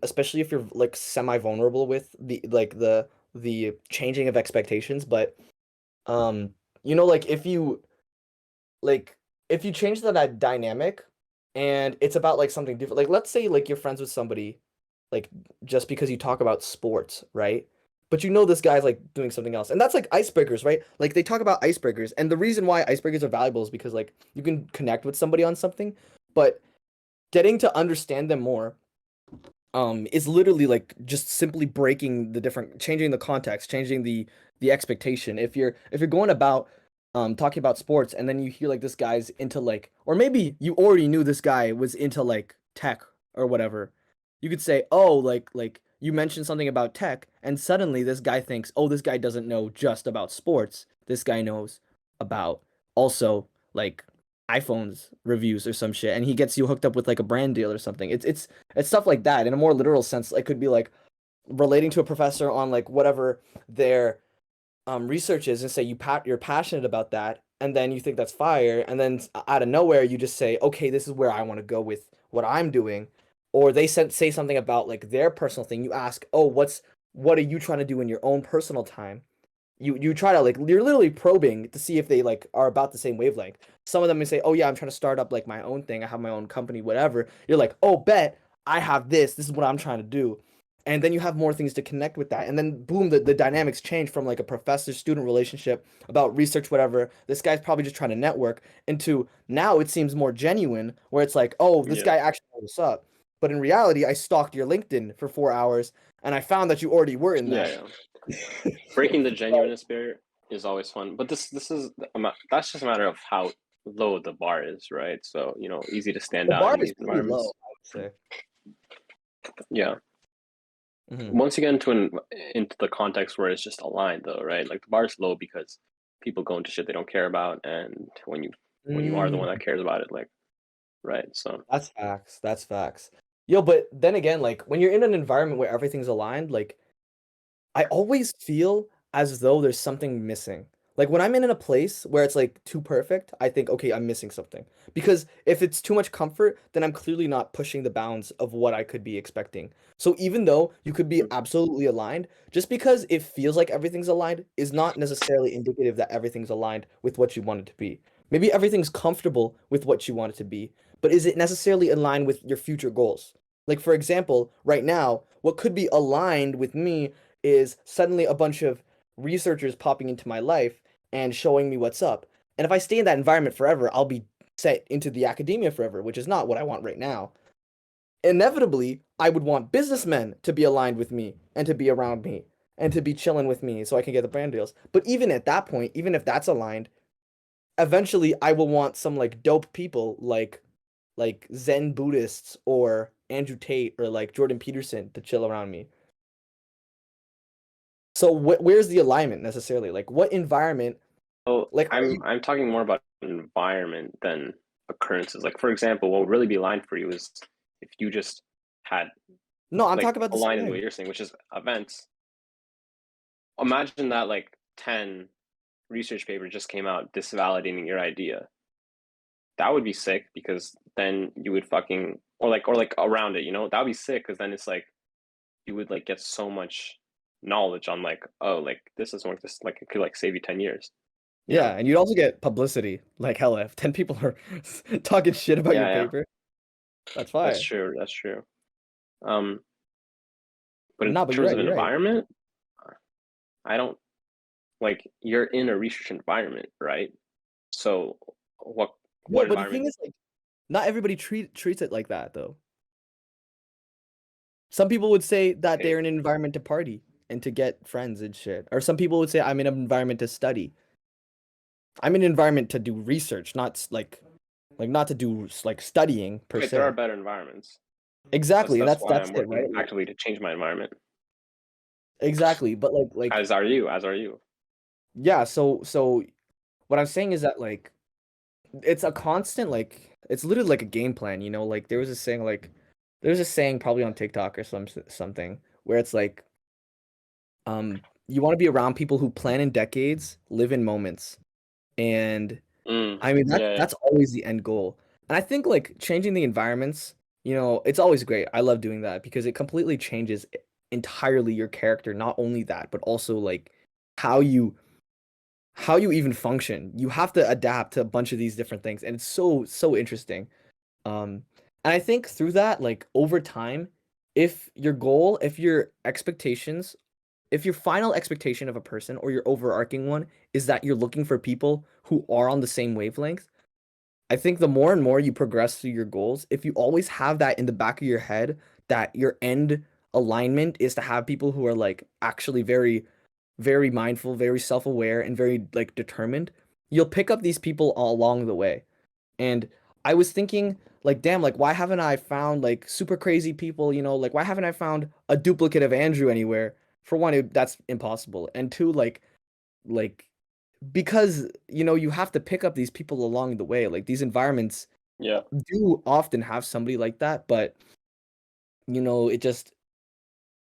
especially if you're like semi-vulnerable with the changing of expectations, but um, you know, like if you change that dynamic and it's about like something different, like let's say like you're friends with somebody like just because you talk about sports, right? But you know this guy's like doing something else. And that's like icebreakers, right? Like they talk about icebreakers. And the reason why icebreakers are valuable is because like you can connect with somebody on something, but getting to understand them more is literally like just simply breaking the different changing the context, changing the expectation. If you're going about talking about sports and then you hear like this guy's into like, or maybe you already knew this guy was into like tech or whatever, you could say, oh, like you mentioned something about tech and suddenly this guy thinks, oh, this guy doesn't know just about sports, this guy knows about also like iPhones reviews or some shit, and he gets you hooked up with like a brand deal or something. It's stuff like that in a more literal sense. It could be like relating to a professor on like whatever their research is, and say you're passionate about that, and then you think that's fire, and then out of nowhere you just say, okay, this is where I want to go with what I'm doing, or they say something about like their personal thing. You ask, oh, what are you trying to do in your own personal time? You try to like you're literally probing to see if they like are about the same wavelength. Some of them may say, "Oh yeah, I'm trying to start up like my own thing. I have my own company, whatever." You're like, "Oh, bet I have this. This is what I'm trying to do." And then you have more things to connect with that. And then boom, the dynamics change from like a professor-student relationship about research, whatever. This guy's probably just trying to network into now it seems more genuine where it's like, "Oh, this Yeah. guy actually knows what's up." But in reality, I stalked your LinkedIn for 4 hours and I found that you already were in that. Yeah. Breaking the genuineness barrier is always fun, but this is that's just a matter of how low the bar is, right? So easy to stand The out bar in is these pretty low, environments. I would say. Yeah. Once you get into the context where it's just aligned, though, right? Like the bar is low because people go into shit they don't care about, and when you are the one that cares about it, like, right? So That's facts. That's facts. Yo, but then again, like when you're in an environment where everything's aligned, like I always feel as though there's something missing. Like when I'm in a place where it's like too perfect, I think, okay, I'm missing something. Because if it's too much comfort, then I'm clearly not pushing the bounds of what I could be expecting. So even though you could be absolutely aligned, just because it feels like everything's aligned is not necessarily indicative that everything's aligned with what you want it to be. Maybe everything's comfortable with what you want it to be, but is it necessarily in line with your future goals? Like, for example, right now, what could be aligned with me is suddenly a bunch of researchers popping into my life and showing me what's up. And if I stay in that environment forever, I'll be set into the academia forever, which is not what I want right now. Inevitably, I would want businessmen to be aligned with me and to be around me and to be chilling with me so I can get the brand deals. But even at that point, even if that's aligned, eventually I will want some like dope people like Zen Buddhists or Andrew Tate or like Jordan Peterson to chill around me. So where's the alignment necessarily? Like what environment? So Like are I'm you? I'm talking more about environment than occurrences. Like for example, what would really be aligned for you is if you just had No, I'm like talking about the same aligned in the way thing. you're saying, which is events. Imagine that like 10 research papers just came out disvalidating your idea. That would be sick because then you would fucking or like around it, that would be sick because then it's like you would like get so much knowledge on like, oh, like this doesn't work, this like it could like save you 10 years. you know Yeah, and you'd also get publicity. Like hella, if 10 people are talking shit about your yeah, paper, that's that's fire. true, that's true. um but in No, but you're terms right, of you're right. environment, I don't like you're in a research environment, right? So what No, what but the thing environment? is like not everybody treats it like that though. Some people would say that Okay, they're in an environment to party. and to get friends and shit. Or some people would say I'm in an environment to study. I'm in an environment to do research, not not to do like studying per Right, se. there are better environments. Exactly, and That's why that's I'm it, working right? Like, actively to change my environment. exactly, but As are you. As are you. yeah. So what I'm saying is that like it's a constant like it's literally like a game plan, you know? Like there's a saying probably on TikTok or something where it's like you want to be around people who plan in decades, live in moments. And I mean Yeah. that's always the end goal. And I think like changing the environments, you know, it's always great. I love doing that because it completely changes entirely your character. Not only that, but also like how you how you even function. You have to adapt to a bunch of these different things, and it's so interesting. And I think through that, like over time, if your goal, if your expectations, if your final expectation of a person or your overarching one is that you're looking for people who are on the same wavelength, I think the more and more you progress through your goals, if you always have that in the back of your head, that your end alignment is to have people who are like actually very mindful, very self-aware, and very like determined, you'll pick up these people all along the way. And I was thinking, like, damn, like, why haven't I found like super crazy people? You know, like, why haven't I found a duplicate of Andrew anywhere? For one, that's impossible, and two, like, because you know you have to pick up these people along the way. Like these environments Yeah. do often have somebody like that, but you know, it just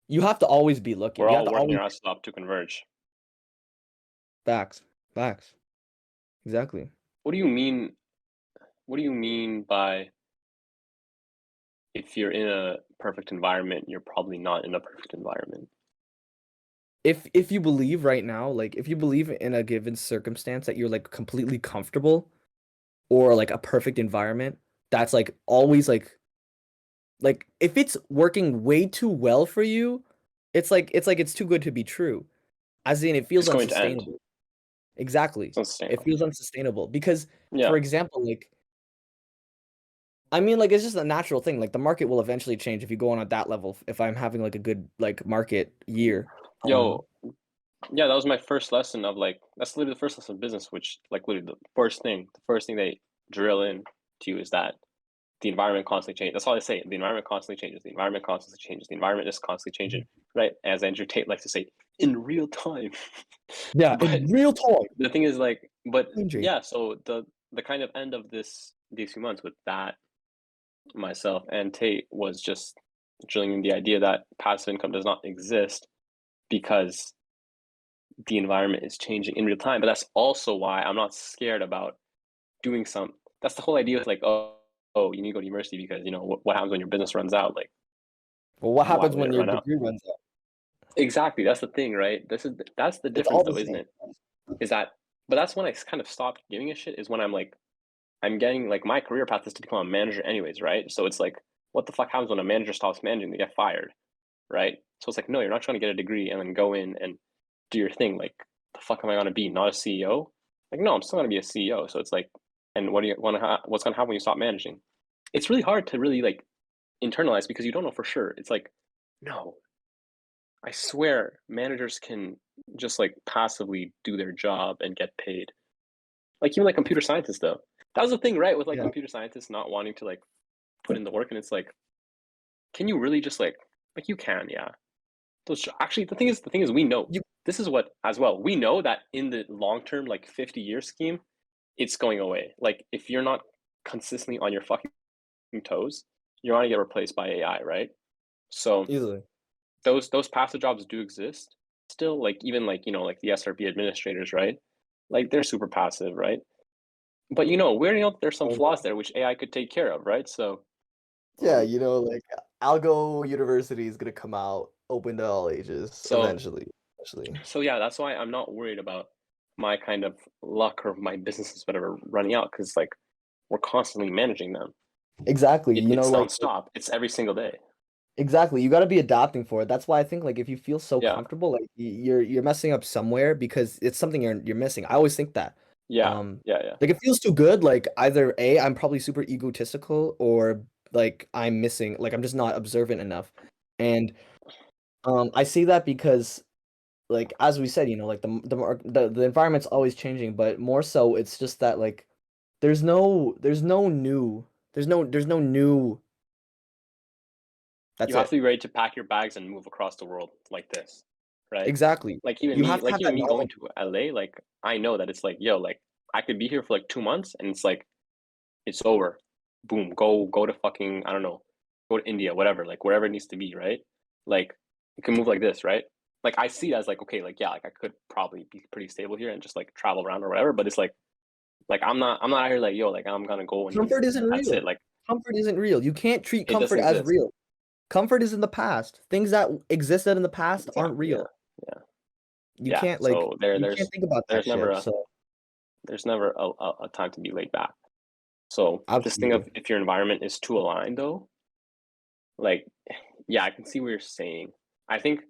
you have to always be looking. We're You have all to working always our asses off to converge. facts, facts, exactly. What do you mean? What do you mean by if you're in a perfect environment, you're probably not in a perfect environment? If you believe right now, like if you believe in a given circumstance that you're like completely comfortable or like a perfect environment, that's like always like if it's working way too well for you, it's too good to be true. As in it feels It's going to end. unsustainable. Exactly. It's It unsustainable. feels unsustainable because Yeah. for example, like I mean like it's just a natural thing. Like the market will eventually change if you go on at that level if I'm having like a good like market year. Yo, yeah, that was my first lesson of like that's literally the first lesson of business, which like literally the first thing they drill in to you is that the environment constantly changes. That's all they say. The environment constantly changes. The environment constantly changes. The environment is constantly changing, right? As Andrew Tate likes to say, in real time. Yeah, But in real time. the thing is like, but Andrew. yeah, so the kind of end of these few months with that, myself and Tate was just drilling in the idea that passive income does not exist because the environment is changing in real time. But that's also why I'm not scared about doing some. That's the whole idea of like, oh, you need to go to university because you know what happens when your business runs out. Like, Well, what why happens would when it your run out? degree runs out? Exactly. That's the thing, right? That's the It's difference, all the though, isn't same. it? Is that? But that's when I kind of stopped giving a shit. Is when I'm like, I'm getting like my career path is to become a manager, anyways, right? So it's like, what the fuck happens when a manager stops managing? They get fired, right? So it's like, no, you're not trying to get a degree and then go in and do your thing. Like, the fuck am I gonna be? Not a CEO? Like, no, I'm still gonna be a CEO. So it's like, and what do you want to? What's gonna happen when you stop managing? It's really hard to really like internalize because you don't know for sure. It's like, no, I swear, managers can just like passively do their job and get paid. Like even like computer scientists, though. That was the thing, right? With like Yeah. computer scientists not wanting to like put in the work, and it's like, can you really just like you can, yeah. Those actually the thing is we know You this is what as well we know that in the long term like 50-year scheme, it's going away. Like if you're not consistently on your fucking toes, you're gonna get replaced by AI, right? So easily. those passive jobs do exist still, like even like you know like the SRB administrators, right? Like they're super passive, right? But you know we already know that there's some Oh, flaws there which AI could take care of, right? So yeah, you know, like Algo University is gonna come out open to all ages so eventually. Eventually. so yeah, that's why I'm not worried about my kind of luck or my businesses whatever running out because like we're constantly managing them. Exactly. You know, It's like nonstop. It's every single day. exactly. You got to be adapting for it. That's why I think like if you feel so Yeah, comfortable, like you're messing up somewhere because it's something you're missing. I always think that. yeah, Um, yeah. like it feels too good. Like either A, I'm probably super egotistical, or like I'm missing. Like I'm just not observant enough. And I say that because like as we said, like the environment's always changing, but more so it's just that like there's no new. That's You have it. to be ready to pack your bags and move across the world like this, right? Exactly. You have to Like have even that me going knowledge. to LA, like I know that it's like, yo, like I could be here for like 2 months and it's like it's over. Boom, go to fucking, I don't know, go to India, whatever, like wherever it needs to be, right? Like you can move like this, right? Like I see it as like, okay, like yeah, like I could probably be pretty stable here and just like travel around or whatever, but it's like I'm not out here like, yo, like I'm gonna go and Comfort isn't that's real. it. Like Comfort isn't real. You can't treat it comfort doesn't as exist. real. Comfort is in the past. Things that existed in the past aren't Exactly. Yeah. real. Yeah. You Yeah. can't like So you can't think about that there's never shit. a So there's never a time to be laid back. So this thing of absolutely. if your environment is too aligned though, like yeah, I can see what you're saying. I think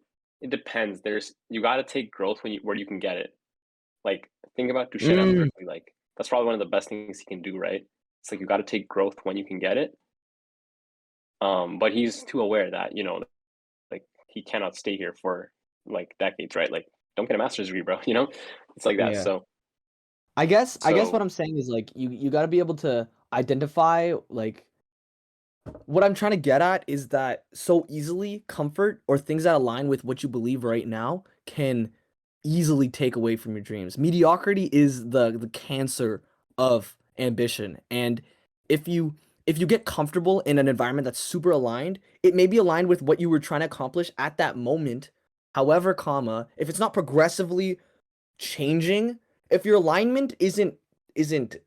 it depends. There's you got to take growth when you where you can get it. Like think about Duchenne at Mm, Berkeley. Like that's probably one of the best things he can do, right? It's like you got to take growth when you can get it. But he's too aware that like he cannot stay here for like decades, right? Like don't get a master's degree, bro. It's like that. yeah. So I guess what so I'm saying is like you got to be able to identify like what I'm trying to get at is that so easily comfort or things that align with what you believe right now can easily take away from your dreams. Mediocrity is the cancer of ambition. And if you if you get comfortable in an environment that's super aligned, it may be aligned with what you were trying to accomplish at that moment. However, if it's not progressively changing, if your alignment isn't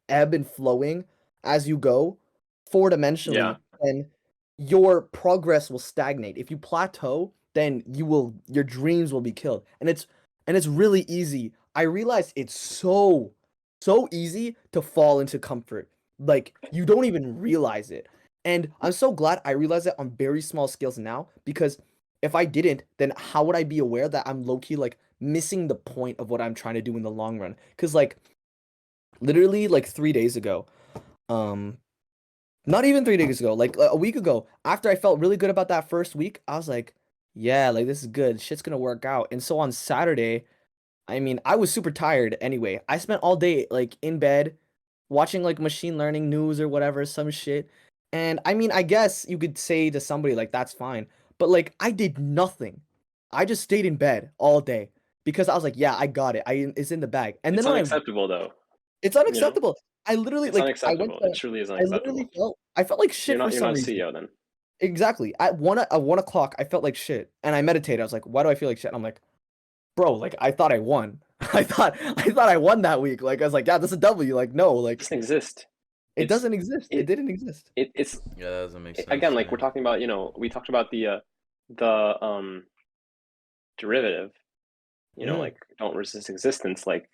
ebb and flowing as you go four yeah, dimensionally, then your progress will stagnate. If you plateau, then your dreams will be killed. And it's really easy. I realize it's so easy to fall into comfort. Like you don't even realize it. And I'm so glad I realize it on very small scales now because if I didn't, then how would I be aware that I'm low key like missing the point of what I'm trying to do in the long run? Because like literally like 3 days ago, um, not even 3 days ago, like a week ago, after I felt really good about that first week, I was like, yeah, like this is good. Shit's gonna work out. And so on Saturday, I mean, I was super tired anyway. I spent all day like in bed watching like machine learning news or whatever, some shit. And I mean, I guess you could say to somebody like that's fine, but like I did nothing. I just stayed in bed all day because I was like, yeah, I got it. It's in the bag. And it's then unacceptable though. it's You know, unacceptable. I literally it's like unacceptable. It truly is I literally unacceptable. felt like shit for You're some not a reason. CEO then. Exactly. At 1 o'clock, I felt like shit, and I meditated. I was like, why do I feel like shit? And I'm like, bro, like I thought I won. I thought I won that week. Like I was like, yeah, this is a W. Like no, It like doesn't exist. it It's doesn't exist. It it didn't exist. it's Yeah, that doesn't make sense again to like me. we're talking about. We talked about the derivative. Mm, Like don't resist existence. Like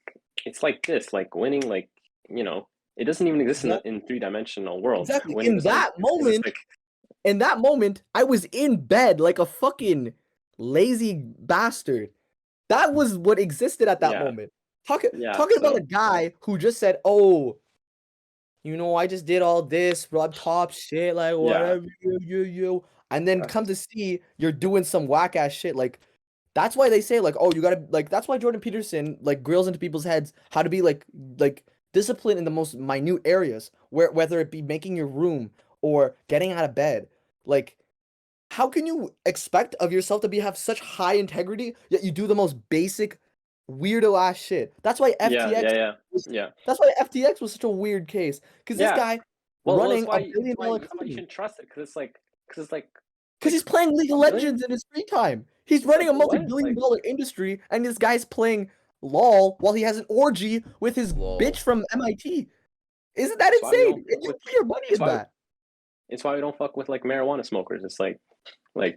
it's like this. Like winning. Like it doesn't even exist in exactly. in 3 dimensional world. Exactly. Winning doesn't exist. Like In that moment, I was in bed like a fucking lazy bastard. That was what existed at that yeah, moment. Talking yeah. talking about a So guy who just said, "Oh, I just did all this, rub top shit, like yeah, whatever, you," and then come that's to see you're doing some whack ass shit. Like that's why they say like, "Oh, you gotta like." That's why Jordan Peterson like grills into people's heads how to be like disciplined in the most minute areas, whether it be making your room or getting out of bed. Like, how can you expect of yourself to have such high integrity yet you do the most basic weirdo ass shit? yeah, yeah, yeah, yeah, That's why FTX was such a weird case. Because this yeah. guy Well, running a it's billion why dollar it's why you company. shouldn't trust it because it's Because he's playing League of billion. Legends in his free time. He's It's running like a what? multi-billion Like dollar industry, and this guy's playing LOL while he has an orgy with his bitch Lol. from MIT. Isn't that it's why we don't insane? And fuck you with. put your money It's in why that. it's why we don't fuck with like marijuana smokers. It's like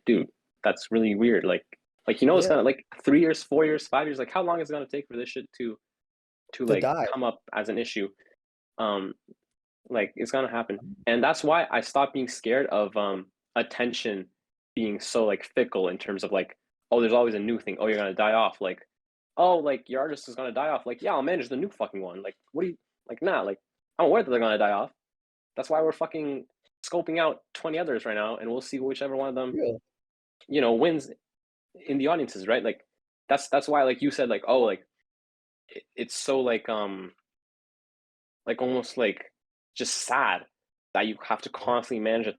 dude, that's really weird. Like it's Yeah, gonna like 3 years, 4 years, 5 years. Like how long is it gonna take for this shit to to like die. come up as an issue? Um, like it's gonna happen, and that's why I stopped being scared of attention being so like fickle in terms of like, oh, there's always a new thing. Oh, you're gonna die off. Like, oh, like your artist is gonna die off. Like, yeah, I'll manage the new fucking one. Like, what do you like? Nah, like I'm aware that they're gonna die off. That's why we're fucking scoping out 20 others right now, and we'll see whichever one of them Yeah. wins in the audiences, right? Like that's why like you said like oh like it's so like almost like just sad that you have to constantly manage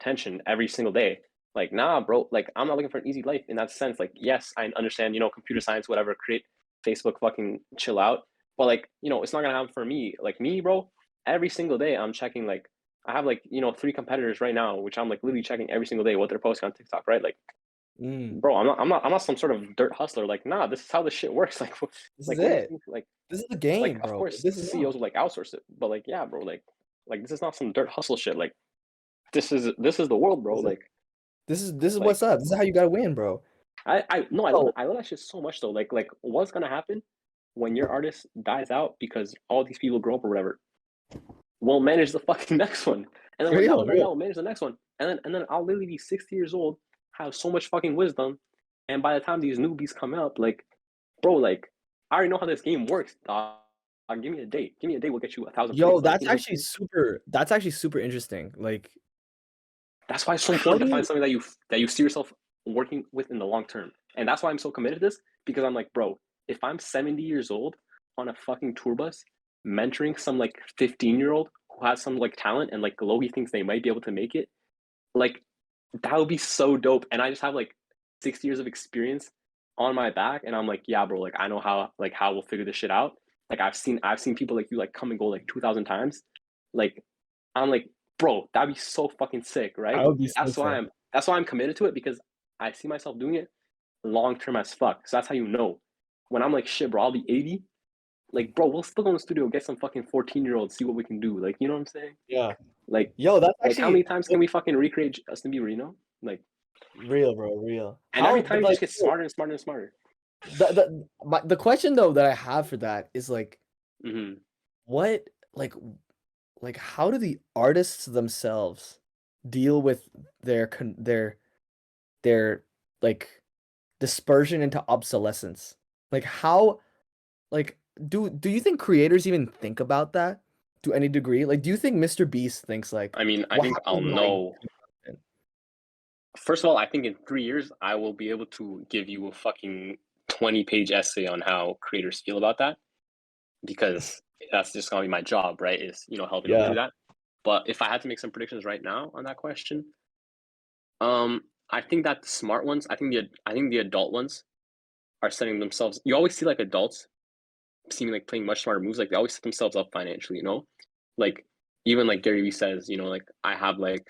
attention every single day. Like, nah, bro, like I'm not looking for an easy life in that sense. Like, yes, I understand, computer science, whatever, create Facebook, fucking chill out. But like, it's not gonna happen for me. Like me, bro, every single day I'm checking like I have like, 3 competitors right now, which I'm like literally checking every single day what they're posting on TikTok, right? Like, bro, I'm not some sort of dirt hustler. Like, nah, this is how this shit works. Like, This like is what do you it. think? Like, This is the game, of bro. course This is CEOs will like outsource it, but like, yeah, bro, like this is not some dirt hustle shit. Like, this is the world, bro. Like, this is like what's up. This is how you gotta win, bro. I no, Oh, I love that shit so much though. Like what's gonna happen when your artist dies out because all these people grow up or whatever? We'll manage the fucking next one, and then when that real, one dies out, real. we'll manage the next one, and then I'll literally be 60 years old, have so much fucking wisdom, and by the time these newbies come up, like, bro, like I already know how this game works, dog. Give me a date. Give me a date. We'll get you 1,000 Yo, plays. Like, that's actually super. That's actually super interesting. Like, that's why it's so how important do to find you? something that you see yourself working with in the long term. And that's why I'm so committed to this, because I'm like, bro, if I'm 70 years old on a fucking tour bus mentoring some like 15-year-old who has some like talent and like Logie thinks they might be able to make it, like that would be so dope. And I just have like 6 years of experience on my back, and I'm like, yeah, bro, like I know how we'll figure this shit out. Like I've seen people like you like come and go like 2,000 times. Like I'm like, bro, that'd be so fucking sick, I right? would be so sick. That's why I'm committed to it, because I see myself doing it long term as fuck. So that's how you know. When I'm like, shit, bro, I'll be 80. Like, bro, we'll still go in the studio, get some fucking 14-year-olds, see what we can do. Like, you know what I'm saying? Yeah. Like, Yo, that's how actually many times can we fucking recreate Justin Bieber? Like, real, bro. Real. and every How? time But you like, just get smarter and smarter and smarter. the question though that I have for that is like, Mm-hmm. what like how do the artists themselves deal with their like dispersion into obsolescence? Like how like do you think creators even think about that to any degree? Like, do you think Mr. Beast thinks like I mean, I what think I'll happens when know. First of all, I think in 3 years, I will be able to give you a fucking 20-page essay on how creators feel about that, because that's just gonna be my job, right? Is helping them Yeah. through that. But if I had to make some predictions right now on that question, I think that the smart ones, I think the adult ones are setting themselves. You always see like adults seeming like playing much smarter moves. Like they always set themselves up financially. Like even like Gary Vee says, like I have like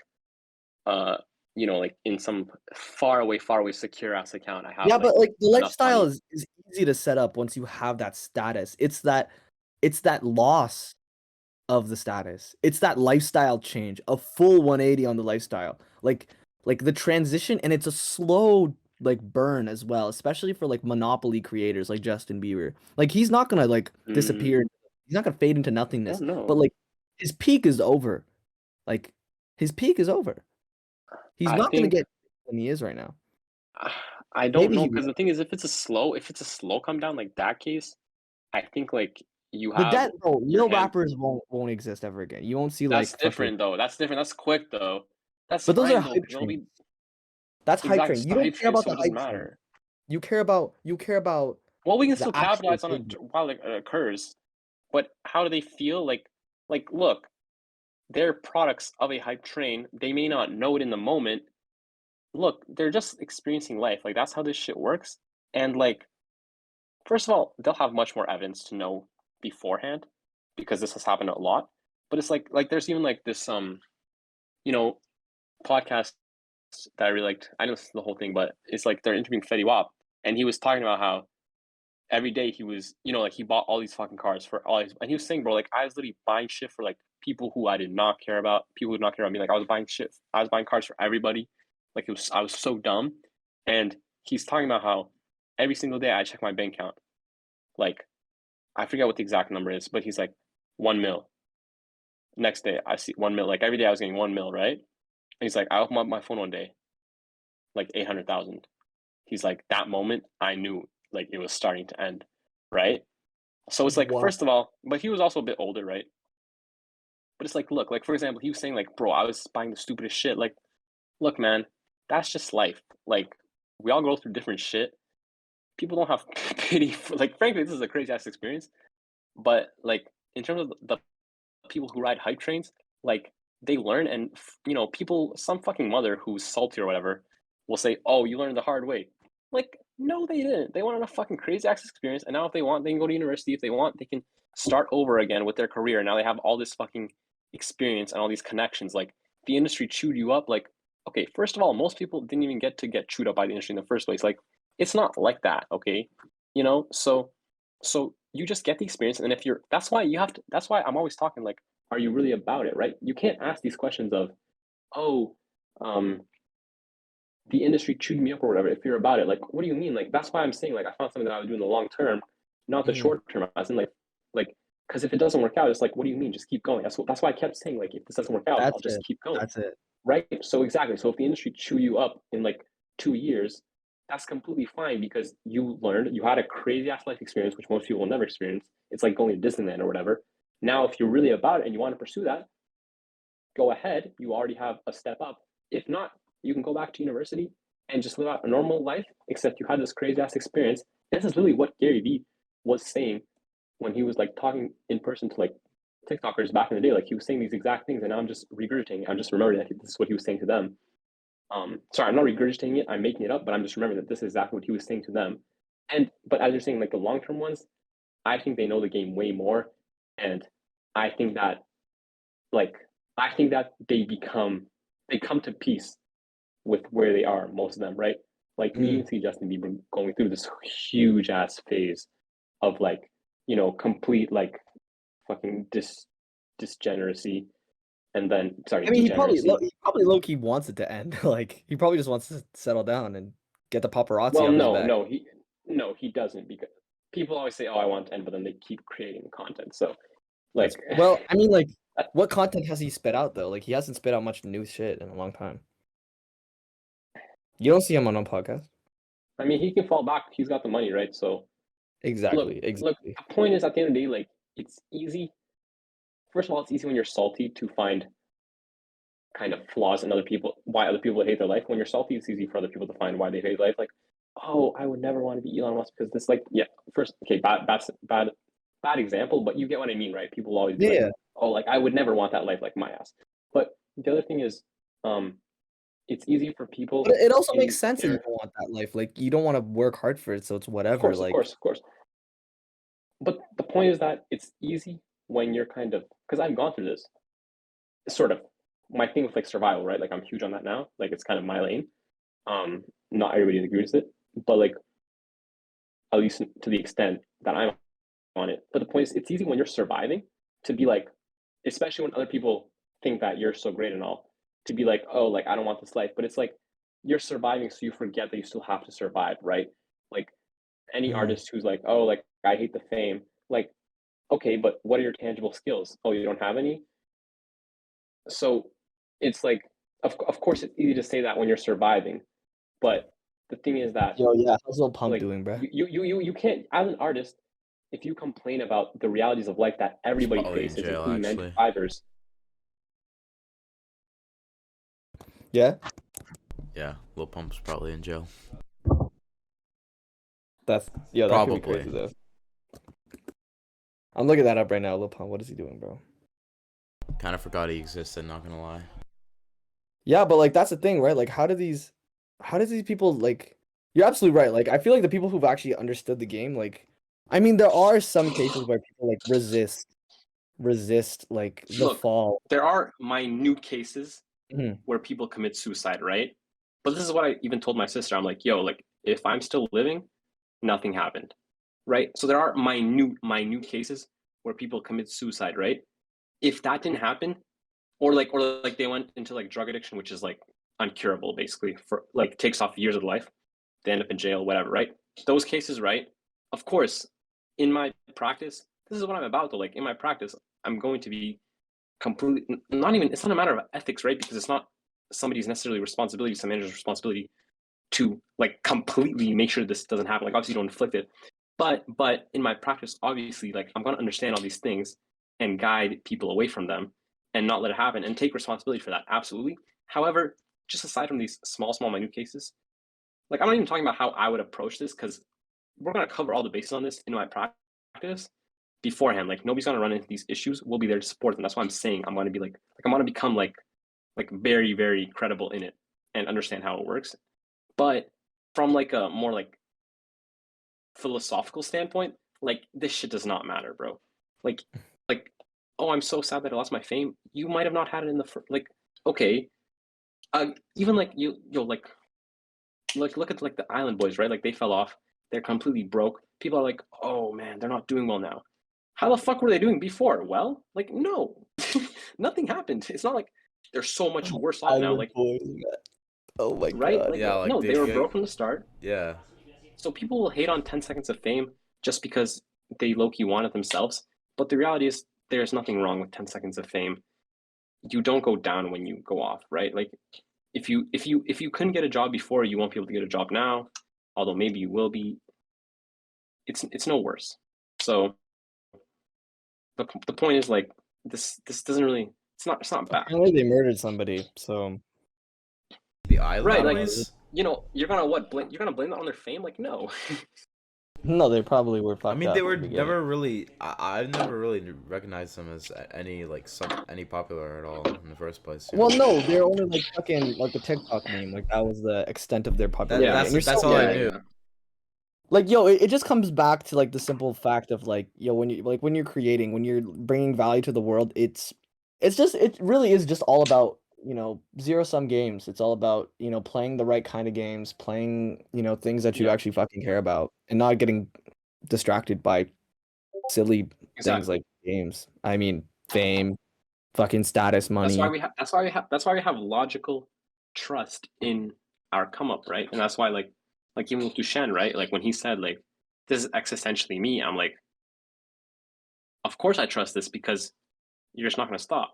uh like in some far away secure ass account, I have Yeah, like but like the enough lifestyle money. is easy to set up once you have that status. It's that loss of the status. It's that lifestyle change, a full 180 on the lifestyle. Like the transition, and it's a slow like burn as well, especially for like monopoly creators like Justin Bieber. Like he's not gonna like Mm, disappear. He's not gonna fade into I don't nothingness. But know. like his peak is over. Like his peak is over. He's I not gonna think get than he is right now. I don't Maybe know, he because will. the thing is, if it's a slow come down like that case, I think like you The have debt, bro, your real hand. rappers won't exist ever again. You won't see That's like fucking. different though. That's different. That's quick though. That's But those are fine though, hype because it'll trains. be That's hype exactly train. it's You the don't hype care train, about so the it doesn't hype train. matter. You care about Well, we can the still actual capitalize on it movement. while it occurs, but how do they feel? Like, look, they're products of a hype train. They may not know it in the moment. Look, they're just experiencing life. Like that's how this shit works. And like, first of all, they'll have much more evidence to know beforehand, because this has happened a lot. But it's like there's even like this you know podcast that I really liked. I know this is the whole thing, but it's like they're interviewing Fetty Wap, and he was talking about how every day he was, like he bought all these fucking cars for all his, and he was saying, bro, like I was literally buying shit for like people who I did not care about, people who did not care about me. Like I was buying cars for everybody. Like I was so dumb. And he's talking about how every single day I check my bank account. Like I forget what the exact number is, but he's like 1 mil. Next day I see 1 mil. Like every day I was getting 1 mil, right? And he's like, I opened up my phone one day, like 800,000. He's like, that moment I knew like it was starting to end, right? So it's like, Wow. first of all, but he was also a bit older, right? But it's like, look, like for example, he was saying like, bro, I was buying the stupidest shit. Like, look, man, that's just life. Like, we all go through different shit. people don't have pity for, like, frankly, this is a crazy ass experience. But like in terms of the people who ride hype trains, like they learn, and people, some fucking mother who's salty or whatever will say, "Oh, you learned the hard way." Like, no, they didn't. They went on a fucking crazy ass experience, and now if they want, they can go to university. If they want, they can start over again with their career. Now they have all this fucking experience and all these connections. Like, the industry chewed you up. Like, okay, first of all, most people didn't even get chewed up by the industry in the first place. Like, it's not like that, okay? So you just get the experience, and if you're, that's why you have to. That's why I'm always talking, like, are you really about it, right? You can't ask these questions of, oh, the industry chewed me up or whatever. If you're about it, like, what do you mean? Like, that's why I'm saying, like, I found something that I would do in the long term, not the short term. As in, like, because if it doesn't work out, it's like, what do you mean? Just keep going. That's why I kept saying, like, if this doesn't work out, I'll just keep going. That's it. Right. So exactly. So if the industry chew you up in like 2 years, that's completely fine, because you learned, you had a crazy ass life experience, which most people will never experience. It's like going to Disneyland or whatever. Now, if you're really about it and you want to pursue that, go ahead. You already have a step up. If not, you can go back to university and just live out a normal life, except you had this crazy ass experience. This is literally what Gary Vee was saying when he was like talking in person to like TikTokers back in the day. Like, he was saying these exact things, and now I'm just regurgitating. I'm just remembering that this is what he was saying to them. Sorry, I'm not regurgitating it. I'm making it up, but I'm just remembering that this is exactly what he was saying to them. But as you're saying, like the long-term ones, I think they know the game way more, and I think that they come to peace with where they are, most of them, right? Like, you can see Justin Bieber going through this huge ass phase of like, complete like fucking disgeneracy, and then sorry, I mean, he degeneracy. probably low key wants it to end. Like, he probably just wants to settle down and get the paparazzi Well, off his back. no, he doesn't, because people always say, "Oh, I want to end," but then they keep creating content. So, like, Well, I mean, like, what content has he spit out though? Like, he hasn't spit out much new shit in a long time. You don't see him on podcast. I mean, he can fall back. He's got the money, right? So, Exactly. look. The point is, at the end of the day, like, it's easy. First of all, it's easy when you're salty to find kind of flaws in other people, why other people hate their life. When you're salty, it's easy for other people to find why they hate life. Like, oh, I would never want to be Elon Musk because this, like, yeah, first, okay, bad example, but you get what I mean, right? People always be like, oh, like, I would never want that life, like my ass. But the other thing is, it's easy for people. But it also makes sense that you don't want that life. Like, you don't want to work hard for it, so it's whatever. Of course. But the point is that it's easy when you're kind of, because I've gone through this, sort of my thing with like survival, right? Like, I'm huge on that now. Like, it's kind of my lane. Not everybody agrees with it, but like, at least to the extent that I'm on it. But the point is, it's easy when you're surviving to be like, especially when other people think that you're so great and all, to be like, oh, like, I don't want this life. But it's like, you're surviving, so you forget that you still have to survive, right? Like, any artist who's like, oh, like, I hate the fame, like, okay, but what are your tangible skills? Oh, you don't have any? So it's like, of course, it's easy to say that when you're surviving, but the thing is that, Yo, yeah, how's Lil Pump like, doing, bro? you can't, as an artist, if you complain about the realities of life that everybody Probably in faces, jail, including actually. 9 to 5ers. Yeah, Yeah, Lil Pump's probably in jail. that could be Probably. crazy though. I'm looking that up right now. Lil Pump, what is he doing, bro? Kind of forgot he existed, not gonna lie. Yeah, but like, that's the thing, right? Like, how do these people, like, you're absolutely right. Like, I feel like the people who've actually understood the game, like, I mean, there are some cases where people like resist like the Look, fall. there are minute cases Mhm. where people commit suicide, right? But this is what I even told my sister. I'm like, yo, like, if I'm still living, nothing happened, right? So there are minute cases where people commit suicide, right? If that didn't happen, or like they went into like drug addiction, which is like uncurable, basically, for like takes off years of life, they end up in jail, whatever, right? Those cases, right? Of course, in my practice, this is what I'm about, though. Like, in my practice, I'm going to be completely, it's not a matter of ethics, right? Because it's not somebody's necessarily responsibility, some manager's responsibility to like completely make sure this doesn't happen. Like, obviously, you don't inflict it, but in my practice, obviously, like, I'm going to understand all these things and guide people away from them and not let it happen and take responsibility for that. Absolutely. However, just aside from these small minute cases, like, I'm not even talking about how I would approach this, because we're gonna cover all the bases on this in my practice beforehand. Like nobody's gonna run into these issues. We'll be there to support them. That's why I'm saying I'm gonna be like I'm gonna become like very, very credible in it and understand how it works. But from like a more like philosophical standpoint, like this shit does not matter, bro. Like oh, I'm so sad that I lost my fame. You might have not had it in the like okay. Even like like look at like the Island Boys, right? Like they fell off. They're completely broke. People are like, oh man, they're not doing well now. How the fuck were they doing before? Well, like no, nothing happened. It's not like they're so much worse off now. Like Boys, oh my right? god. Like Yeah, like no, they were broke from the start. Yeah. So people will hate on 10 seconds of fame just because they low-key want it themselves. But the reality is there's nothing wrong with 10 seconds of fame. You don't go down when you go off, right? Like if you couldn't get a job before, you won't be able to get a job now, although maybe you will be. It's no worse. So the point is like this doesn't really it's not bad. Apparently they murdered somebody, so The Island Right, like Boys? you're gonna blame that on their fame? Like no. no, they probably were I fucked mean, up they at were the beginning. never really. I've never really recognized them as any like any popular at all in the first place. You Well, know? no, they're only like fucking like a TikTok meme. Like that was the extent of their popularity. Yeah, And you're that's still all right. I knew. Like yo, it just comes back to like the simple fact of like yo, when you're creating, when you're bringing value to the world, it really is just all about zero sum games. It's all about playing the right kind of games, playing things that you Yeah. actually fucking care about, and not getting distracted by silly things Exactly. like games. I mean, fame, fucking status, money. That's why we have logical trust in our come up, right? And that's why like even with Duchenne, right? Like when he said like this is existentially me, I'm like, of course I trust this because you're just not gonna stop.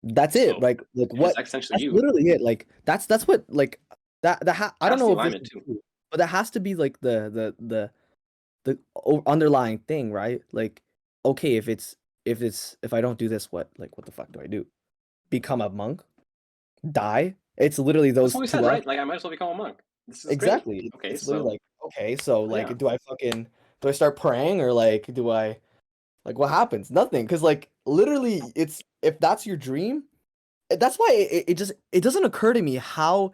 That's it. So, like It's what? essentially That's you. literally it. Like that's what like that I don't That's the know if this alignment is too. true, but that has to be like the underlying thing, right? Like okay, if I don't do this, what the fuck do I do? Become a monk? Die? It's literally That's those what we two said, right? Like I might as well become a monk. This is exactly. great. Okay, It's literally so like okay, so like yeah. do I start praying or like do I like what happens? Nothing, because like literally it's if that's your dream, that's why it doesn't occur to me how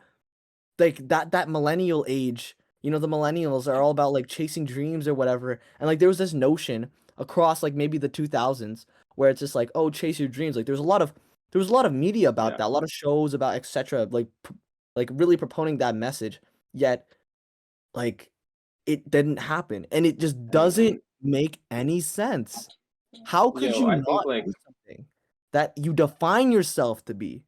like that millennial age, the millennials are all about like chasing dreams or whatever, and like there was this notion across like maybe the 2000s where it's just like, oh, chase your dreams. Like there was a lot of media about Yeah. that, a lot of shows about etc. Like really proponing that message, yet like it didn't happen, and it just doesn't make any sense. How could Yo, you I think not like do something that you define yourself to be?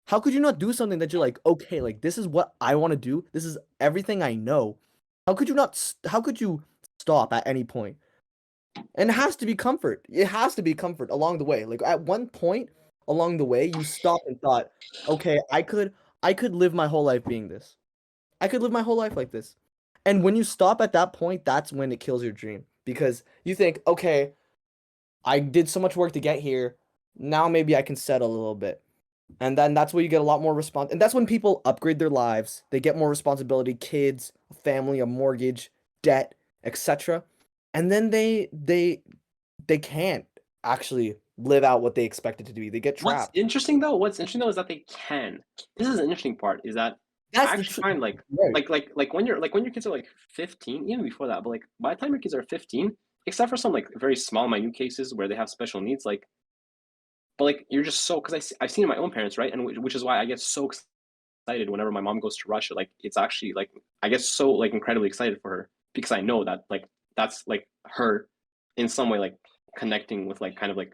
How could you not do something that you're like, okay, like this is what I want to do. This is everything I know. How could you not? How could you stop at any point? And it has to be comfort. It has to be comfort along the way. Like at one point along the way, you stopped and thought, okay, I could live my whole life being this. I could live my whole life like this. And when you stop at that point, that's when it kills your dream because you think, okay, I did so much work to get here. Now maybe I can settle a little bit. And then that's where you get a lot more response. And that's when people upgrade their lives. They get more responsibility, kids, a family, a mortgage, debt, etc. And then they can't actually live out what they expected to do. They get what's trapped. interesting though is that they can. This is an interesting part is that That's I the actually truth. find like when your kids are like 15, even before that, but like by the time your kids are 15, except for some like very small minute cases where they have special needs, like but like you're just so because I've seen my own parents, right? And which is why I get so excited whenever my mom goes to Russia. Like it's actually like I get so like incredibly excited for her because I know that like that's like her in some way like connecting with like kind of like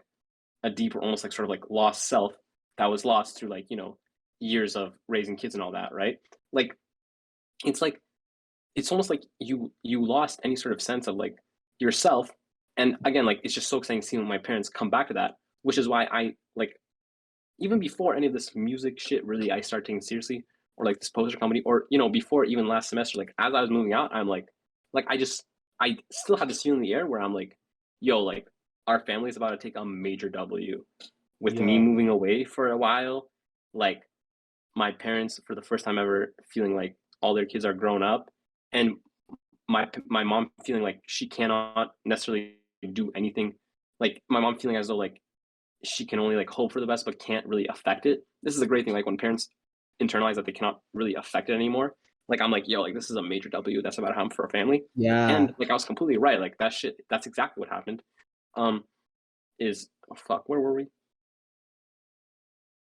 a deeper, almost like sort of like lost self that was lost through like years of raising kids and all that, right? Like it's almost like you lost any sort of sense of like yourself. And again, like it's just so exciting seeing my parents come back to that, which is why I like even before any of this music shit really I started taking seriously, or like this poster company, or before even last semester, like as I was moving out, I'm like I still had this feeling in the air where I'm like, yo, like our family's about to take a major W with me moving away for a while. Like my parents for the first time ever feeling like all their kids are grown up, and my mom feeling like she cannot necessarily do anything, like my mom feeling as though like she can only like hope for the best but can't really affect it. This is a great thing, like when parents internalize that they cannot really affect it anymore. Like I'm like, yo, like this is a major W that's about to happen for a family. Yeah. And like I was completely right. Like that shit, that's exactly what happened. Is oh, fuck, where were we?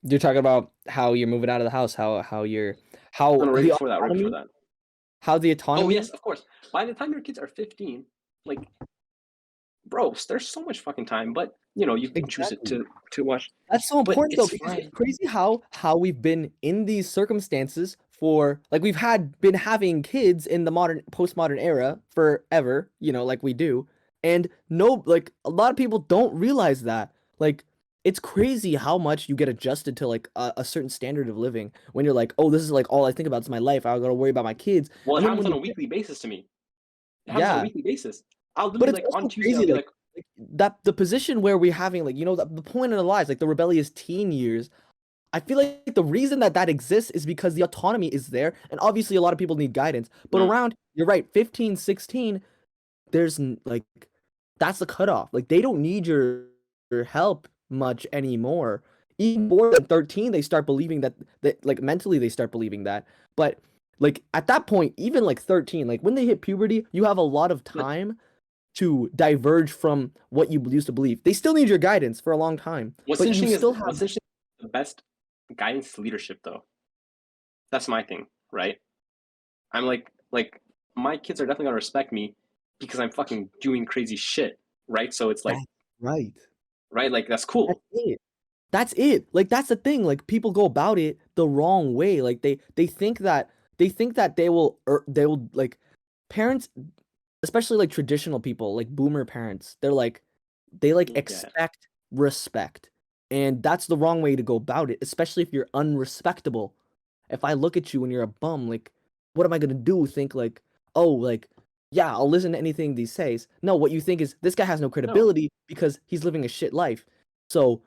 You're talking about how you're moving out of the house, how you're how No, no, right the before that, right before autonomy, that. how the Oh autonomy. yes, of course. By the time your kids are 15, like bro, there's so much fucking time, but you know, you can choose it Exactly. to watch. That's so But important though, it's because it's fine. crazy how we've been in these circumstances for like we've been having kids in the postmodern era forever, like we do. And no, like a lot of people don't realize that. Like it's crazy how much you get adjusted to like a certain standard of living when you're like, oh, this is like all I think about is my life. I gotta worry about my kids. Well, it And then happens when on you a weekly basis to me. It happens on a yeah, weekly basis. I'll but literally it's like on also Tuesday, I'll crazy be like like, that the position where we're having like the point of our lives, like the rebellious teen years. I feel like the reason that exists is because the autonomy is there, and obviously a lot of people need guidance. But mm, around, you're right, 15, 16, like that's the cutoff. Like they don't need your help much anymore. Even more than 13, they start believing that like mentally they start believing that. But like at that point, even like 13, like when they hit puberty, you have a lot of but time to diverge from what you used to believe. They still need your guidance for a long time, what's but you interesting is still have what's interesting the best guidance is leadership though. That's my thing, right? I'm like my kids are definitely gonna respect me because I'm fucking doing crazy shit, right? So it's like, that's right. right, like that's That's cool. it. That's it. Like that's the thing. Like people go about it the wrong way. Like they think that they will like parents, especially like traditional people, like boomer parents. They like Yeah. expect respect. And that's the wrong way to go about it, especially if you're unrespectable. If I look at you and you're a bum, like what am I gonna do? Think like, oh, like yeah, I'll listen to anything he says. No, what you think is this guy has no No. credibility because he's living a shit life. So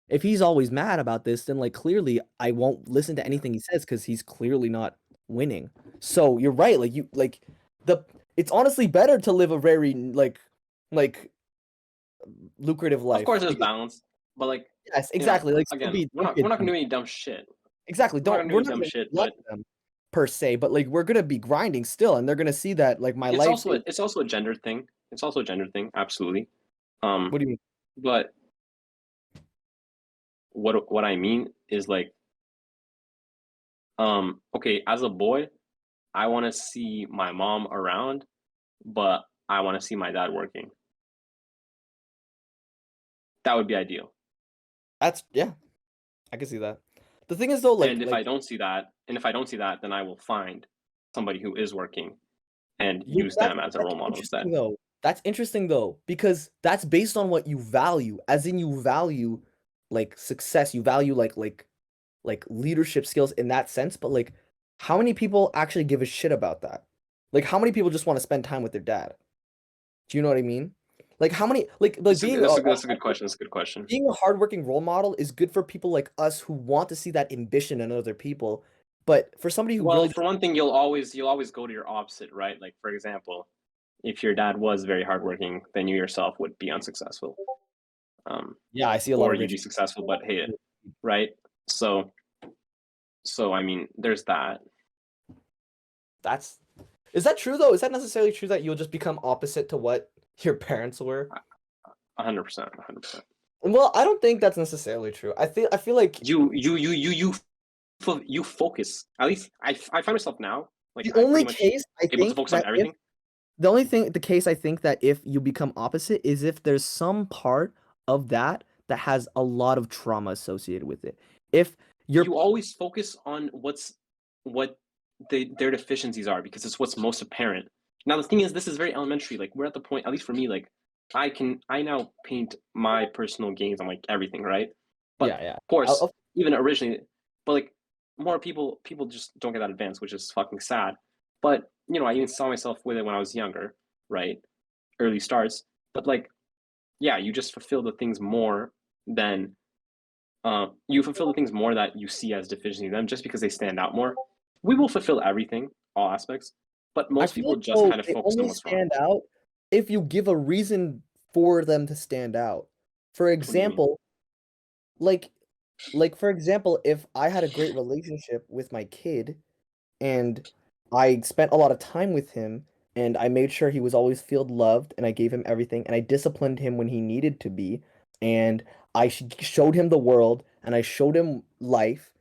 if he's always mad about this, then like clearly I won't listen to anything he says because he's clearly not winning. So you're right, like you like the it's honestly better to live a very like lucrative Of life. course there's balance, but like, Yes, you know, exactly. Like still again, be we're don't not be a we're not gonna dumb. do any dumb shit. Exactly. We're not gonna do We're any not dumb gonna shit, let but them per se, but like we're gonna be grinding still, and they're gonna see that like my it's life also is. it's also a gender thing. It's also a gender thing, absolutely. What do you mean? But what I mean is like, okay, as a boy, I want to see my mom around, but I want to see my dad working. That would be ideal. That's yeah, I can see that. The thing is though, And if like I don't see that, then I will find somebody who is working and you use them as a that's role model instead. interesting though. That's interesting though because that's based on what you value, as in you value like success, you value like leadership skills in that sense. But like, how many people actually give a shit about that? Like, how many people just want to spend time with their dad? Do you know what I mean? Like, how many like being That's a good question. That's a good question. being a hardworking role model is good for people like us who want to see that ambition in other people. But for somebody who Well, really, for one thing, you'll always go to your opposite, right? Like for example, if your dad was very hardworking, then you yourself would be unsuccessful, yeah, I see a lot or of you'd rich. be successful but hate it, right? So, I mean, there's that. That's is that true though? Is that necessarily true that you'll just become opposite to what your parents were? 100%, 100%. Well, I don't think that's necessarily true. I feel like You focus. At least I find myself now like the I'm only pretty much case I able to think focus on that if everything. the case I think that if you become opposite is if there's some part of that has a lot of trauma associated with it. If you're You always focus on what their deficiencies are because it's what's most apparent. Now the thing is, this is very elementary. Like we're at the point, at least for me, like I now paint my personal gains on like everything, right? But yeah, yeah. of course, I'll even originally, but like more people just don't get that advanced, which is fucking sad. But you know, I even saw myself with it when I was younger, right? Early starts. But like, yeah, you just fulfill the things more than you fulfill the things more that you see as deficiency in them just because they stand out more. We will fulfill everything, all aspects, But I most feel people like just kind of they focus on only what's wrong. stand out if you give a reason for them to stand out. For What do you mean? example, like for example, if I had a great relationship with my kid and I spent a lot of time with him and I made sure he was always feel loved and I gave him everything and I disciplined him when he needed to be and I showed him the world and I showed him life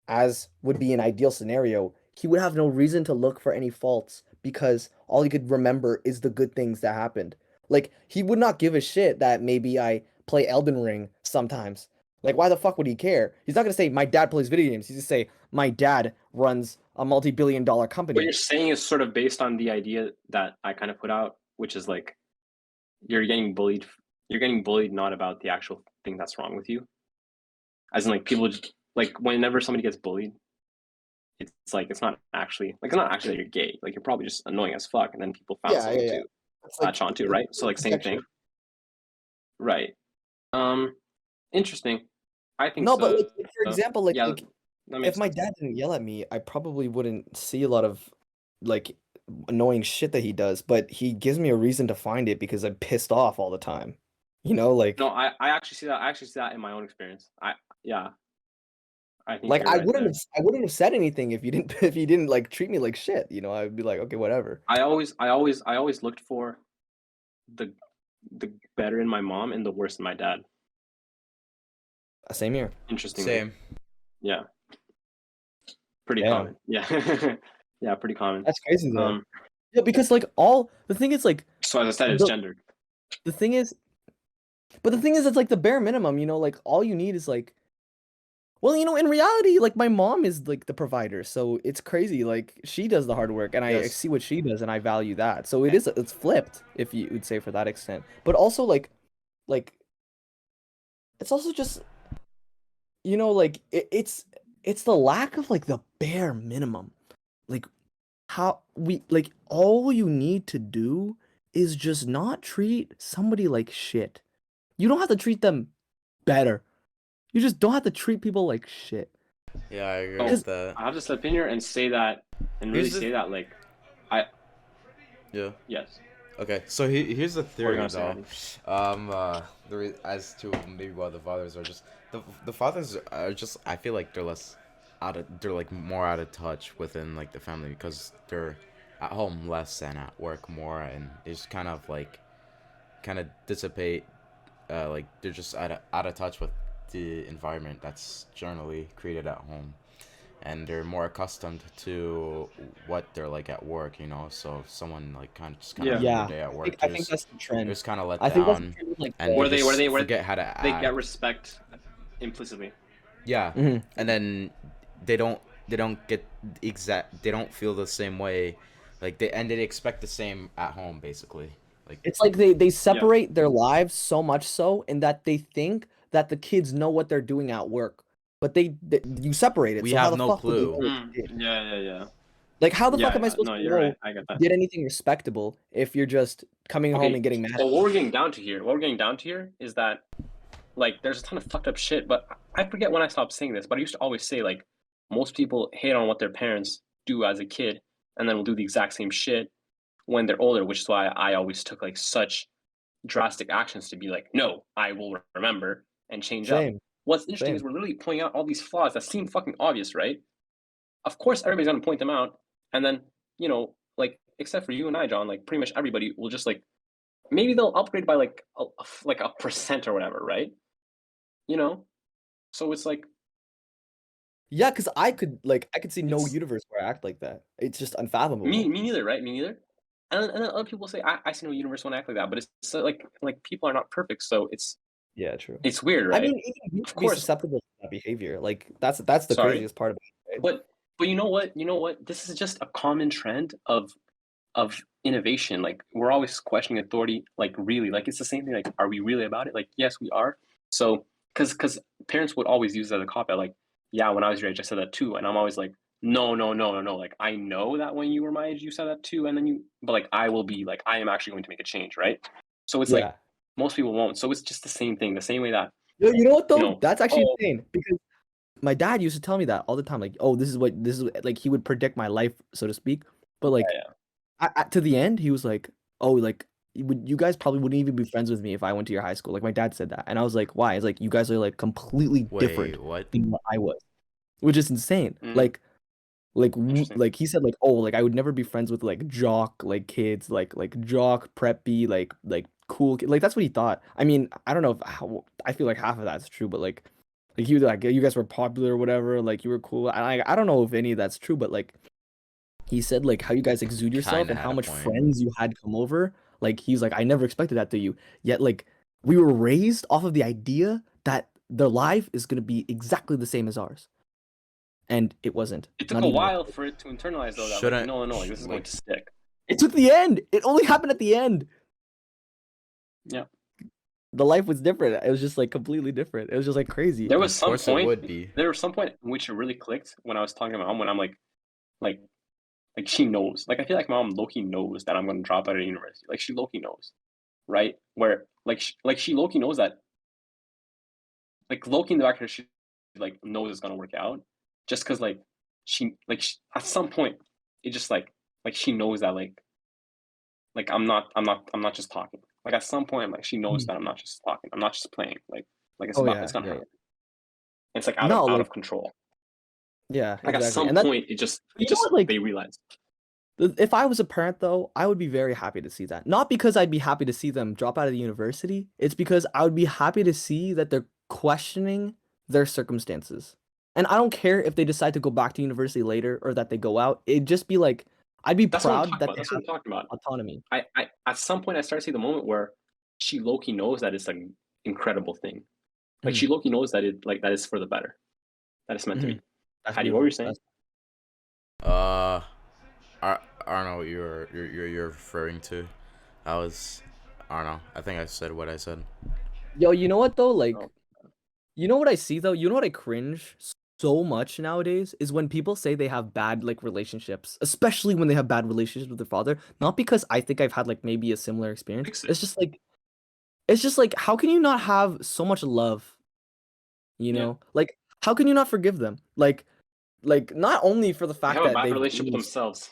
as would be an ideal scenario, he would have no reason to look for any faults because all he could remember is the good things that happened. Like, he would not give a shit that maybe I play Elden Ring sometimes. Like, why the fuck would he care? He's not gonna say, my dad plays video games. He's gonna say, my dad runs a multi-billion-dollar What company. you're saying is sort of based on the idea that I kind of put out, which is like you're getting bullied. You're getting bullied not about the actual thing that's wrong with you. As in, like people just like whenever somebody gets bullied, it's like it's not actually that you're gay. Like you're probably just annoying as fuck, and then people found Yeah, something yeah, yeah. to It's latch onto, right? So like same thing, protection. right? Interesting. I think No, but so. like, for example, like, Yeah, like that if makes my sense. dad didn't yell at me, I probably wouldn't see a lot of like annoying shit that he does, but he gives me a reason to find it because I'm pissed off all the time. You know, No, I actually see that. I actually see that in my own experience. Yeah, I think like you're right there. I wouldn't have said anything if you didn't if you didn't like treat me like shit, you know, I'd be like, okay, whatever. I always looked for the the better in my mom and the worst in my dad. Same here. Interestingly, Same. yeah, pretty Damn. common. Yeah, yeah, pretty common. That's crazy though. Um, Yeah, because like all the thing is like so as I said, it's the gendered. the thing is but the thing is it's like the bare minimum, you know, like all you need is like well, you know, in reality, like my mom is like the provider, so it's crazy. Like she does the hard work, and I Yes. see what she does, and I value that. So it's flipped, if you would say for that extent. But also like it's also just you know like it's the lack of like the bare minimum. Like how we like all you need to do is just not treat somebody like shit. You don't have to treat them better. You just don't have to treat people like shit. Yeah, I agree Oh, with that. I have to step in here and say that, and really Here's the- say that, like, Yeah. yes. Okay, so here's the What are you theory gonna say, though. As to maybe why the fathers are just the fathers are just I feel like they're like more out of touch within like the family because they're at home less and at work more and they just kind of dissipate. Like they're just out of touch with the environment that's generally created at home. And they're more accustomed to what they're like at work, you know. So if someone like kind of Yeah. ruins Yeah, their day at I work, think that's the they're trend. just kind of let I think that's the down, trend with, like and Where they they just where forget how to they act. get respect implicitly. Yeah, Mhm. and then they don't they don't feel the same way, like they expect the same at home basically. Like It's like they separate their lives so much so in that they think that the kids know what they're doing at work, but they you separate it. We So how have the no fuck would they know clue. what you did? Yeah. Like how the fuck Yeah, am I yeah. supposed No, to you're know right. I get if that. you did anything respectable if you're just coming home Okay, and getting mad? but what we're getting down to here is that like there's a ton of fucked up shit. But I forget when I stopped saying this, but I used to always say like most people hate on what their parents do as a kid, and then will do the exact same shit when they're older, which is why I always took like such drastic actions to be like, no, I will remember and change up. Same, What's interesting same. is we're literally pointing out all these flaws that seem fucking obvious, right? Of course, everybody's gonna point them out, and then like except for you and I, John, like pretty much everybody will just like maybe they'll upgrade by like a percent or whatever, right? You know, so it's like Yeah, because I could see no it's universe where I act like that. It's just unfathomable. me neither, right? Me neither. And then other people say I see no universe when I act like that, but it's so, like people are not perfect, so Yeah, true. it's weird, I right? mean, even you Of can be course. susceptible to that behavior. Like that's the Sorry, craziest part about it. Right? but you know what? You know what? This is just a common trend of innovation. Like we're always questioning authority. Like really, like it's the same thing. Like, are we really about it? Like, yes, we are. So, because parents would always use it as a cop out. Like, yeah, when I was your age, I said that too, and I'm always like, no. Like, I know that when you were my age, you said that too, and then but like, I will be like, I am actually going to make a change, right? So it's like Yeah. most people won't. So it's just the same thing, the same way that You know what though? know, That's actually oh, insane because my dad used to tell me that all the time. Like, oh, this is like he would predict my life, so to speak. But like, yeah. to the end, he was like, "Oh, like you guys probably wouldn't even be friends with me if I went to your high school." Like my dad said that, and I was like, "Why?" It's like you guys are like completely different Wait, what? than what I was, which is insane. Mm, interesting. Like he said like, "Oh, like I would never be friends with like jock like kids like jock preppy like cool like that's what he thought." I mean, I don't know if how I feel like half of that's true, but like he was like you guys were popular or whatever, like you were cool. I don't know if any of that's true, but like he said like how you guys exude yourself Kinda and how had a much point. friends you had come over. Like he's like, I never expected that to you. Yet like we were raised off of the idea that their life is gonna be exactly the same as ours. And it wasn't. It took Not a even while for it to internalize though that like Shouldn't no, like this is going like to stick. it took the end. It only happened at the end. Yeah. The life was different. It was just like completely different. It was just like crazy. There was of some course it point. would be. There was some point in which it really clicked when I was talking to my mom. When I'm like she knows. Like I feel like my mom low-key knows that I'm gonna drop out of university. Like she low-key knows, right? Where like she low-key knows that. Like low-key in the back of her, she like knows it's gonna work out. Just because at some point it just like she knows that like I'm not just talking. Like at some point like she knows Mhm. that I'm not just talking. I'm not just playing. Like Oh it's yeah, gonna yeah, happen. yeah. It's like No, out like of control. yeah, Like at exactly. some And that's point you know what, like they realize. if I was a parent though, I would be very happy to see that. Not because I'd be happy to see them drop out of the university. It's because I would be happy to see that they're questioning their circumstances. And I don't care if they decide to go back to university later or that they go out. It'd just be like I'd be That's what I'm proud talking that about. they That's what have I'm talking about. autonomy. I at some point I start to see the moment where she low-key knows that it's an incredible thing. Like Mhm, she low-key knows that that is for the better. That it's meant to mhm. be. That's Hadi, what were beautiful. you saying? That's Uh, I don't know what you're referring to. I don't know. I think I said what I said. Yo, you know what though? Like Oh, you know what I see though? You know what I cringe so much nowadays is when people say they have bad like relationships, especially when they have bad relationships with their father. Not because I think I've had like maybe a similar experience. fix it. It's just like how can you not have so much love, you Yeah. know? Like how can you not forgive them? Like not only for the They fact have a that bad they've relationship with themselves.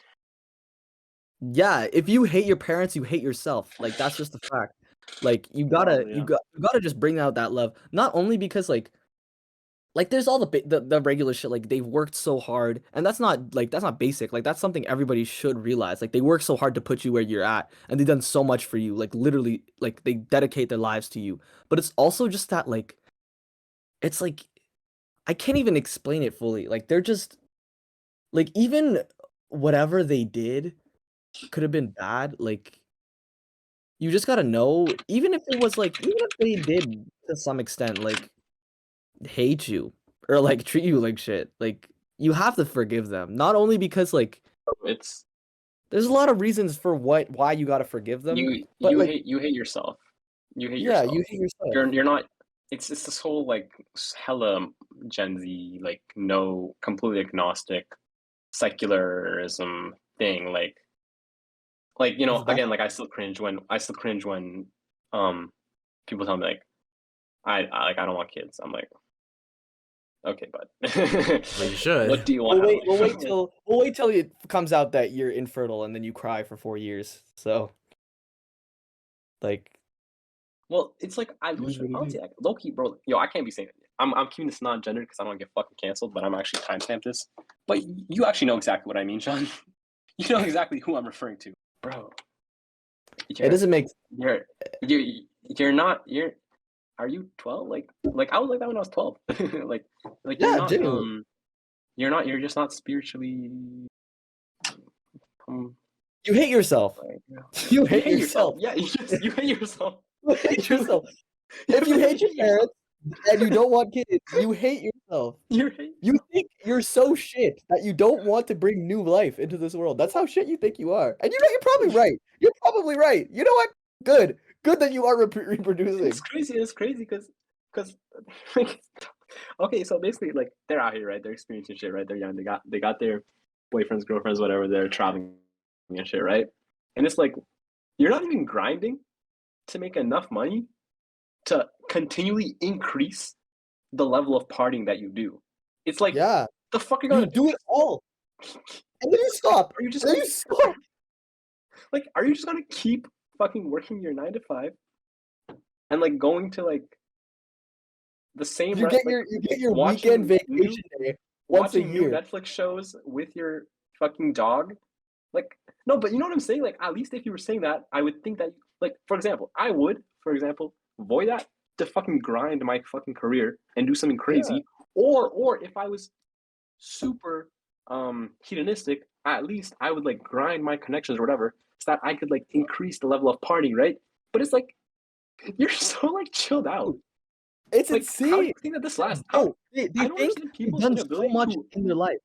yeah, if you hate your parents, you hate yourself. Like that's just a fact. Like Probably, yeah. you gotta just bring out that love. Not only because like there's all the regular shit like they've worked so hard and that's not basic like that's something everybody should realize like they work so hard to put you where you're at and they've done so much for you like literally like they dedicate their lives to you but it's also just that like it's like I can't even explain it fully like they're just like even whatever they did could have been bad like you just gotta know even if it was like even if they did to some extent like hate you or like treat you like shit. Like you have to forgive them. Not only because like It's there's a lot of reasons for why you gotta forgive them, but like you hate yourself. You hate yeah, you yourself. hate yourself. You're not. It's this whole like hella Gen Z like no completely agnostic secularism thing like you It's know that again like I still cringe when um people tell me like I don't want kids. I'm like okay, but But you should. what do you want out of life? we'll wait till it comes out that you're infertile and then you cry for 4 years. So like Well, it's like I it is literally what it is. honestly like low key, bro. Yo, I can't be saying it. I'm keeping this non-gendered because I don't want to get fucking canceled, but I'm actually timestamp this. But you actually know exactly what I mean, Sean. You know exactly who I'm referring to, bro. It You're doesn't make you're you're not you're. Are you 12? Like I was like that when I was 12. like yeah, genuinely. you're just not spiritually um You hate yourself. like, You you hate hate yourself. yourself. Yeah, you hate yourself. You hate yourself. If you hate your parents and you don't want kids, you hate yourself. You hate You think you're so shit that you don't want to bring new life into this world. That's how shit you think you are. And you know, you're probably right. You're probably right. You know what? Good. Good that you are reproducing. It's crazy. It's crazy because like okay, so basically like they're out here, right? They're experiencing shit, right? They're young. They got their boyfriends, girlfriends, whatever. They're traveling and shit, right? And it's like you're not even grinding to make enough money to continually increase the level of partying that you do. It's like Yeah. the fuck are you You gonna do it all. And then you stop. Are you just And then going you stop. Like, are you just gonna keep fucking working your 9 to 5 and like going to like the same You get your weekend vacation day once a watching new year. Netflix shows with your fucking dog? Like, no, but you know what I'm saying? Like, at least if you were saying that, I would think that, like, for example, I would, for example, avoid that to fucking grind my fucking career and do something crazy. Or if I was super hedonistic, at least I would like grind my connections or whatever so that I could like increase the level of partying, right? But it's like you're so like chilled out. It's Like, how do insane. you think that this lasts? Oh, they I don't think understand they've people's done so inability much to. in their life.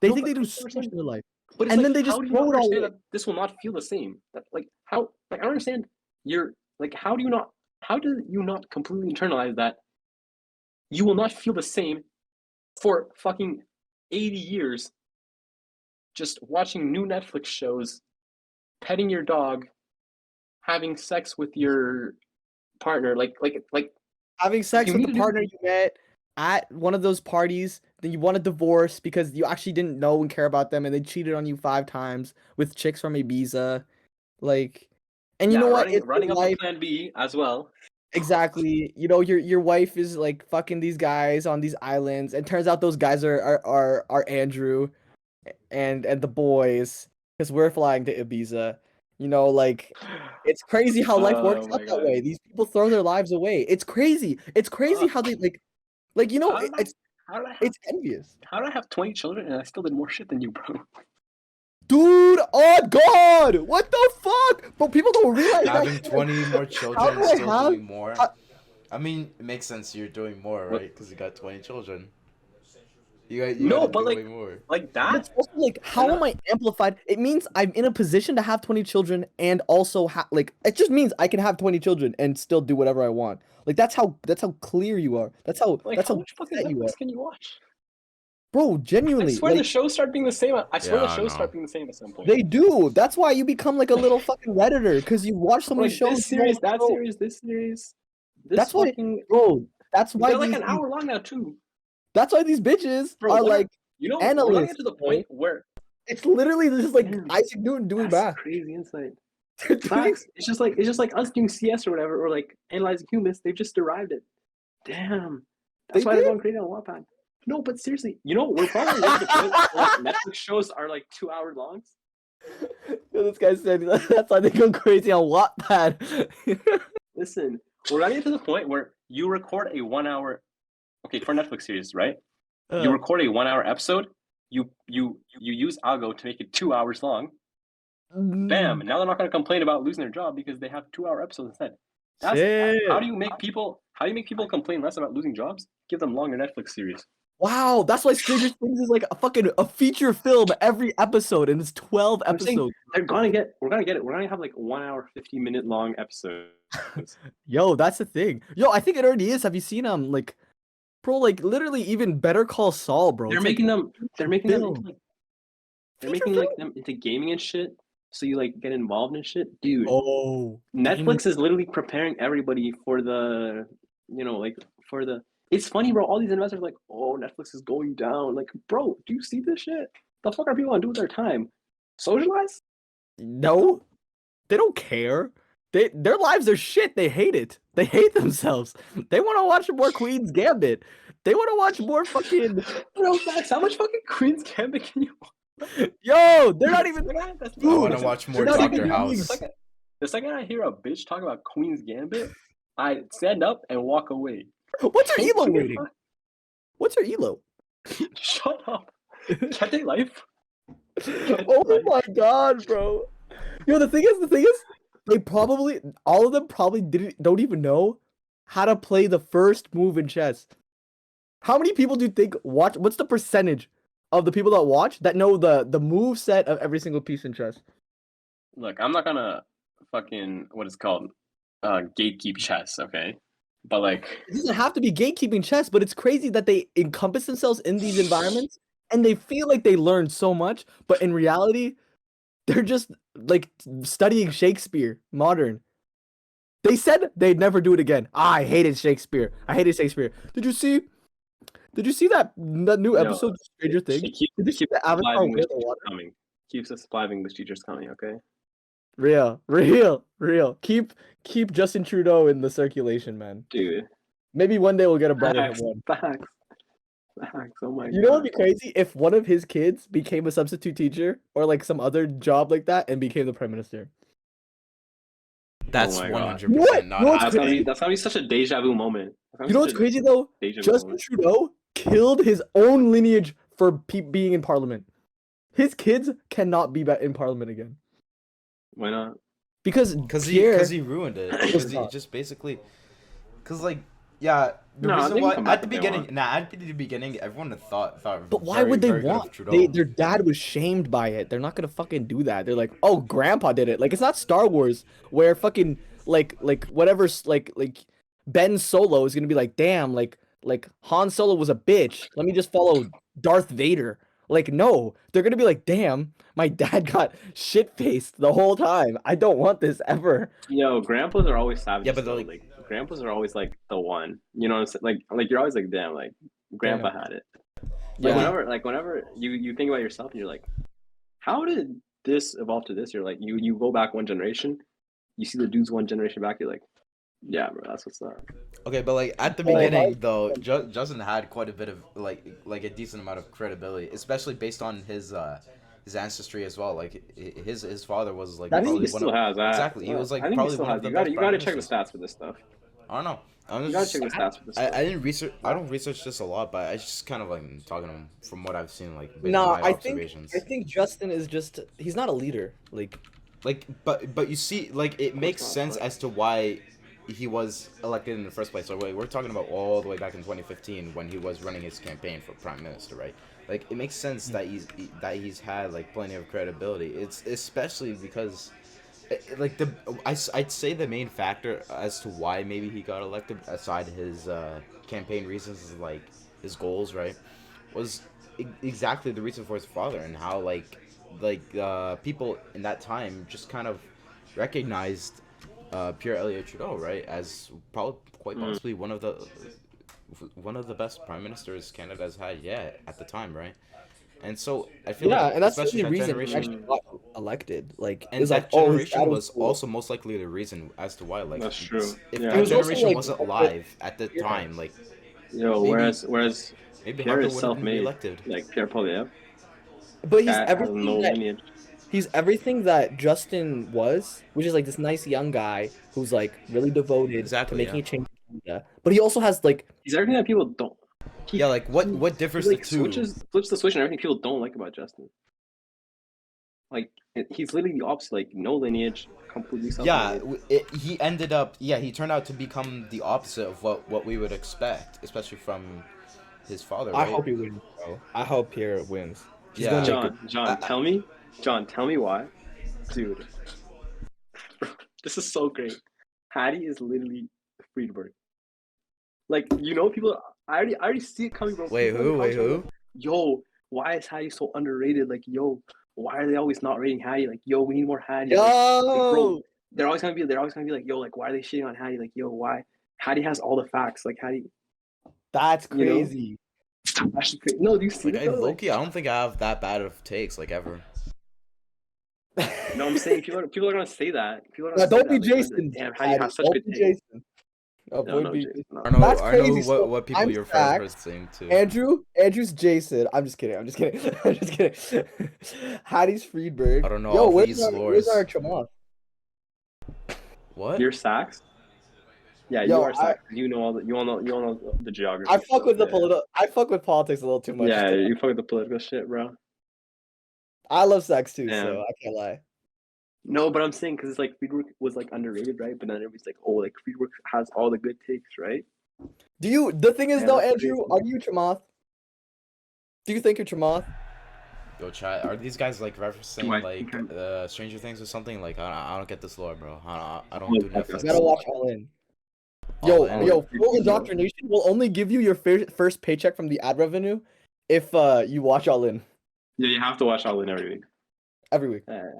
They No, think they but do I so much understand. in their life. But it's And like, then they just how do you not throw it all understand away. that this will not feel the same? That like how like I don't understand. You're like how do you not completely internalize that you will not feel the same for fucking 80 years just watching new Netflix shows, petting your dog, having sex with your partner, like Having sex you with need the to do. partner you met at one of those parties, then you want a divorce because you actually didn't know and care about them and they cheated on you 5 times with chicks from Ibiza. Like, and you Yeah, know what? It's running your up the life. plan B as well. Exactly. You know, your wife is like fucking these guys on these islands, and turns out those guys are Andrew and the boys, because we're flying to Ibiza. You know, like it's crazy how life works Oh out my that god. way. These people throw their lives away. It's crazy. It's crazy how they like you know, How did I how did I have it's envious. how did I have 20 children and I still did more shit than you, bro? Dude, oh God, what the fuck? But people don't realize that Having shit, 20 more how children do and I still have doing more. how- I mean, it makes sense you're doing more, What? right? Because you got 20 children. You No, gotta but do way more. like but that it's also like, and how am I amplified? It means I'm in a position to have 20 children and also like it just means I can have 20 children and still do whatever I want. Like that's how clear you are. That's how like how much fucking set you are. Netflix can you watch? Bro, I genuinely, swear the like shows start being the same. I swear Yeah, the I shows know. start being the same at some point. they do. That's why you become like a little fucking redditor because you watch so Or many like shows. this You don't series, wanna that know. series, this series, this That's why, fucking. bro. That's why They're like an hour long now too, these bitches bro. are like You know we're gonna get analysts, to the bro. point where It's literally just like damn, Isaac Newton doing that's math. crazy insight. They're doing Facts. It's just like us doing CS or whatever, or like analyzing humans. They've just derived it. Damn. they That's why they're did. going crazy on Wattpad. No, but seriously, you know, we're probably going to the point where like, Netflix shows are like 2 hour longs. Yo, this guy said that's why they go crazy on Wattpad. Listen, we're gonna get to the point where you record a 1 hour. Okay, for Netflix series, right? You record a 1 hour episode. You use algo to make it 2 hours long. Bam! Now they're not gonna complain about losing their job because they have 2 hour episodes instead. Shit. How do you make people complain less about losing jobs? Give them longer Netflix series. Wow, that's why Stranger Things is like a feature film every episode, and it's 12 I'm saying episodes. we're gonna get it. We're gonna have like 1 hour, 50-minute long episodes. Yo, that's the thing. Yo, I think it already is. Have you seen like, bro, like literally even Better Call Saul, bro. They're It's making like them. They're making them film. into like. They're Feature making film? like them into gaming and shit. So you like get involved in shit, dude. Oh, Netflix is literally preparing everybody for the, like for the. It's funny, bro. All these investors are like, oh, Netflix is going down. Like, bro, do you see this shit? The fuck are people gonna do with their time? Socialize? No, they don't care. Their lives are shit. They hate it. They hate themselves. They want to watch more Queen's Gambit. They want to watch more fucking. Bro, Max, how much fucking Queen's Gambit can you? Yo, they're not even. I Dude, want to watch more they're not Doctor even House. The second I hear a bitch talk about Queen's Gambit, I stand up and walk away. What's her Don't elo fucking rating? fuck- What's her elo? Shut up. Can't they life? Oh my god, bro. Yo, the thing is, they probably all of them probably don't even know how to play the first move in chess. How many people do you think watch? What's the percentage of the people that watch that know the move set of every single piece in chess? Look, I'm not gonna fucking what is called gatekeep chess, okay? But like It doesn't have to be gatekeeping chess, but it's crazy that they encompass themselves in these environments and they feel like they learn so much, but in reality, they're just like studying Shakespeare, modern. They said they'd never do it again. I hated Shakespeare. Did you see that new episode of Stranger Things? Did you see the Avatar Way of the Water? coming. Keeps us 5 English teachers coming, okay? Real. Keep Justin Trudeau in the circulation, man. Dude. Maybe one day we'll get a better Facts. one. Facts. Oh my You know what'd god. be crazy? If one of his kids became a substitute teacher or like some other job like that and became the prime minister. That's Oh my God. 100% What? not You know what's happening. That's gonna be such a deja vu moment. You know what's crazy though? Deja vu Justin moment. Trudeau killed his own lineage for being in parliament. His kids cannot be in parliament again Why not? because Because Pierre, he ruined it. Because he not. just basically, because like, yeah, the No, they reason can why come back at the if they beginning, want. at the beginning, everyone thought. But why very, would they very good of want? Trudeau. Their dad was shamed by it. They're not gonna fucking do that. They're like, oh, grandpa did it. Like it's not Star Wars where fucking like whatever like Ben Solo is gonna be like, damn, like Han Solo was a bitch. Let me just follow Darth Vader. Like no, they're gonna be like, damn, my dad got shit faced the whole time. I don't want this ever. Yo, grandpas are always savages. Yeah, but though. like- grandpas are always like the one. You know what I'm saying? Like you're always like, damn, like grandpa had it. Like Yeah. whenever you think about yourself and you're like, how did this evolve to this? You're like, you go back one generation, you see the dudes one generation back, you're like, yeah, bro, that's what's up. Okay, but like at the Well, beginning though, Justin had quite a bit of like a decent amount of credibility, especially based on his ancestry as well. Like his father was like That's- probably He one still of, has that. exactly. He was like I think he probably still one has. of the You best gotta prime check the ministers. stats for this stuff. I don't know. You gotta check the stats for this stuff. I didn't research. I don't research this a lot, but I just kind of like talking from what I've seen, like based No, on my I observations. think Justin is just he's not a leader. Like But you see, like it makes not, sense but- as to why he was elected in the first place. So we're talking about all the way back in 2015 when he was running his campaign for prime minister, right? Like it makes sense that he's had like plenty of credibility. It's especially because like I'd say the main factor as to why maybe he got elected, aside his campaign reasons, is like his goals, right, was exactly the reason for his father, and how like people in that time just kind of recognized Pierre Elliott Trudeau, right, as probably quite possibly one of the best prime ministers Canada's had yet at the time, right? And so I feel yeah, like and that's the especially only that reason he generation, actually got elected. Like and it's that like, oh, his generation dad was cool. also most likely the reason as to why, like, That's true. if Yeah. that He was also, generation like, wasn't corporate- alive at the Yeah. time, like Yo, maybe- whereas maybe Pierre Harper is would have been self-made, reelected. like Pierre Polyev. But he's Has everything no that lineage. he's everything that Justin was, which is like this nice young guy who's like really devoted Exactly, to making yeah. a change in Canada. But he also has like He's everything that people don't. He, Yeah, like what differs he, like, the two? flips the switch and everything people don't like about Justin. Like he's literally the opposite. Like no lineage, completely Yeah, self-made. he turned out to become the opposite of what we would expect, especially from his father, I right? hope he wins, bro. I hope Pierre wins. He's Yeah. gonna make John, tell me why, dude. This is so great. Hadi is literally Friedberg. Like people. I already see it coming, bro. Wait, People in the who? comments Wait, are who? like, yo, why is Hadi so underrated? Like, yo, why are they always not rating Hadi? Like, yo, we need more Hadi. Like, bro, Yo, they're always gonna be like, yo, like, why are they shitting on Hadi? Like, yo, why? Hadi has all the facts. Like, Hadi. that's You know? crazy. No, do you see Like, it? Though? Loki, I don't think I have that bad of takes, like, ever. No, I'm saying people are gonna say that. People are Now, gonna say don't be that. Like, Jason. damn, Hadi has such Don't good be takes. Jason. No, Avoid being Jason, no. I know, That's I know crazy. So, what people I'm your friends Zach, were saying too. Andrew's Jason. I'm just kidding. I'm just kidding. Hadi's Friedberg. I don't know Yo, all where's these where's lores. our Chamath? What? Your Sachs? Yeah, Yo, you are Sachs. You all know the geography. I fuck with the stuff, political. I fuck with politics a little too much. Yeah, you fuck with the political shit, bro. I love sex too, Damn. so I can't lie. No, but I'm saying because it's like Friedberg was like underrated, right? But then everybody's like, oh, like Friedberg has all the good takes, right? Do you? The thing is Yeah, though, that's Andrew, crazy. are you Chamath? Do you think you're Chamath? Yo, chat. Are these guys like referencing Why? like Stranger Things or something? Like I don't get this lore, bro. I don't Oh, do okay. You Netflix. gotta watch All In. All In. Yo, full indoctrination will only give you your first paycheck from the ad revenue if you watch All In Yeah, you have to watch All In every week. every week. Yeah.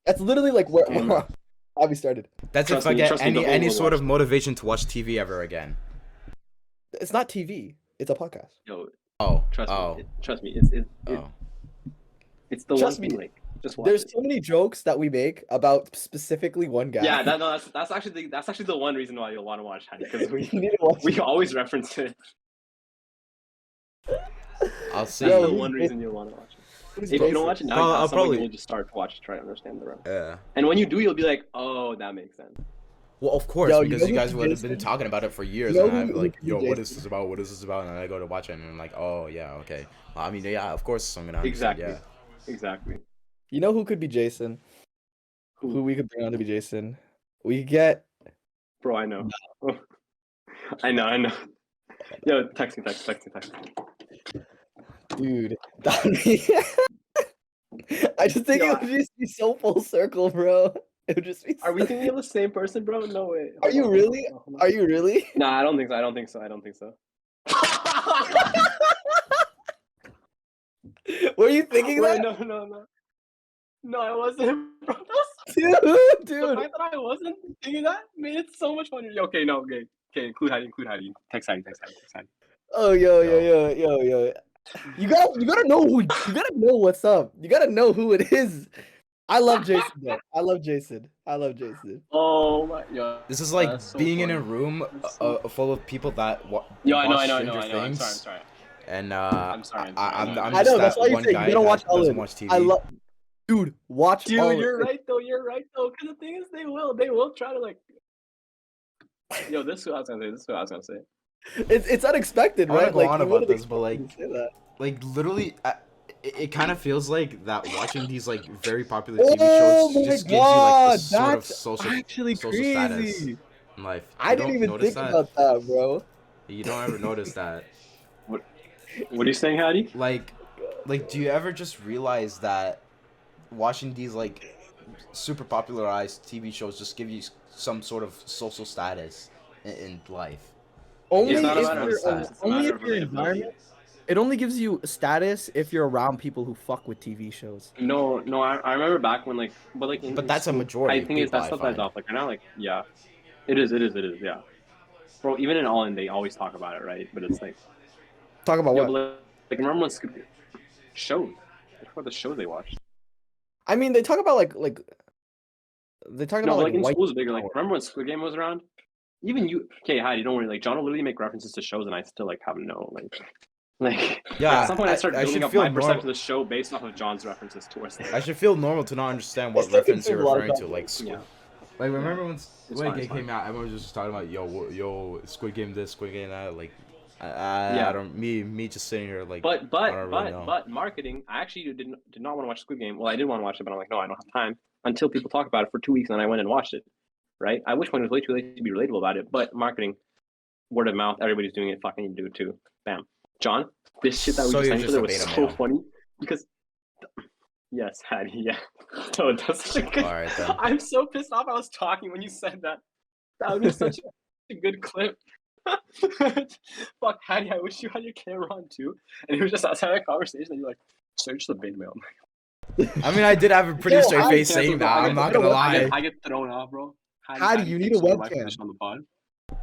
That's literally like where Mm. how we started. That's Trust if I me, get trust me, the whole any world sort of watches. motivation to watch TV ever again. It's not TV. It's a podcast. Yo, Oh. trust oh. me. Trust me. Oh. It's the Trust one me. thing. Like Just watch There's it. so many jokes that we make about specifically one guy. Yeah, that's actually the one reason why you'll want to watch Hadi, because You need to watch we it. always reference it. I'll see. That's Yo, the who's one Jason? reason you'll want to watch it. Who's If you don't Jason? watch it now, Well, you I'll have someone probably- you will just start to watch to try to understand the rest. Yeah. And when you do, you'll be like, oh, that makes sense. Well, of course, Yo, you because know you who guys would have Jason? been talking about it for years, You know and I'm who like, could be yo, what is Jason? this about? What is this about? And I go to watch it, and I'm like, oh yeah, okay. Well, I mean, yeah, of course I'm gonna understand. Exactly. Exactly. You know who could be Jason? Who? Who we could bring on to be Jason? We get Bro, I know. I know. Yo, text me. dude. That'd be... I just think it Yo, would just be so full circle, bro. It would just be. Are we thinking of the same person, bro? No way. Are you really? Are you really? Nah, I don't think so. Were you thinking Wait, that? no. No, I wasn't, bro. Dude, The dude. fact that I wasn't thinking that made it so much funnier. Okay, no, okay. Include Hadi. Text Hadi. Oh, yo. You gotta know who. You gotta know what's up. You gotta know who it is. I love Jason though. I love Jason. Oh my, yo. This is like That's so being in a funny. room That's so- full of people that Yo, I know. watch I'm Stranger Things, sorry. and I'm sorry. I'm I just know. That's that why you one say you guy gotta watch that doesn't Ellen. watch TV. I love. Dude, watch. Dude, Ellen. you're right though. Because the thing is, they will try to like. Yo, this is what I was gonna say. It's unexpected, I wanna right? go on you about wouldn't this, but expect me to say that. like literally, it kind of feels like that watching these like very popular TV Oh shows my just gives you like a God, sort of that's social actually social status crazy. in life. I You didn't don't even notice think that? about that, bro. You don't ever notice that. What are you saying, Hadi? Like, do you ever just realize that watching these like super popularized TV shows just give you some sort of social status in life? Only It's not a if matter of you're status, it's a only matter if of your relatability. environment. It only gives you status if you're around people who fuck with TV shows. No, I remember back when like, in But that's a school, majority I of think it's people, that I stuff that's find. off. Like, I know, like, yeah, it is, yeah. Bro, even in All In, they always talk about it, right? But it's like, Talk about yo, what? but like remember when shows? What the shows they watched? I mean, they talk about like they talk No, about but, like in white. school is bigger. Like, power. remember when Squid Game was around? Even you, okay, Heidi, don't worry. Like, John will literally make references to shows, and I still like have no like. Yeah, at some point, I start I building should up feel my perception normal. of the show based off of John's references towards it. I should feel normal to not understand what still reference you're consume a lot of referring to. content. Like, Yeah. like remember when It's Squid fine, Game came out? Everyone was just talking about yo, Squid Game this, Squid Game that. Like, Yeah. I don't me just sitting here like. But I don't really know. marketing. I actually did not want to watch Squid Game. Well, I did want to watch it, but I'm like, no, I don't have time until people talk about it for 2 weeks, and then I went and watched it. Right? I wish when it was way too late to be relatable about it, but marketing, word of mouth, everybody's doing it. Fucking do it too. Bam. John, this shit that we So just you're sang just for a was beta so male. funny because. Yes, Hattie. Yeah. So that's such a good. All right, then. I'm so pissed off. I was talking when you said that. That would be such a good clip. Fuck, Hattie, I wish you had your camera on too. And it was just us having a conversation, and you're like, so you're just a beta male. I mean, I did have a pretty Yo, straight I face Cancel, saying bro. that. I I'm get- not you know gonna what? lie. I get thrown off, bro. Hattie, you need takes a over my webcam. position on the pod.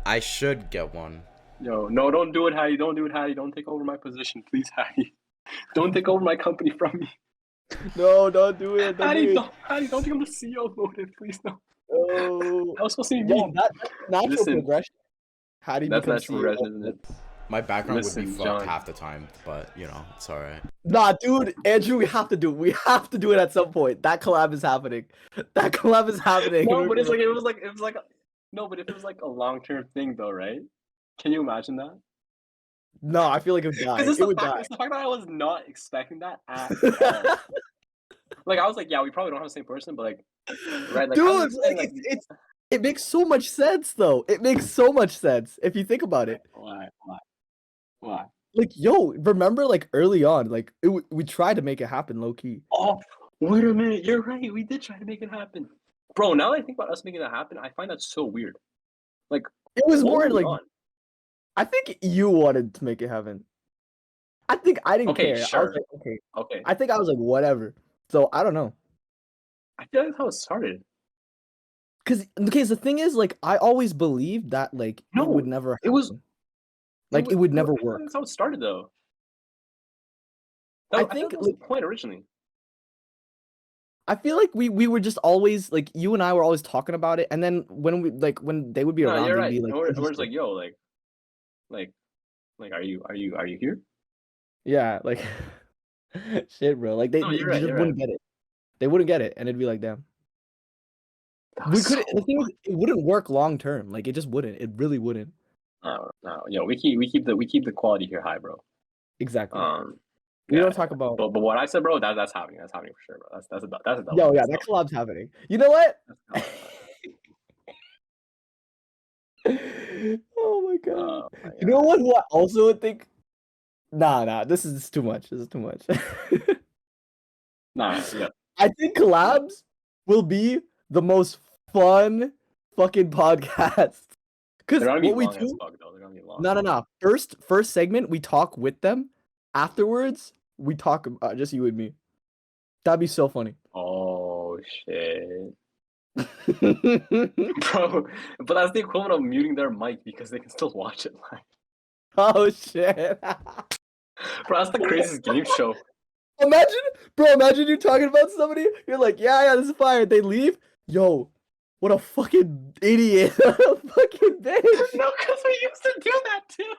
I should get one. Yo, no, don't do it, Hattie. Don't do it, Hattie. Don't take over my position, please, Hattie. Don't take over my company from me. No, don't do it. Hattie, don't become the CEO of Motive, please, no. Oh, That was supposed to be yo, me. that's natural Listen, progression. How do you That's become natural CEO? progression, isn't it? My background would be Listen, fucked John. half the time, but you know, it's all right. Nah, dude, Andrew, we have to do it. We have to do it at some point. That collab is happening. That collab is happening. No, but it was like no, but if it was like a long-term thing though, right? Can you imagine that? No, I feel like it would die. Because it's It would die. it's the fact that I was not expecting that at all. Like I was like, yeah, we probably don't have the same person, but like, right? Like, I was Dude, saying, like it makes so much sense though. It makes so much sense if you think about it. Why? Like, yo, remember like early on, like we tried to make it happen low key. Oh, wait a minute, you're right. We did try to make it happen, bro. Now that I think about us making that happen, I find that so weird. Like, It was what more were we like on? I think you wanted to make it happen. I think I didn't Okay, care. I sure. was like, okay. Okay, I think I was like, whatever. So I don't know. I feel like that's how it started. Cause the thing is, like, I always believed that like No, it would never happen. it was- like it would never I feel work. like that's how it started, though. I I think think, that was the point originally. I feel like we were just always like you and I were always talking about it, and then when they would be No, around, you're they'd right. be like, And we're just interested. like, yo, like, are you here? Yeah, like shit, bro. Like No, they you're right. just You're right. wouldn't get it. They wouldn't get it, and it'd be like, damn. That We was couldn't. so The thing is, it wouldn't work long term. Like it just wouldn't. It really wouldn't. no. Yo, we keep the quality here high, bro. Exactly. We Yeah. don't talk about. But what I said, bro, that's happening. That's happening for sure, bro. That's a double. Yo, yeah, That's a that double. collab's happening. You know what? That's Oh my god. oh my You know God. what? Who I also would think? Nah. This is too much. This is too much. Nah, yeah. I think collabs will be the most fun fucking podcast. Because They're gonna be what we long as do, fuck though. They're gonna be long. no. First segment, we talk with them. Afterwards, we talk just you and me. That'd be so funny. Oh shit. Bro, but that's the equivalent of muting their mic because they can still watch it live. Oh shit. Bro, that's the craziest game show. Imagine you talking about somebody. You're like, yeah, this is fire. They leave. Yo, what a fucking idiot. What a fucking bitch. No, because we used to do that too.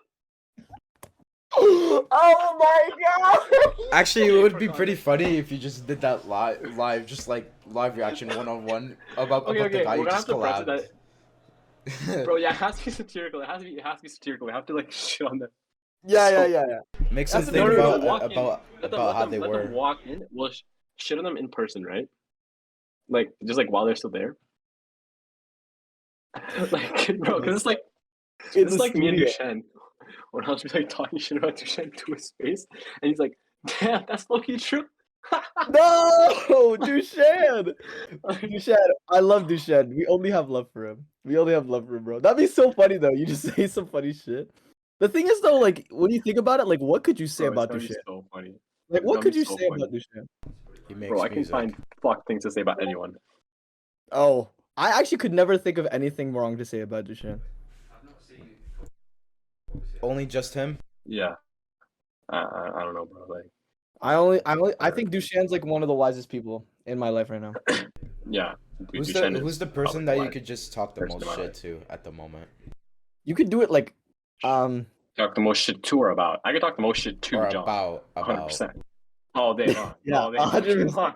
Oh my god. Actually, it would be pretty funny if you just did that live, just like live reaction 1-on-1 about Okay, the guy we're you gonna just have to press it collabed. that. Bro, yeah, it has to be satirical. It has to be satirical. We have to like shit on them. Yeah. Make some That's think the thing, No, bro. walk in. about how they let were. them walk in. We'll shit on them in person, right? Like just like while they're still there. Like, bro, because it's like me and Dushan. When I'll just be like talking shit about Dushan to his face, and he's like, "Damn, that's low-key true." No, Dushan. Dushan, I love Dushan. We only have love for him. Bro. That'd be so funny though. You just say some funny shit. The thing is though, like when you think about it, like what could you say Bro, it's about gonna be Dushan? so funny. Like It's what gonna could be you so say funny. about Dushan? He makes Bro, I can music. find fuck things to say about anyone. Oh, I actually could never think of anything wrong to say about Dushan. Only just him. Yeah. I don't know, bro. Like, I think Dushan's like one of the wisest people in my life right now. yeah. Who's Dushan the is person probably that you wise. could just talk the person most in my shit life. to at the moment? You could do it like, Talk the most shit to or about. I could talk the most shit to Or John. about 100%. All day long. Yeah, all day 100%. long.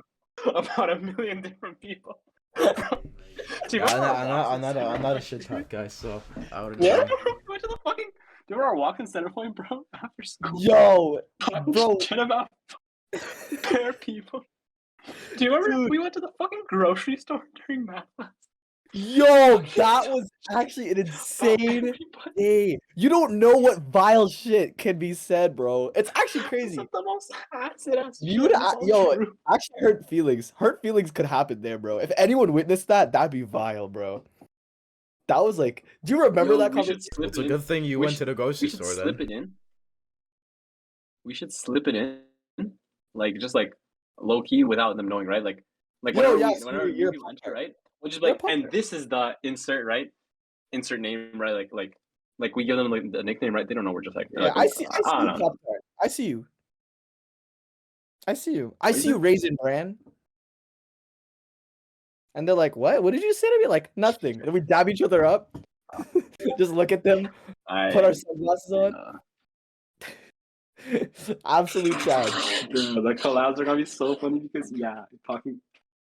About a million different people. Do you Yeah, remember our I'm walks in not a Centerpoint? shit talk guy, so I wouldn't Yeah? know. We went to the fucking. Do you remember our walk in Centerpoint, bro? After school. yo, Talking bro. shit about bare people. Do you remember Dude. we went to the fucking grocery store during math class? Yo, that was actually an insane Everybody. day. You don't know what vile shit can be said, bro. It's actually This crazy. is the most acid ass shit. You'd, It's all yo, true. actually hurt feelings. Hurt feelings could happen there, bro. If anyone witnessed that, that'd be vile, bro. That was like, do you remember Yo, that we should conversation? slip It's it a in. good thing you We went should- to the grocery We should store slip then. it in. We should slip it in, like just like low key without them knowing, right? Like Yo, whenever yeah, we so whenever you're a we punter. right? We'll just You're be a like, and punter. this is the insert, right? Insert name, right? Like we give them like the nickname, right? They don't know we're just like, Yeah, I see I you, don't know. Pop-Tart. I see you. I see you. I What is see you, it? Raisin Bran. And they're like, what? What did you say to me? Like, nothing. And we dab each other up. Just look at them, put our sunglasses on. Absolute Chad. Bro, the collabs are gonna be so funny because yeah, talking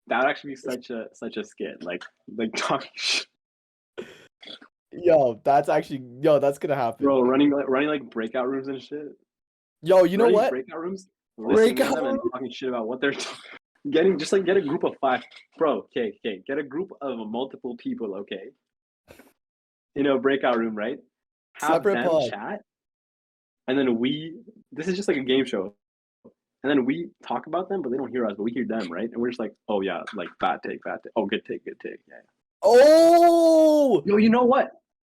that would actually be such a skit. Like talking shit. Yo, that's gonna happen. Bro, running like breakout rooms and shit. Yo, you know Running what? breakout rooms, listening to them and talking shit about what they're getting. Just like get a group of 5, bro. Okay, get a group of multiple people. Okay, in a breakout room, right? Have Separate them pod. chat, and then this is just like a game show, and then we talk about them, but they don't hear us, but we hear them, right? And we're just like, oh yeah, like bad take. Oh, good take, yeah. Oh, Yo, you know what?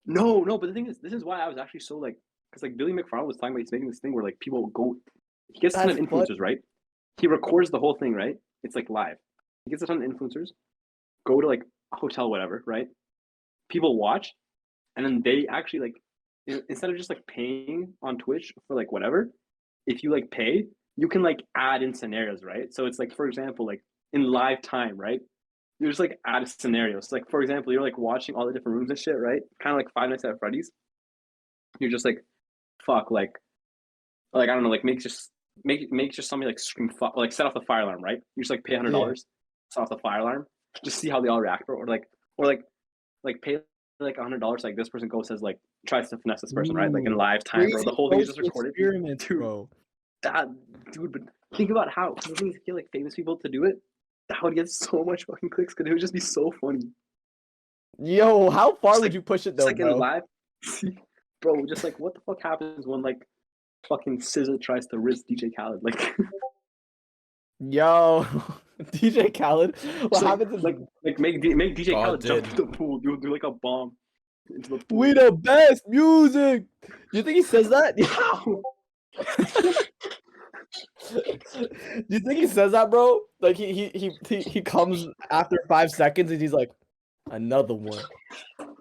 No, but the thing is, this is why I was actually so like, because like Billy McFarland was talking about, he's making this thing where like people go, he gets a ton of That's influencers, right? He records the whole thing, right? It's like live. He gets a ton of influencers, go to like a hotel, whatever, right? People watch, and then they actually like, instead of just like paying on Twitch for like whatever, if you like pay, you can like add in scenarios, right? So it's like, for example, like in live time, right? You're just like add scenarios. Like for example, you're like watching all the different rooms and shit, right? Kind of like Five Nights at Freddy's. You're just like, fuck, like I don't know, like make just somebody like scream fuck, like set off the fire alarm, right? You just like pay $100, set off the fire alarm, just see how they all react, bro. Or pay like $100, like this person goes says like tries to finesse this person, right? Like in live time, bro. The whole thing is just recorded. Experiment, Dude, bro. dude, but think about how the thing is, get like famous people to do it. That would get so much fucking clicks because it would just be so funny. Yo, how far Just would like- you push it Just though, like bro? in live, bro. Just like what the fuck happens when like fucking SZA tries to risk DJ Khaled, like. Yo, DJ Khaled. What Just happens? like make DJ God Khaled jump did. into the pool, do like a bomb into the pool. We the best music. You think he says that? Do you think he says that, bro? Like he comes after 5 seconds and he's like, another one,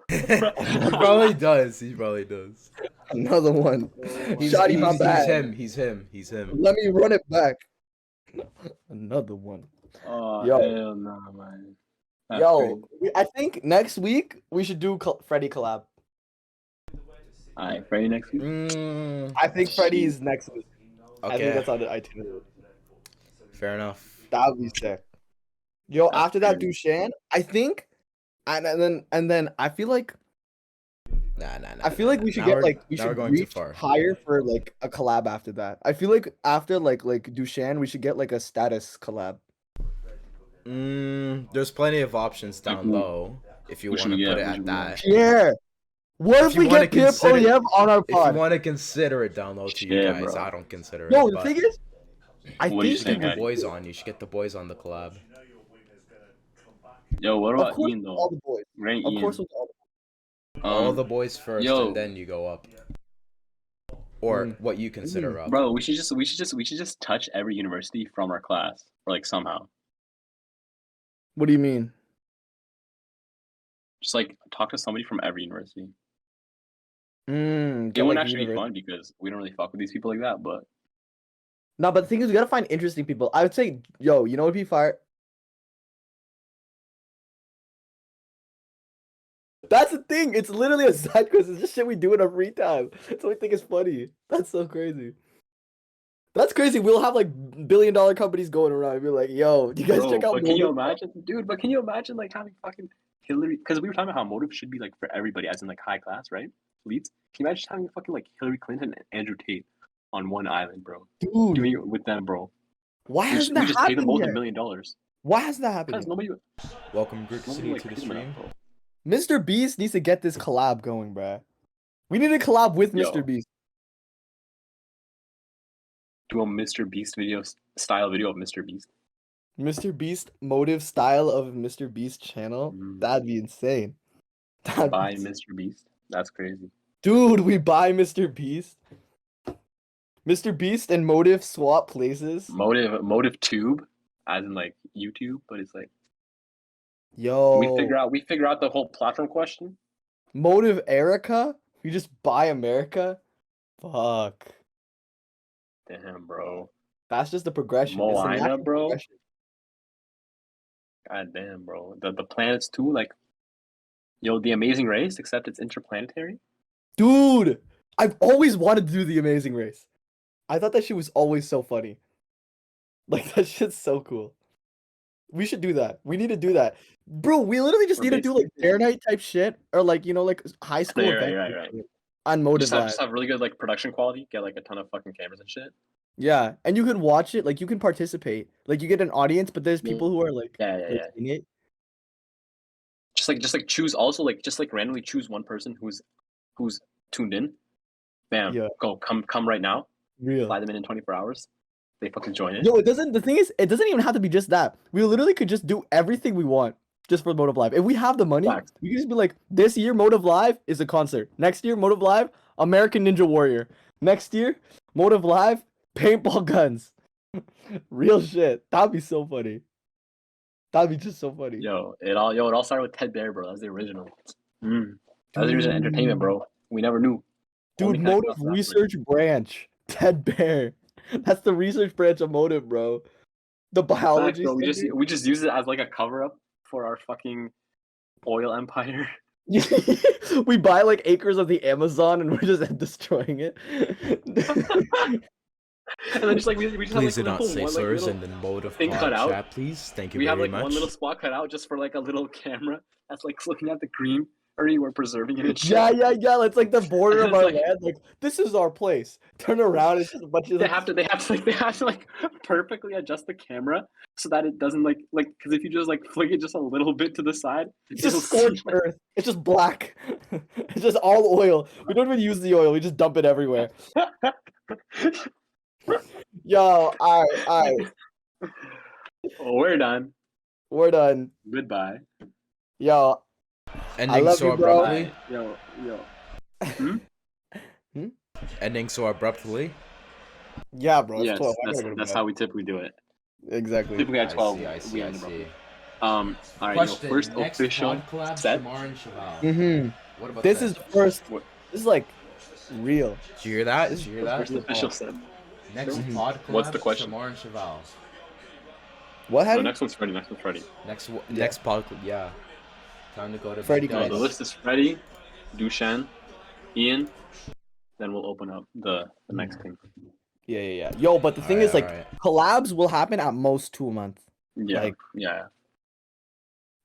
He probably does. He probably does. another one. Shotty, my bad. He's him. Let me run it back. Another one. Oh Yo. hell no, man. That's Yo, crazy. I think next week we should do Freddy collab. Alright, Friday next week. I think Freddy's next week. I think Okay. that's on the itinerary. Fair enough. That would be sick. Yo, That's after that, crazy. Duchenne, I think, and then I feel like Nah. I feel like we should Now get we're- like we now we're should going too reach far. higher for like a collab after that. I feel like after like Duchenne, we should get like a status collab. There's plenty of options down Like, low if you what want should to we put get? it What at should we that. Pierre, what if you we wanna get Pip consider- Oyev on our If you pod? want to consider it down low to you Yeah, guys, bro. I don't consider No, it. the But thing is, I What do you you think should think, get the Hadi? boys on. You should get the boys on the collab. Yo, what of about course Ian all though? the boys. Right, Of Ian. course with all the All the boys first, yo. and then you go up. Or what you consider up. Bro, we should just touch every university from our class, or like somehow. What do you mean? Just like talk to somebody from every university. Get It wouldn't like actually be university. fun because we don't really fuck with these people like that, but No, but the thing is, we gotta find interesting people. I would say, yo, you know what'd be fire? That's the thing. It's literally a side quest. It's just shit we do in our free time. That's what I think is funny. That's so crazy. That's crazy. We'll have like billion-dollar companies going around and be like, yo, do you guys bro, check out but can you Motiv? imagine, dude? But can you imagine like having fucking Hillary? Because we were talking about how Motiv should be like for everybody, as in like high class, right? Elites. Can you imagine having fucking like Hillary Clinton and Andrew Tate on one island, bro? Dude, Doing it with them, bro. why We hasn't just that pay them happened both $1 yet? million. Why hasn't that happened Because yet? nobody Welcome, Group City, like to the pays them enough, stream. bro. Mr. Beast needs to get this collab going, bruh. We need to collab with Yo. Mr. Beast. do a Mr. Beast style video of Mr. Beast. Mr. Beast Motive style of Mr. Beast channel. That'd be insane. That'd By be... Mr. Beast. That's crazy. Dude, we buy Mr. Beast. Mr. Beast and Motive swap places. Motive Tube, as in like YouTube, but it's like Yo. we figure out the whole platform question. Motive Erica? We just buy America? Fuck. Damn, bro. That's just the progression. It's a Moana, natural bro. progression. God damn, bro. The planets too, like, yo, the Amazing Race, except it's interplanetary. Dude, I've always wanted to do the Amazing Race. I thought that shit was always so funny. Like, that shit's so cool. We should do that. We need to do that. Bro, we literally just Or need to do like Dare Night type shit. Or like, you know, like high school Right, event right. on Motive Just Live. have really good like production quality. Get like a ton of fucking cameras and shit. Yeah, and you can watch it, like you can participate. Like you get an audience, but there's people who are like, Yeah. in it. Just like choose also like just like randomly choose one person who's tuned in. Bam. Yeah. Go come right now. Real. Fly them in 24 hours. They fucking join it. Yo, it doesn't. The thing is, it doesn't even have to be just that. We literally could just do everything we want just for Motive Live. If we have the money, Facts. we can just be like, this year Motive Live is a concert. Next year Motive Live, American Ninja Warrior. Next year Motive Live, paintball guns. Real shit. That'd be so funny. That'd be just so funny. Yo, it all started with Ted Bear, bro. That's the original. That's the original entertainment, bro. We never knew. Dude, Only Motive connected us Research Branch. Ted Bear. That's the research branch of Motive, bro. The Facts, biology. bro. center? We just use it as like a cover up for our fucking oil empire. We buy like acres of the Amazon and we're just destroying it. And then just like we just Please do have like not little say one like slurs little in the mode of thing pod cut out. chat, please. Thank you we have very like much. one little spot cut out just for like a little camera that's like looking at the green, or we're preserving it and shit. Yeah. It's like the border of It's our like- land. Like this is our place. Turn around. It's just a bunch of. They have to like perfectly adjust the camera so that it doesn't like because if you just like flick it just a little bit to the side, It's it'll just scorched like, earth. It's just black. It's just all oil. We don't even use the oil. We just dump it everywhere. Yo, alright. we're done. We're done. Goodbye. Yo, Ending love so you, bro. abruptly. Yo. Ending so abruptly. yeah, bro. It's Yes, 12. I gotta go to that's bed. how we typically do it. Exactly. Typically at 12. I see. we I end abruptly. see. All right. Question: First next official pod collab, set. Shamar and Cheval. Mm-hmm. What about This that? is the first. What? This is like real. Did you hear that? Did you hear that? First official set. Next Mhm. pod collab, What's the question? Shamar and Cheval. What No, happened? next one's Freddy. Next one's Freddy. Next pod. Yeah. Time to go to Freddy bed, No, guys. the list is Freddy, Dushan, Ian. Then we'll open up the next thing. Yeah. Yo, but the thing is, like, Alright. collabs will happen at most 2 a month. Yeah. Like- yeah.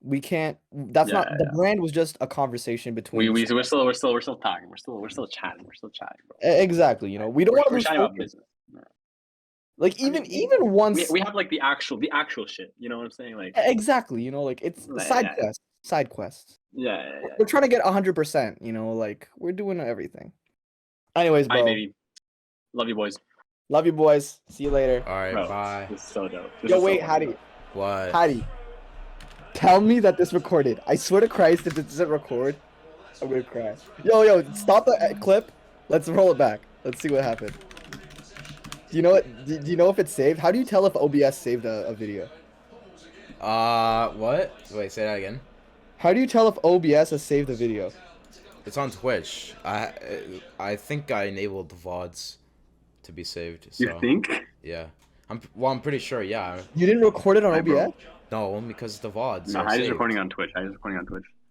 We can't. That's not. Yeah, The brand was just a conversation between. We're still talking. We're still chatting. We're still chatting, bro. Exactly. You know, we don't want to We're lose chatting about focus. business. Like even once. We have like the actual shit. You know what I'm saying? Like Exactly. You know, like it's Yeah, side yeah. quests. Side quests. yeah. We're trying to get 100%. You know, like we're doing everything. Anyways, bro. Hi, baby. Love you, boys. Love you, boys. See you later. All right. Bro, Bye. This is so dope. This Yo, is so wait, fucking Hadi. What? Hadi. Tell me that this recorded. I swear to Christ, if it doesn't record, I'm gonna cry. Yo, stop the clip. Let's roll it back. Let's see what happened. Do you know what? Do you know if it's saved? How do you tell if OBS saved a video? What? Wait, say that again. How do you tell if OBS has saved a video? It's on Twitch. I think I enabled the VODs to be saved. So, You think? Yeah. I'm pretty sure. Yeah. You didn't record it on Hi, bro. OBS? No, because the VODs No, are Hadi's saved. recording on Twitch.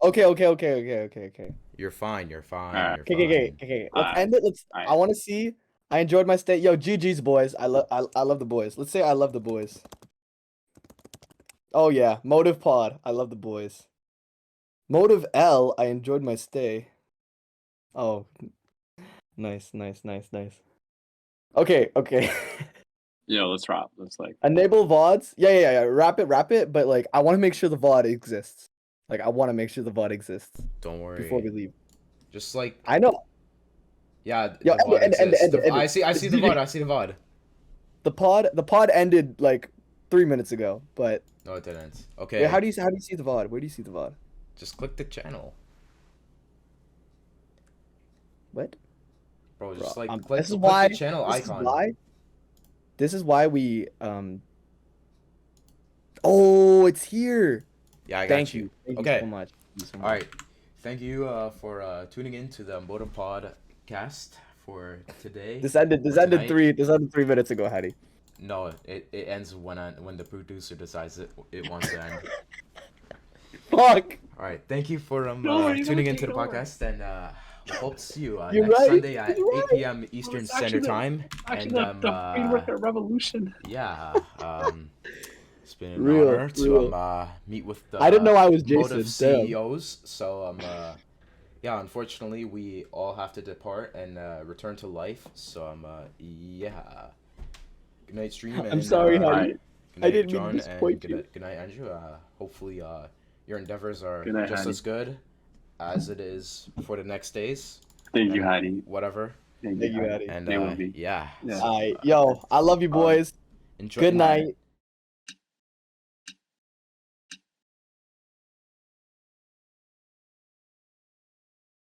Okay. You're fine. You're fine. Alright. You're fine. Okay. Let's Alright. end it. I Alright. want to see. I enjoyed my stay. Yo, GG's boys. I love the boys. Let's say I love the boys. Oh yeah, Motv I love the boys. Motv L. I enjoyed my stay. Oh, nice. Okay. Yo, let's wrap. Let's like. Enable VODs. Yeah. Wrap it. But like, I want to make sure the VOD exists. Like, I want to make sure the VOD exists Don't worry. before we leave. Just like I know. yeah. Yo, the VOD end exists. it. I see the VOD. I see the VOD. The pod ended like 3 minutes ago. But No, it didn't. Okay. wait, how do you see the VOD? Where do you see the VOD? Just click the channel, What? bro. Just Bro, click this is click why the channel this icon. Is why. This is why we Oh, it's here. Yeah, I got Thank you. Thank Okay. you so much. All right. Thank you for tuning in to the Motiv Podcast for today. This ended Tonight. 3 minutes ago, Hadi. No, it ends when the producer decides it wants to end. Fuck. All right. Thank you for No, you tuning don't into the take over. podcast, and we hope to see you You're next right, Sunday at you're 8 right. p.m. Eastern It's actually Standard the- Time. Actually, And the free worker revolution. yeah, it's been an Real, honor to real. meet with the I didn't know I was Motiv Jason. Damn. CEOs. So yeah, unfortunately we all have to depart and return to life. So yeah. Good night, stream. I'm And, sorry, Hadi. Alright. Good I night, didn't mean to John, disappoint and you. good night, Andrew. Hopefully your endeavors are Good night, just Hadi. as good as it is for the next days. Thank you, and Hadi. Whatever. Thank you, Hadi. And They will be. yeah. Yeah. Alright, yo, I love you boys. Enjoy. Good night.